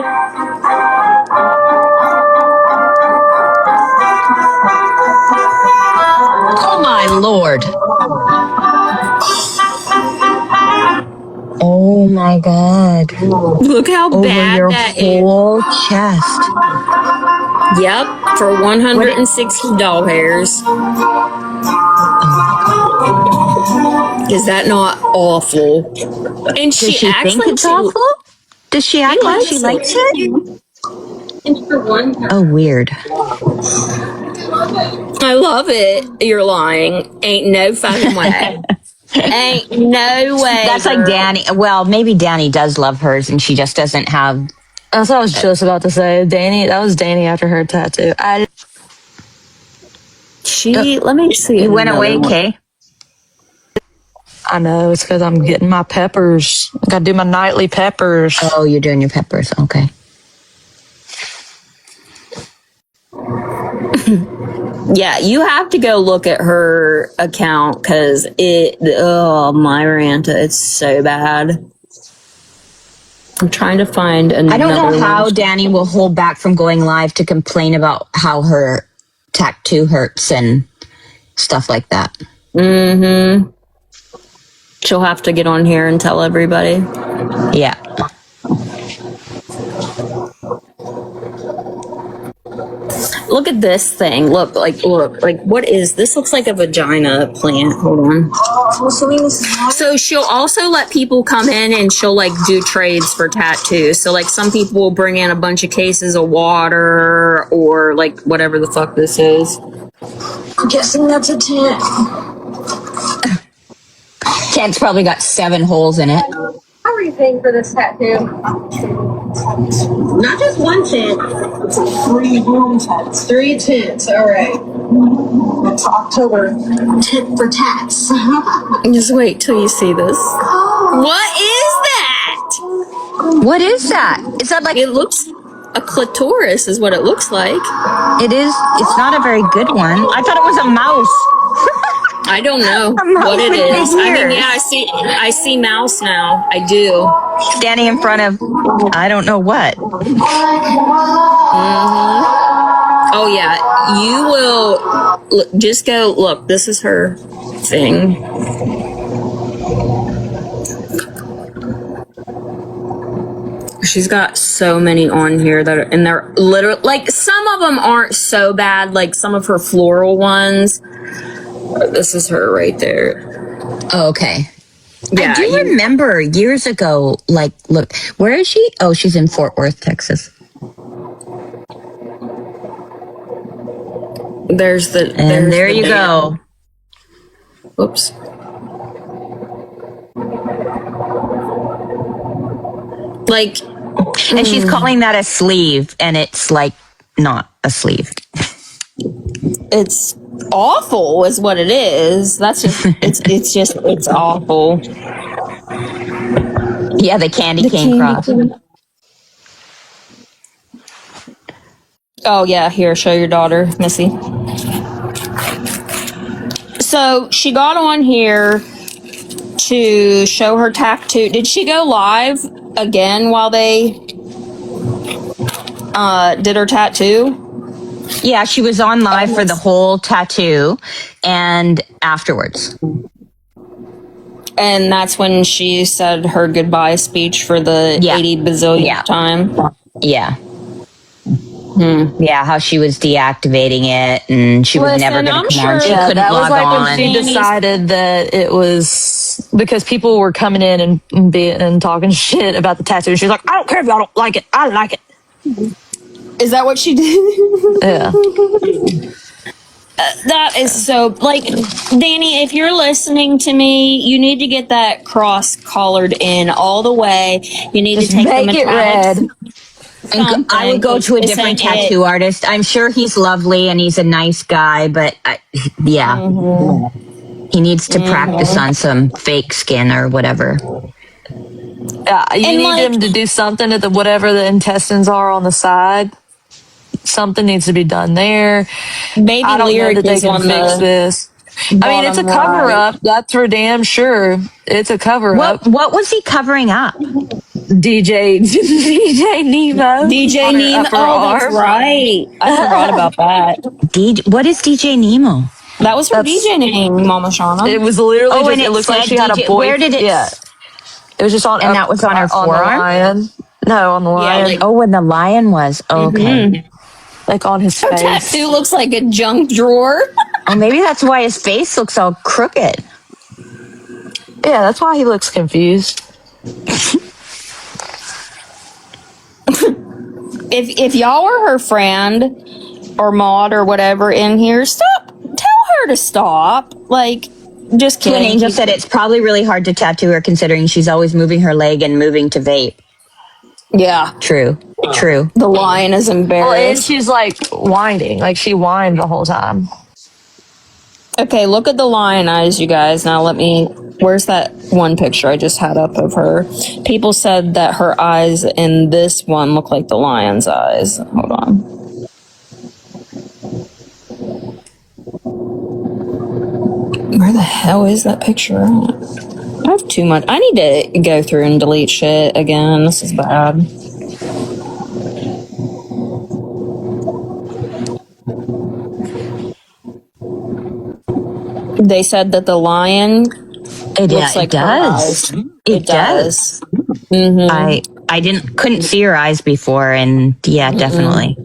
Oh, my Lord. Oh, my God. Look how Over bad your that whole chest. is. Yep, for 160 doll hairs. Is that not awful? And Does she think it's awful? Does she act like she likes it? Oh, weird. I love it. You're lying. Ain't no fucking way. Ain't no way. That's like girl. Danny. Well, maybe Danny does love hers and she just doesn't have. That's what I was just about to say. Danny, that was Danny after her tattoo. Let me see. You went away, one. Kay? I know, it's because I'm getting my peppers. I gotta do my nightly peppers. Oh, you're doing your peppers. Okay. Yeah, you have to go look at her account because my Ranta, it's so bad. I'm trying to find another I don't know how one. Danny will hold back from going live to complain about how her tattoo hurts and stuff like that. Mm-hmm. She'll have to get on here and tell everybody. Yeah. Look at this thing. Look, what is this? Looks like a vagina plant. Hold on. So she'll also let people come in and she'll like do trades for tattoos. So like some people will bring in a bunch of cases of water or like whatever the fuck this is. I'm guessing that's a tent. Tent's probably got 7 holes in it. How are you paying for this tattoo? Not just one tent. It's 3 room tents. 3 tents. All right. It's October. Tent for tats. Just wait till you see this. What is that? What is that? Is that like... It looks... A clitoris is what it looks like. It is. It's not a very good one. I thought it was a mouse. I don't know mouse what it with big is. I mean, ears. yeah, I see mouse now. I do. Standing in front of, I don't know what. Mm-hmm. Oh yeah, you will just go look. This is her thing. she's got so many on here that are, and they're literally, like, some of them aren't so bad, like some of her floral ones. This is her right there. Oh, okay. Yeah, I do remember years ago, like, look, where is she? Oh, she's in Fort Worth, Texas. There you go. Oops. Like, and she's calling that a sleeve, and it's like not a sleeve. It's awful, is what it is. That's just it's awful. Yeah, the candy cane cross. Oh yeah, here, show your daughter, Missy. So she got on here to show her tattoo. Did she go live again while they did her tattoo? Yeah, she was on live for the whole tattoo and afterwards. And that's when she said her goodbye speech for the 80 bazillionth time. Yeah. Yeah, how she was deactivating it and she was never going to come on. She couldn't that was log like on. when she decided that it was because people were coming in and talking shit about the tattoo. She's like, I don't care if y'all don't like it. I like it. Is that what she did? Yeah. That is so, like, Danny, if you're listening to me, you need to get that cross collared in all the way. You need to take make the it red. And I would go to a different tattoo artist. I'm sure he's lovely and he's a nice guy, but he needs to practice on some fake skin or whatever. You need him to do something at whatever the intestines are on the side. Something needs to be done there. Baby I don't Lyric know that they is can on fix this. I mean, it's a cover up. That's for damn sure. It's a cover up. What was he covering up? DJ Nemo. DJ Nemo. Oh, that's right. I forgot about that. What is DJ Nemo? That was her DJ name, Mama Shauna. It was literally and it looked like she had a boy. Where did it? Yeah. It was just on. And that was on her forearm? On the lion. No, on the lion. Yeah, when the lion was. Oh, okay. Like on his face. Her tattoo looks like a junk drawer. Oh, maybe that's why his face looks all crooked. Yeah, that's why he looks confused. If y'all were her friend or Maud or whatever in here, stop. Tell her to stop. Like, just kidding. Twin Angel said it's probably really hard to tattoo her considering she's always moving her leg and moving to vape. Yeah. True. The lion is embarrassed. Well, and she's like whining. Like she whined the whole time. Okay, look at the lion eyes, you guys. Now where's that one picture I just had up of her? People said that her eyes in this one look like the lion's eyes. Hold on. Where the hell is that picture at? I have too much. I need to go through and delete shit again. This is bad. They said that the lion looks like it does. her eyes. It does. Mm-hmm. I couldn't see her eyes before, and yeah, definitely.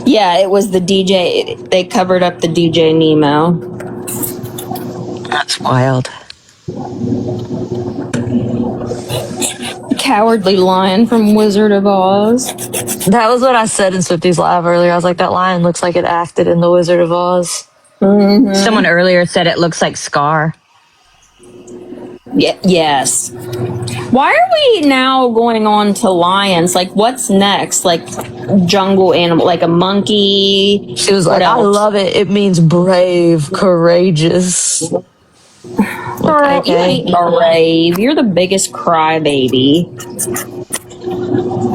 Yeah, it was the DJ. They covered up the DJ Nemo. That's wild. Cowardly lion from Wizard of Oz. That was what I said in Swifty's live earlier. I was like, that lion looks like it acted in The Wizard of Oz. Mm-hmm. Someone earlier said it looks like Scar. Yes. Why are we now going on to lions? Like, what's next? Like, jungle animal, like a monkey? She was like, I love it. It means brave, courageous. Girl, you ain't brave. You're the biggest crybaby.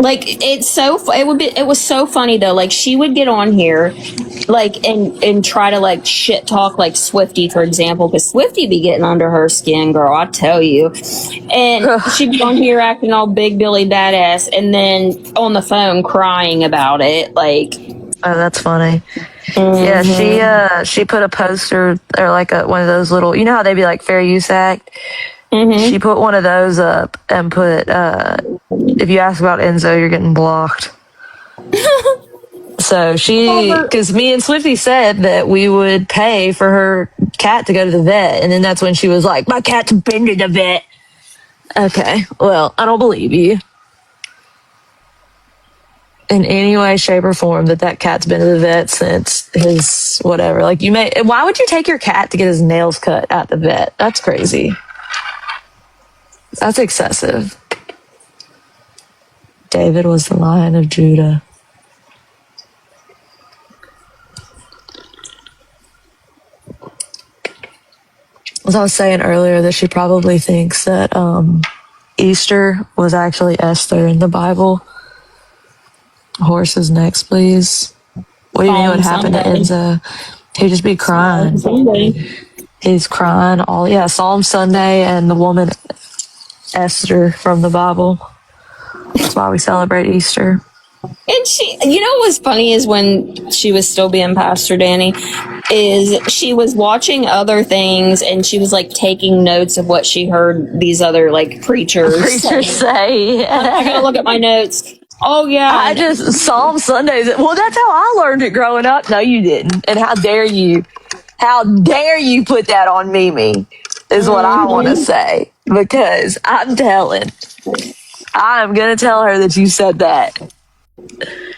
Like, it was so funny though. Like, she would get on here, like, and try to, like, shit talk, like, Swifty, for example, because Swifty be getting under her skin, girl, I tell you. And she'd be on here acting all big Billy badass, and then on the phone crying about it, like. Oh, that's funny. Yeah, she put a poster or like one of those little, you know how they be like Fair Use Act? She put one of those up and put, if you ask about Enzo, you're getting blocked. So because me and Swifty said that we would pay for her cat to go to the vet. And then that's when she was like, my cat's been to the vet. Okay, well, I don't believe you in any way, shape, or form that cat's been to the vet since his whatever. Like, why would you take your cat to get his nails cut at the vet? That's crazy. That's excessive. David was the Lion of Judah. As I was saying earlier, that she probably thinks that Easter was actually Esther in the Bible. Horses next, please. What do you mean what happened to Enzo? He'd just be crying. He's crying Psalm Sunday and the woman Esther from the Bible. That's why we celebrate Easter. And you know what's funny is when she was still being Pastor Danny, is she was watching other things and she was like taking notes of what she heard these other like preachers say. I gotta look at my notes. Oh yeah, Psalm Sundays. Well, that's how I learned it growing up. No, you didn't. And how dare you? How dare you put that on Mimi? Is what I want to say, because I'm gonna tell her that you said that.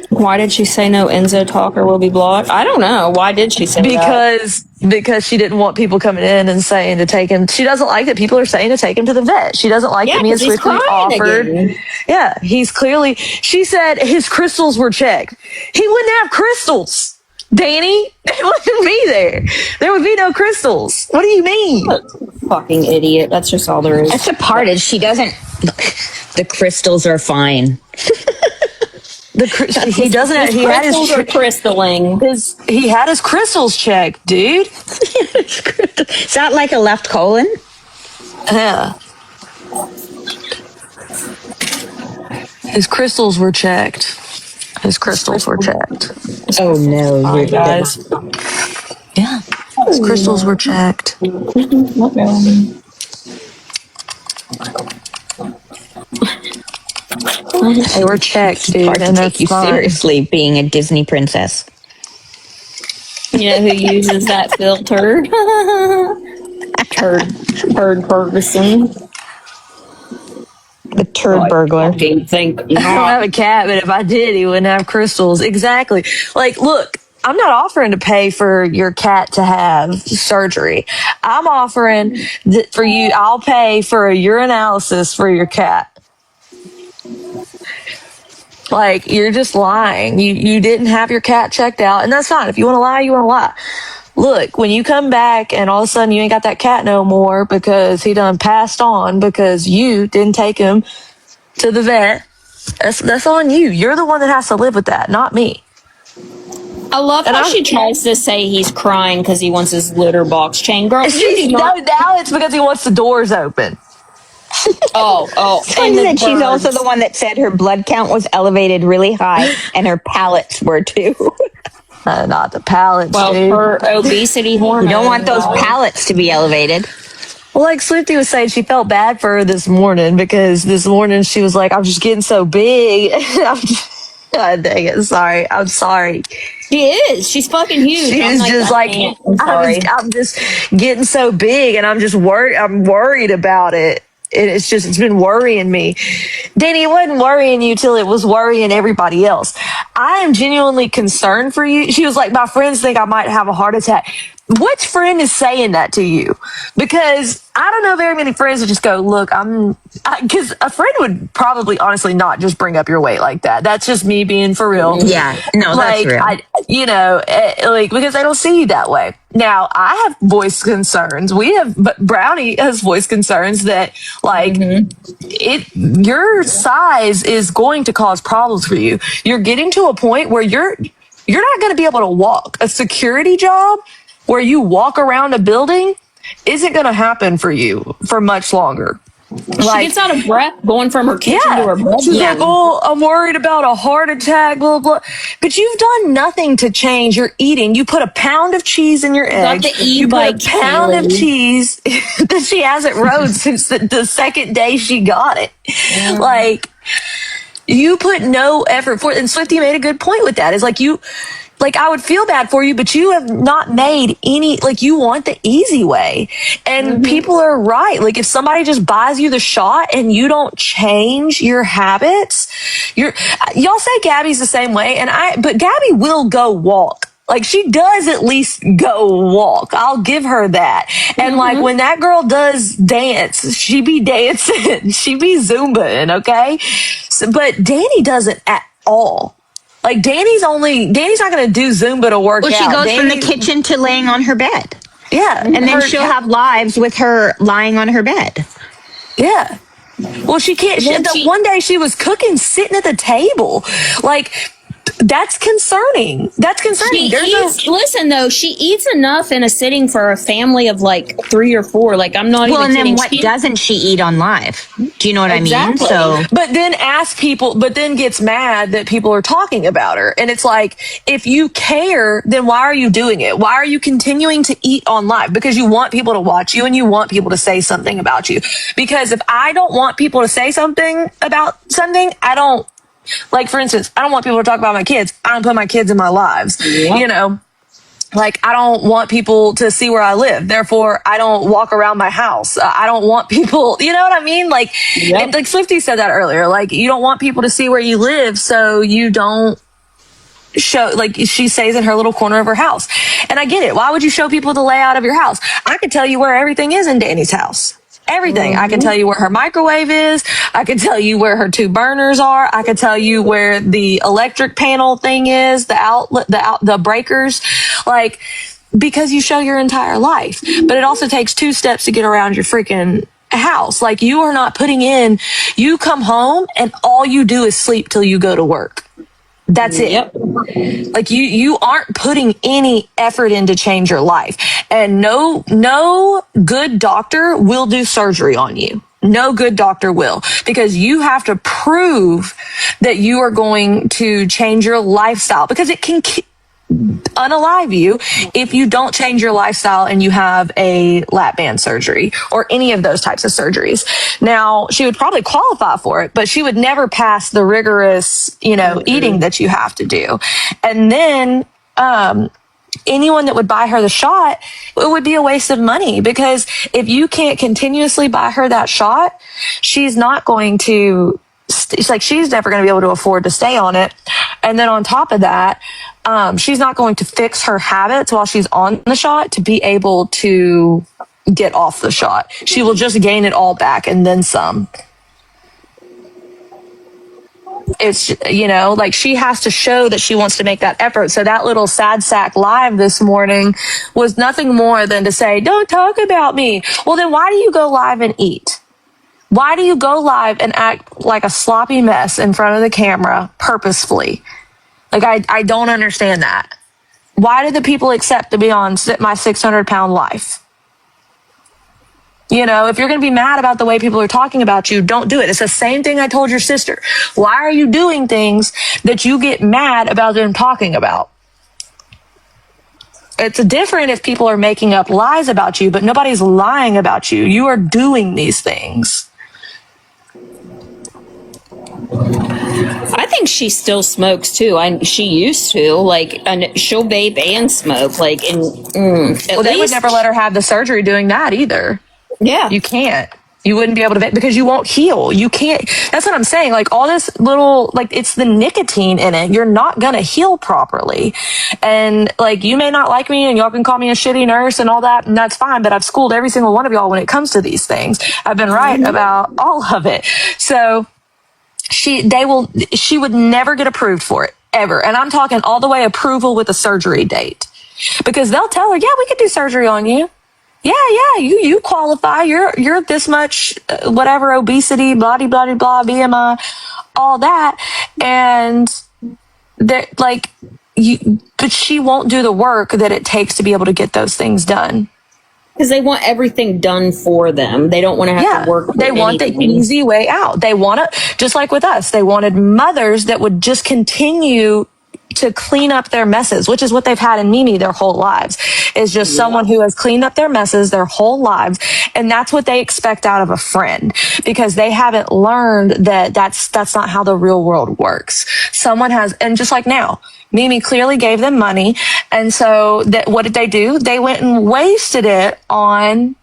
Why did she say no Enzo talker will be blocked? I don't know. Why did she say that? Because she didn't want people coming in and saying to take him. She doesn't like that people are saying to take him to the vet. She doesn't like that me and Swiftly offered. Again. Yeah, he's clearly. She said his crystals were checked. He wouldn't have crystals, Danny. It wouldn't be there. There would be no crystals. What do you mean? Fucking idiot. That's just all there is. That's the part is she doesn't. The crystals are fine. He doesn't. He had his crystalling. He had his crystals checked, dude. Is that like a left colon? Yeah. His crystals were checked. Oh no, you guys. Yeah. His crystals were checked. They were checked, dude. Hard to take you seriously being a Disney princess. You know who uses that filter? Turd Ferguson. The turd burglar. I think I don't have a cat, but if I did, he wouldn't have crystals. Exactly. Like, look, I'm not offering to pay for your cat to have surgery. I'm offering that for you, I'll pay for a urinalysis for your cat. Like, you're just lying. You didn't have your cat checked out, and that's fine. If you want to lie, you want to lie. Look, when you come back and all of a sudden you ain't got that cat no more because he done passed on because you didn't take him to the vet, that's on you. You're the one that has to live with that, not me. I love how she tries to say he's crying because he wants his litter box chain. Girl, Now it's because he wants the doors open. And then she's also the one that said her blood count was elevated really high and her palates were too. Not the palates. Well, dude. her obesity hormone. You don't want those palates to be elevated. Well, like Swifty was saying, she felt bad for her this morning because this morning she was like, I'm just getting so big. God dang it. Sorry. I'm sorry. She is. She's fucking huge. She's just like, I'm just getting so big and I'm just worried. I'm worried about it. It's been worrying me. Danny, it wasn't worrying you till it was worrying everybody else. I am genuinely concerned for you. She was like, my friends think I might have a heart attack. Which friend is saying that to you? Because I don't know very many friends that just go, look, because a friend would probably honestly not just bring up your weight like that. That's just me being for real. Yeah, no, that's real. Because they don't see you that way. Now, I have voice concerns. But Brownie has voice concerns that, your size is going to cause problems for you. You're getting to a point where you're not going to be able to walk. A security job where you walk around a building isn't going to happen for you for much longer. She gets out of breath going from her kitchen to her bedroom. She's like, oh, I'm worried about a heart attack, blah, blah. But you've done nothing to change your eating. You put a pound of cheese in your eggs. You put a pound of cheese that she hasn't rode since the second day she got it. Yeah. Like, you put no effort for it. And Swifty made a good point with that. Is like, I would feel bad for you, but you have not made any, like, you want the easy way. And people are right. Like, if somebody just buys you the shot and you don't change your habits, y'all say Gabby's the same way. But Gabby will go walk. Like, she does at least go walk. I'll give her that. And like, when that girl does dance, she be dancing. She be Zumbaing, okay? So, but Danny doesn't at all. Like, Danny's not going to do Zumba to work out. Well, she goes from the kitchen to laying on her bed. Yeah. And then she'll have lives with her lying on her bed. Yeah. Well, she can't. One day she was cooking, sitting at the table. Like, that's concerning. That's concerning. Listen, though, she eats enough in a sitting for a family of like 3 or 4. Like, I'm not even kidding. Well, and then what doesn't she eat on live? Do you know what I mean? So, but then gets mad that people are talking about her. And it's like, if you care, then why are you doing it? Why are you continuing to eat on live? Because you want people to watch you and you want people to say something about you. Because if I don't want people to say something about something, like, for instance, I don't want people to talk about my kids. I don't put my kids in my lives. Yep. You know, like, I don't want people to see where I live. Therefore, I don't walk around my house. I don't want people, you know what I mean? Like, like Swifty said that earlier. Like, you don't want people to see where you live, so you don't show, like she stays in her little corner of her house. And I get it. Why would you show people the layout of your house? I could tell you where everything is in Danny's house. Everything. I can tell you where her microwave is. I can tell you where her 2 burners are. I can tell you where the electric panel thing is, the outlet, the breakers. Like, because you show your entire life. But it also takes 2 steps to get around your freaking house. Like, you are not putting in, you come home and all you do is sleep till you go to work. That's it. Yep. Like, you aren't putting any effort in to change your life. And no good doctor will do surgery on you. No good doctor will, because you have to prove that you are going to change your lifestyle, because it can unalive you if you don't change your lifestyle and you have a lap band surgery or any of those types of surgeries. Now, she would probably qualify for it, but she would never pass the rigorous, eating that you have to do. And then, anyone that would buy her the shot, it would be a waste of money, because if you can't continuously buy her that shot, she's not going to, she's never going to be able to afford to stay on it. And then on top of that, she's not going to fix her habits while she's on the shot to be able to get off the shot. She will just gain it all back and then some. It's, like, she has to show that she wants to make that effort. So that little sad sack live this morning was nothing more than to say, don't talk about me. Well, then why do you go live and eat? Why do you go live and act like a sloppy mess in front of the camera purposefully? Like, I don't understand that. Why do the people accept to be on my 600-pound life? If you're going to be mad about the way people are talking about you, don't do it. It's the same thing I told your sister. Why are you doing things that you get mad about them talking about? It's different if people are making up lies about you, but nobody's lying about you. You are doing these things. I think she still smokes too. She used to, and she'll vape and smoke. They would never let her have the surgery doing that either. Yeah. You can't. You wouldn't be able to vape because you won't heal. You can't. That's what I'm saying. Like, all this little, it's the nicotine in it. You're not going to heal properly. And you may not like me and y'all can call me a shitty nurse and all that, and that's fine. But I've schooled every single one of y'all when it comes to these things. I've been right about all of it. So she would never get approved for it, ever. And I'm talking all the way approval with a surgery date, because they'll tell her, yeah, we could do surgery on you. Yeah, you qualify. You're this much, whatever, obesity, blah, blah, blah, blah, BMI, all that. And that, but she won't do the work that it takes to be able to get those things done. Because they want everything done for them. They don't want to have to work. They want the easy way out. They want to, just like with us, they wanted mothers that would just continue to clean up their messes, which is what they've had in Mimi their whole lives, is just someone who has cleaned up their messes their whole lives. And that's what they expect out of a friend, because they haven't learned that that's not how the real world works. Someone has, and just like now, Mimi clearly gave them money. And so what did they do? They went and wasted it on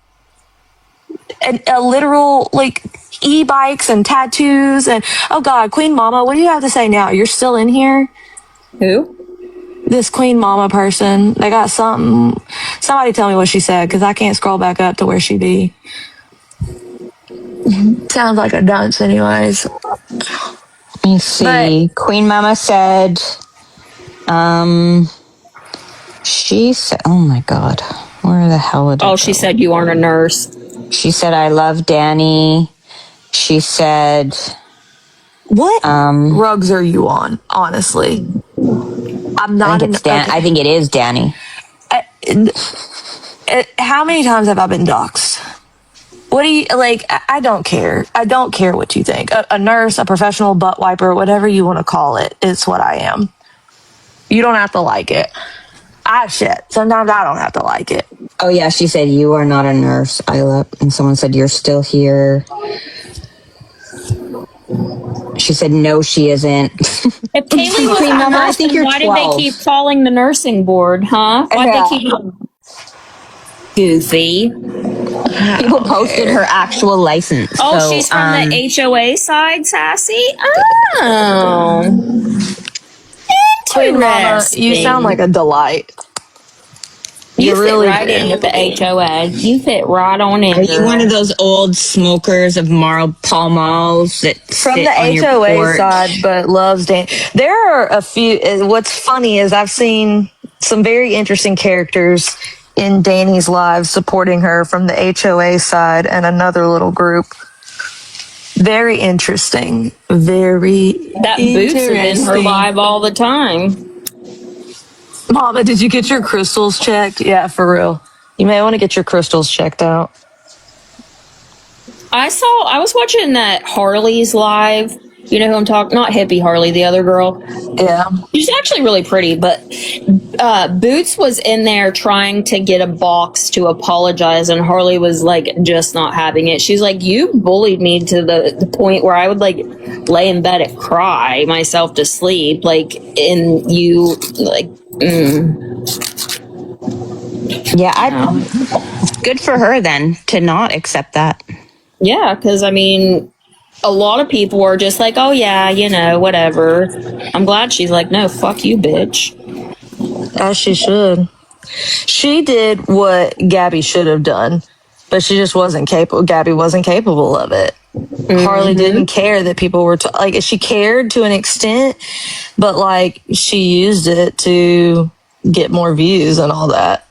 a literal, like, e-bikes and tattoos. And, oh God, Queen Mama, what do you have to say now? You're still in here? Who? This Queen Mama person. They got something. Somebody tell me what she said, because I can't scroll back up to where she be. Sounds like a dunce anyways. Let me see. Queen Mama said, she said, oh my God, where the hell did it go? She said you aren't a nurse. She said, I love Danny. She said, what rugs are you on, honestly? I'm not. I think, I think it is Danny. How many times have I been doxxed? What do you, like, I don't care. I don't care what you think. A nurse, a professional butt wiper, whatever you want to call it, it's what I am. You don't have to like it. Sometimes I don't have to like it. Oh yeah, she said, you are not a nurse, Isla. And someone said, you're still here. She said, no, she isn't. If Kaylee was a nurse, I think you're why 12. did they keep calling the nursing board, huh? Why'd they keep... Goofy. People posted her actual license. Oh, so, she's from the HOA side, Sassy? Oh. Queen Mama, you sound like a delight. You fit right in with the HOA. You fit right on in. Are you one of those old smokers of Pall Malls that from sit the on your HOA porch? side, but loves Dan? There are a few. What's funny is I've seen some very interesting characters in Danny's lives supporting her from the HOA side and another little group. Very interesting. Very that Boots is in her live all the time. Mama, did you get your crystals checked? Yeah, for real. You may want to get your crystals checked out. I was watching that Harley's live. You know who I'm talking? Not hippie Harley, the other girl. Yeah. She's actually really pretty, but Boots was in there trying to get a box to apologize, and Harley was like just not having it. She's like, you bullied me to the point where I would like lay in bed and cry myself to sleep, like, and you like Yeah, good for her then to not accept that. Yeah, because I mean, a lot of people are just like, oh yeah, you know, whatever. I'm glad she's like, no, fuck you, bitch. As she should. She did what Gabby should have done, but she just wasn't capable. Gabby wasn't capable of it. Mm-hmm. Harley didn't care that people were like, she cared to an extent, but like she used it to get more views and all that.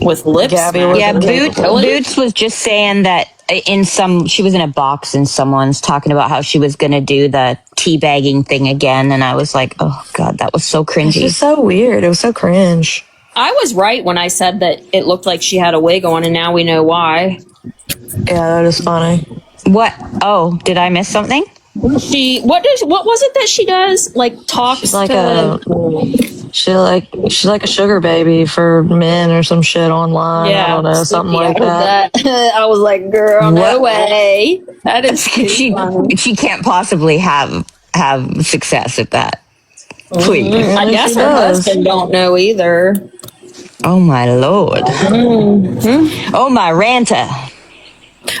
With lips. Yeah, Boots was just saying that she was in a box and someone's talking about how she was going to do the teabagging thing again. And I was like, oh God, that was so cringy. It's just so weird. It was so cringe. I was right when I said that it looked like she had a wig on, and now we know why. Yeah, that is funny. What? Oh, did I miss something? What was it that she does? Like talks she's like she's like a sugar baby for men or some shit online. Yeah, I don't know, something like that. I was like, girl, no way. That is she can't possibly have success at that. Please. I guess her husband don't know either. Oh my Lord. Mm-hmm. Oh my Ranta.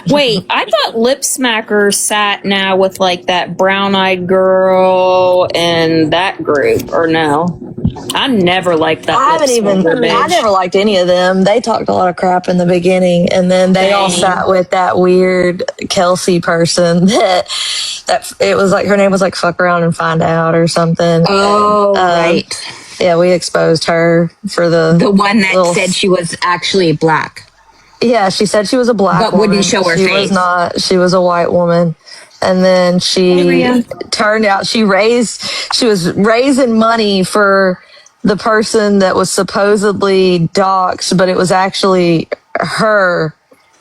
Wait, I thought Lip Smacker sat now with like that brown-eyed girl and that group, or no? I never liked that. I never liked any of them. They talked a lot of crap in the beginning, and then they all sat with that weird Kelsey person that it was like, her name was like Fuck Around and Find Out or something. Oh, right. Yeah, we exposed her for the one that said she was actually black. Yeah, she said she was a black woman. But wouldn't show her face. She was not. She was a white woman. And then she turned out she was raising money for the person that was supposedly doxxed, but it was actually her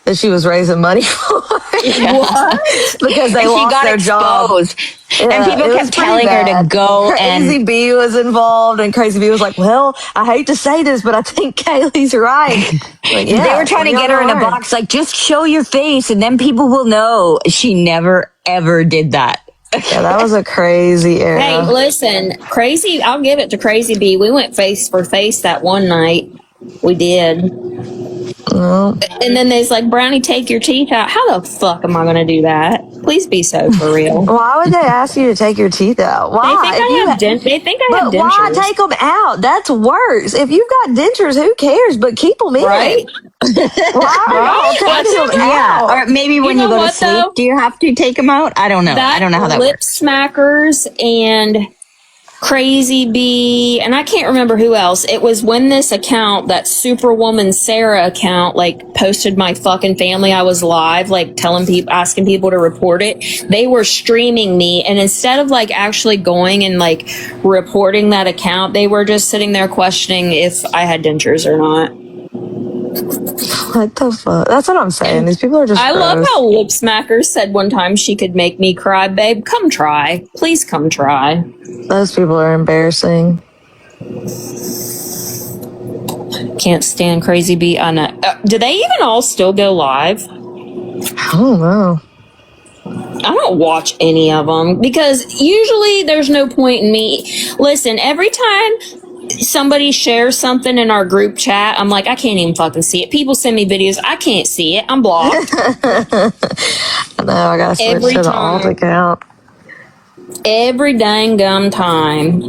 that she was raising money for. Because they And she lost got their job. exposed. Yeah, And people it was kept pretty telling her to bad. go Crazy and B was involved, and Crazy B was like, well, I hate to say this, but I think Kaylee's right. Like, yeah, they were trying to get her in a box, like, just show your face and then people will know. She never, ever did that. Yeah, that was a crazy era. Hey, listen, Crazy, I'll give it to Crazy B. We went face for face that one night. We did. No. And then there's like, Brownie, take your teeth out. How the fuck am I going to do that? Please be so for real. Why would they ask you to take your teeth out? Why? They think I have But dentures. why take them out? That's worse. If you've got dentures, who cares? But keep them in. Right? Why are y'all taking them out? Or maybe when you know go to what, sleep, though? do you have to take them out? I don't know. I don't know how that Lip works. Smackers and Crazy Bee, and I can't remember who else. It was when this account, that Superwoman Sarah account, like posted my fucking family. I was live, like telling people, asking people to report it. They were streaming me, and instead of like actually going and like reporting that account, they were just sitting there questioning if I had dentures or not. What the fuck? That's what I'm saying. These people are just I gross. love how Lip Smacker said one time she could make me cry. Babe, come try. Please come try. Those people are embarrassing. Can't stand Crazy Bee. I know. Do they even all still go live? I don't know. I don't watch any of them because usually there's no point in me. Listen, every time somebody shares something in our group chat, I'm like, I can't even fucking see it. People send me videos. I can't see it. I'm blocked. I know. I gotta switch Every to the time. alt account. Every dang gum time.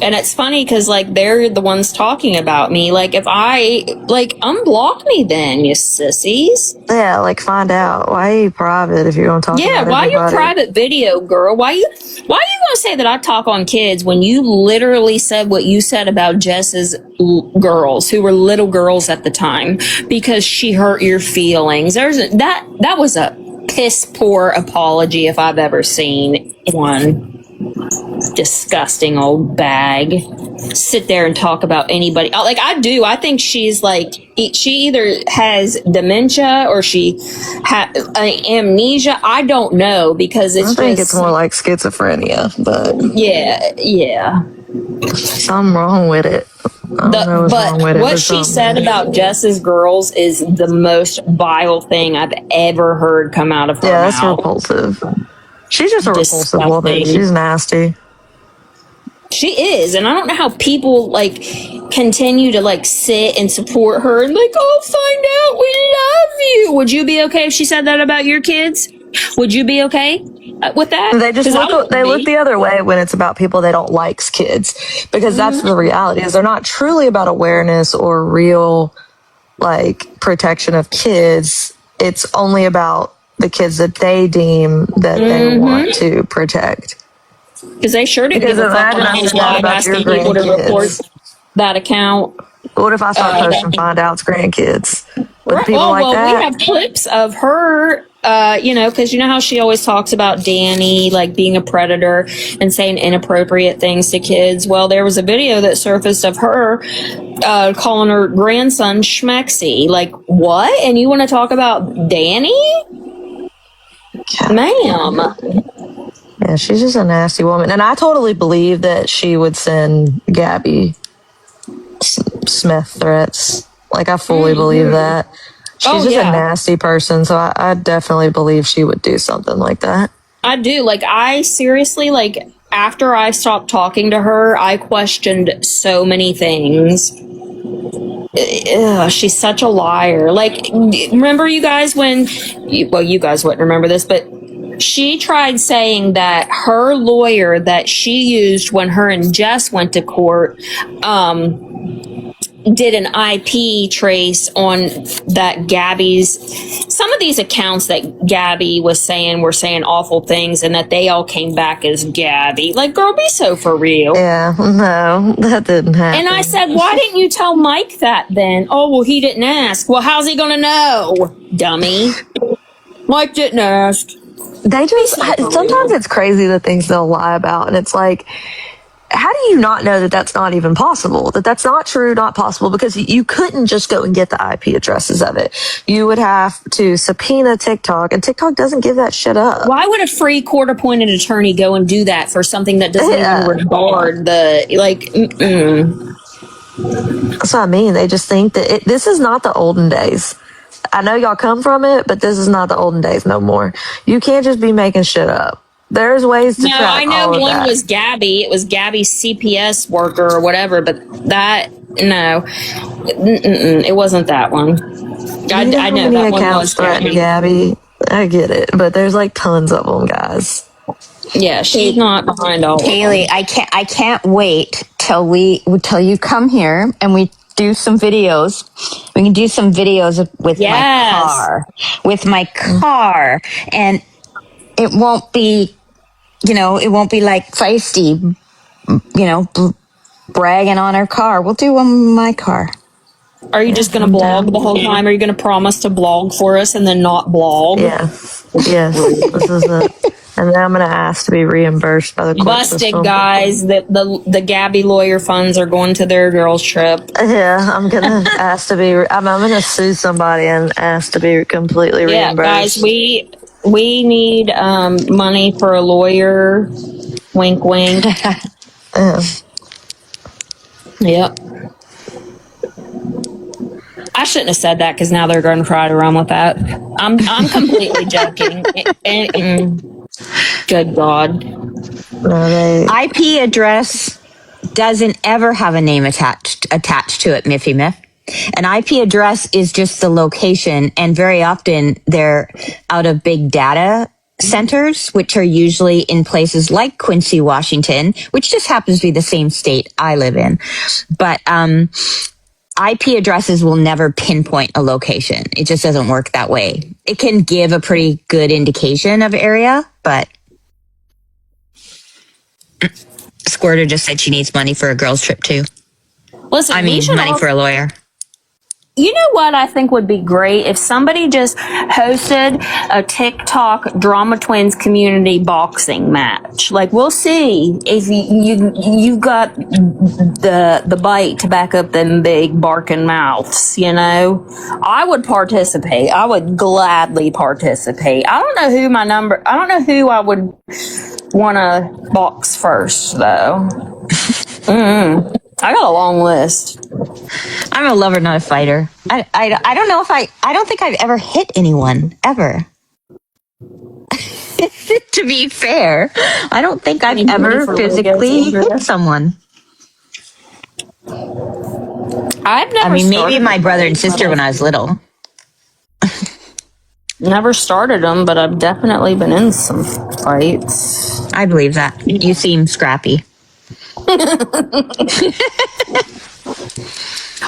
And it's funny because like they're the ones talking about me. Like if I like unblock me then, you sissies. Yeah, like find out why are you private if you're gonna talk about Why you everybody? private video, girl? Why you gonna say that I talk on kids when you literally said what you said about Jess's girls who were little girls at the time because she hurt your feelings? That was a piss poor apology if I've ever seen one. Disgusting old bag. Sit there and talk about anybody. Like I do. I think she's like, she either has dementia or she has amnesia. I don't know because it's I think it's more like schizophrenia, but yeah. something wrong with it. I don't know what's wrong with it. What she said about Jess's girls is the most vile thing I've ever heard come out of her mouth. That's repulsive. She's just a repulsive woman. Disgusting. She's nasty. She is, and I don't know how people like continue to like sit and support her and like, oh, find out we love you. Would you be okay if she said that about your kids? Would you be okay with that? They just look the other way when it's about people they don't like's kids, because that's the reality. Is they're not truly about awareness or real like protection of kids. It's only about the kids that they deem that they want to protect. Because they sure do give a fuck when I was live asking people to report that account. What if I start posting find out's grandkids? With people like that? We have clips of her, because you know how she always talks about Danny, like being a predator and saying inappropriate things to kids. Well, there was a video that surfaced of her calling her grandson Schmexy. Like, what? And you want to talk about Danny? Ma'am. Yeah, she's just a nasty woman. And I totally believe that she would send Gabby Smith threats. Like, I fully believe that. She's just a nasty person, so I definitely believe she would do something like that. I do. Like, I seriously, like, after I stopped talking to her, I questioned so many things. Ugh, she's such a liar. Like, remember you guys when, well, you guys wouldn't remember this, but she tried saying that her lawyer that she used when her and Jess went to court, did an IP trace on that some of these accounts that Gabby was saying were saying awful things and that they all came back as Gabby. Like, girl, be so for real. Yeah, no, that didn't happen. And I said, why didn't you tell Mike that then? Oh, well, he didn't ask. Well, how's he going to know, dummy? Mike didn't ask. They just, sometimes it's crazy the things they'll lie about. And it's like, how do you not know that that's not even possible? That that's not true, not possible? Because you couldn't just go and get the IP addresses of it. You would have to subpoena TikTok, and TikTok doesn't give that shit up. Why would a free court-appointed attorney go and do that for something that doesn't even regard the, like, That's what I mean. They just think that this is not the olden days. I know y'all come from it, but this is not the olden days no more. You can't just be making shit up. There's ways to track all of that. No, I know one was Gabby. It was Gabby's CPS worker or whatever, but that, no. It wasn't that one. I know that one was Gabby. I get it, but there's like tons of them, guys. Yeah, she's not behind all. Kaylee, I can't wait till you come here and we do some videos. We can do some videos with my car, and it won't be, it won't be like feisty, bragging on our car. We'll do one with my car. Are you just going to blog the whole time? Are you going to promise to blog for us and then not blog? Yes, this is it. And then I'm going to ask to be reimbursed by the court Busted, system. Guys. The Gabby lawyer funds are going to their girls' trip. Yeah, I'm going to ask to be, I'm going to sue somebody and ask to be completely reimbursed. Yeah, guys, we need money for a lawyer. Wink, wink. Yeah. Yep. I shouldn't have said that because now they're going to try to run with that. I'm completely joking. Good God. IP address doesn't ever have a name attached to it, Miffy Miff. An IP address is just the location, and very often they're out of big data centers, which are usually in places like Quincy, Washington, which just happens to be the same state I live in. But IP addresses will never pinpoint a location. It just doesn't work that way. It can give a pretty good indication of area, but Squirter just said she needs money for a girls' trip too. Listen, money for a lawyer. You know what I think would be great? If somebody just hosted a TikTok Drama Twins community boxing match. Like, we'll see if you got the bite to back up them big barking mouths, I would participate. I would gladly participate. I don't know who I would want to box first, though. I got a long list. I'm a lover, not a fighter. I don't know if I don't think I've ever hit anyone, ever. To be fair, I don't think I've ever physically hit someone. Maybe my brother and sister when I was little. Never started them, but I've definitely been in some fights. I believe that. You seem scrappy.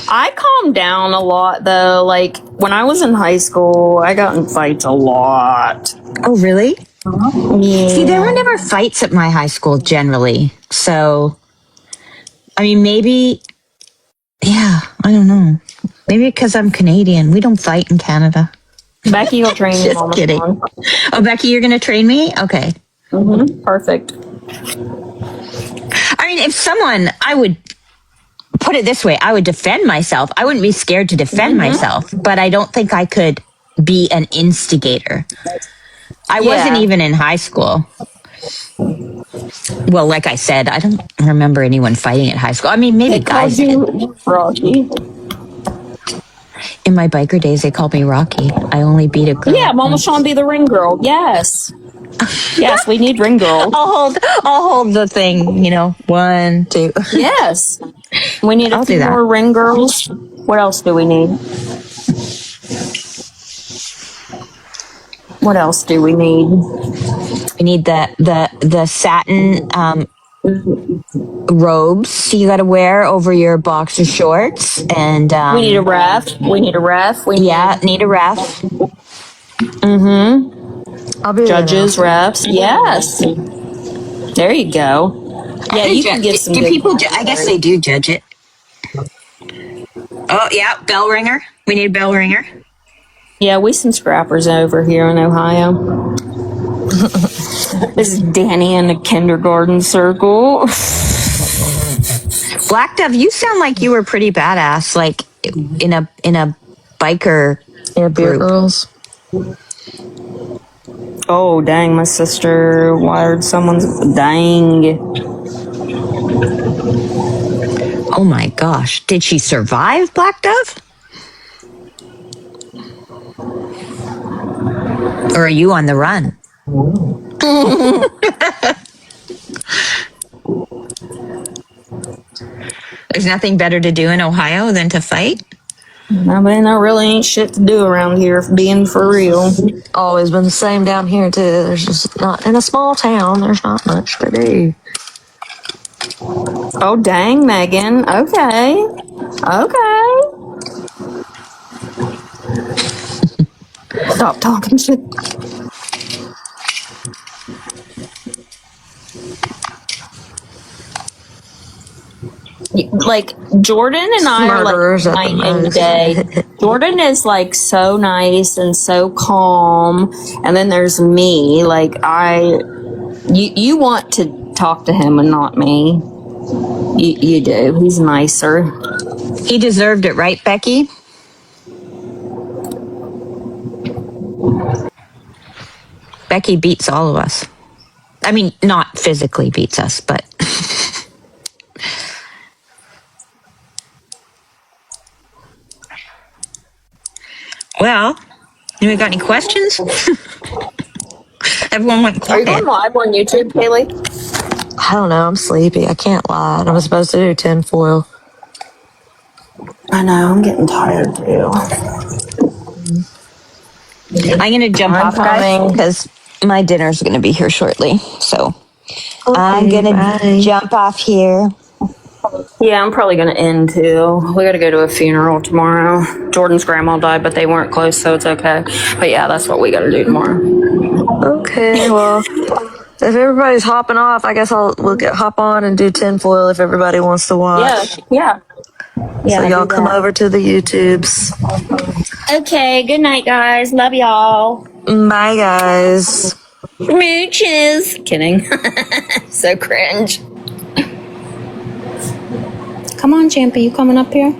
I calmed down a lot, though. Like, when I was in high school, I got in fights a lot. Oh, really? Yeah. See, there were never fights at my high school, generally. So, maybe... Yeah, I don't know. Maybe because I'm Canadian. We don't fight in Canada. Becky will train you. Just kidding. Oh, Becky, you're going to train me? Okay. Mm-hmm. Perfect. If someone, I would put it this way, I would defend myself. I wouldn't be scared to defend myself, but I don't think I could be an instigator. I wasn't even in high school. Well, like I said, I don't remember anyone fighting at high school. Maybe guys did. Rocky. In my biker days, they called me Rocky. I only beat a girl. Yeah, Mama Sean be the ring girl. Yes. Yes, we need ring girls. I'll hold the thing, 1, 2. Yes. We need a few more ring girls. What else do we need? What else do we need? We need the satin robes you got to wear over your boxer shorts, and we need a ref. Need a ref. Mm-hmm. I'll be judges, refs. Yes. There you go. Yeah, you can give some. Do people? I guess they do judge it. Oh yeah, bell ringer. We need a bell ringer. Yeah, we some scrappers over here in Ohio. This is Danny in the kindergarten circle. Black Dove, you sound like you were pretty badass, like in a biker Yeah, beer group. girls. Oh, dang, my sister wired someone's... Dang. Oh my gosh. Did she survive, Black Dove? Or are you on the run? There's nothing better to do in Ohio than to fight? I mean, there really ain't shit to do around here, being for real. Always been the same down here too. There's just not, in a small town, there's not much to do. Oh, dang, Megan. Okay. Okay. Stop talking shit. Like, Jordan and I Murderers are at the like night and most. day. Jordan is like so nice and so calm. And then there's me. Like, you want to talk to him and not me. You do. He's nicer. He deserved it, right, Becky? Becky beats all of us. I mean, not physically beats us, but... Well, anybody got any questions? Everyone went Are you quiet. going live on YouTube, Kaylee? I don't know. I'm sleepy. I can't lie. I was supposed to do tinfoil. I know. I'm getting tired, too. I'm going to jump I'm off, guys, coming. because my dinner's going to be here shortly. So I'm Okay, going bye. to jump off here. Yeah, I'm probably going to end, too. We got to go to a funeral tomorrow. Jordan's grandma died, but they weren't close, so it's okay. But yeah, that's what we got to do tomorrow. Okay, well, if everybody's hopping off, I guess we'll hop on and do tinfoil if everybody wants to watch. Yeah. So y'all come over to the YouTubes. Okay, good night, guys. Love y'all. Bye, guys. Mooches. Kidding. So cringe. Come on, Champa, you coming up here?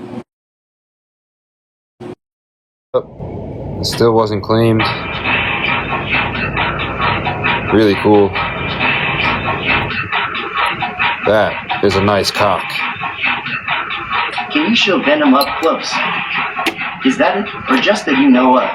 It still wasn't claimed. Really cool. That is a nice cock. Can you show Venom up close? Is that it, or just that you know of?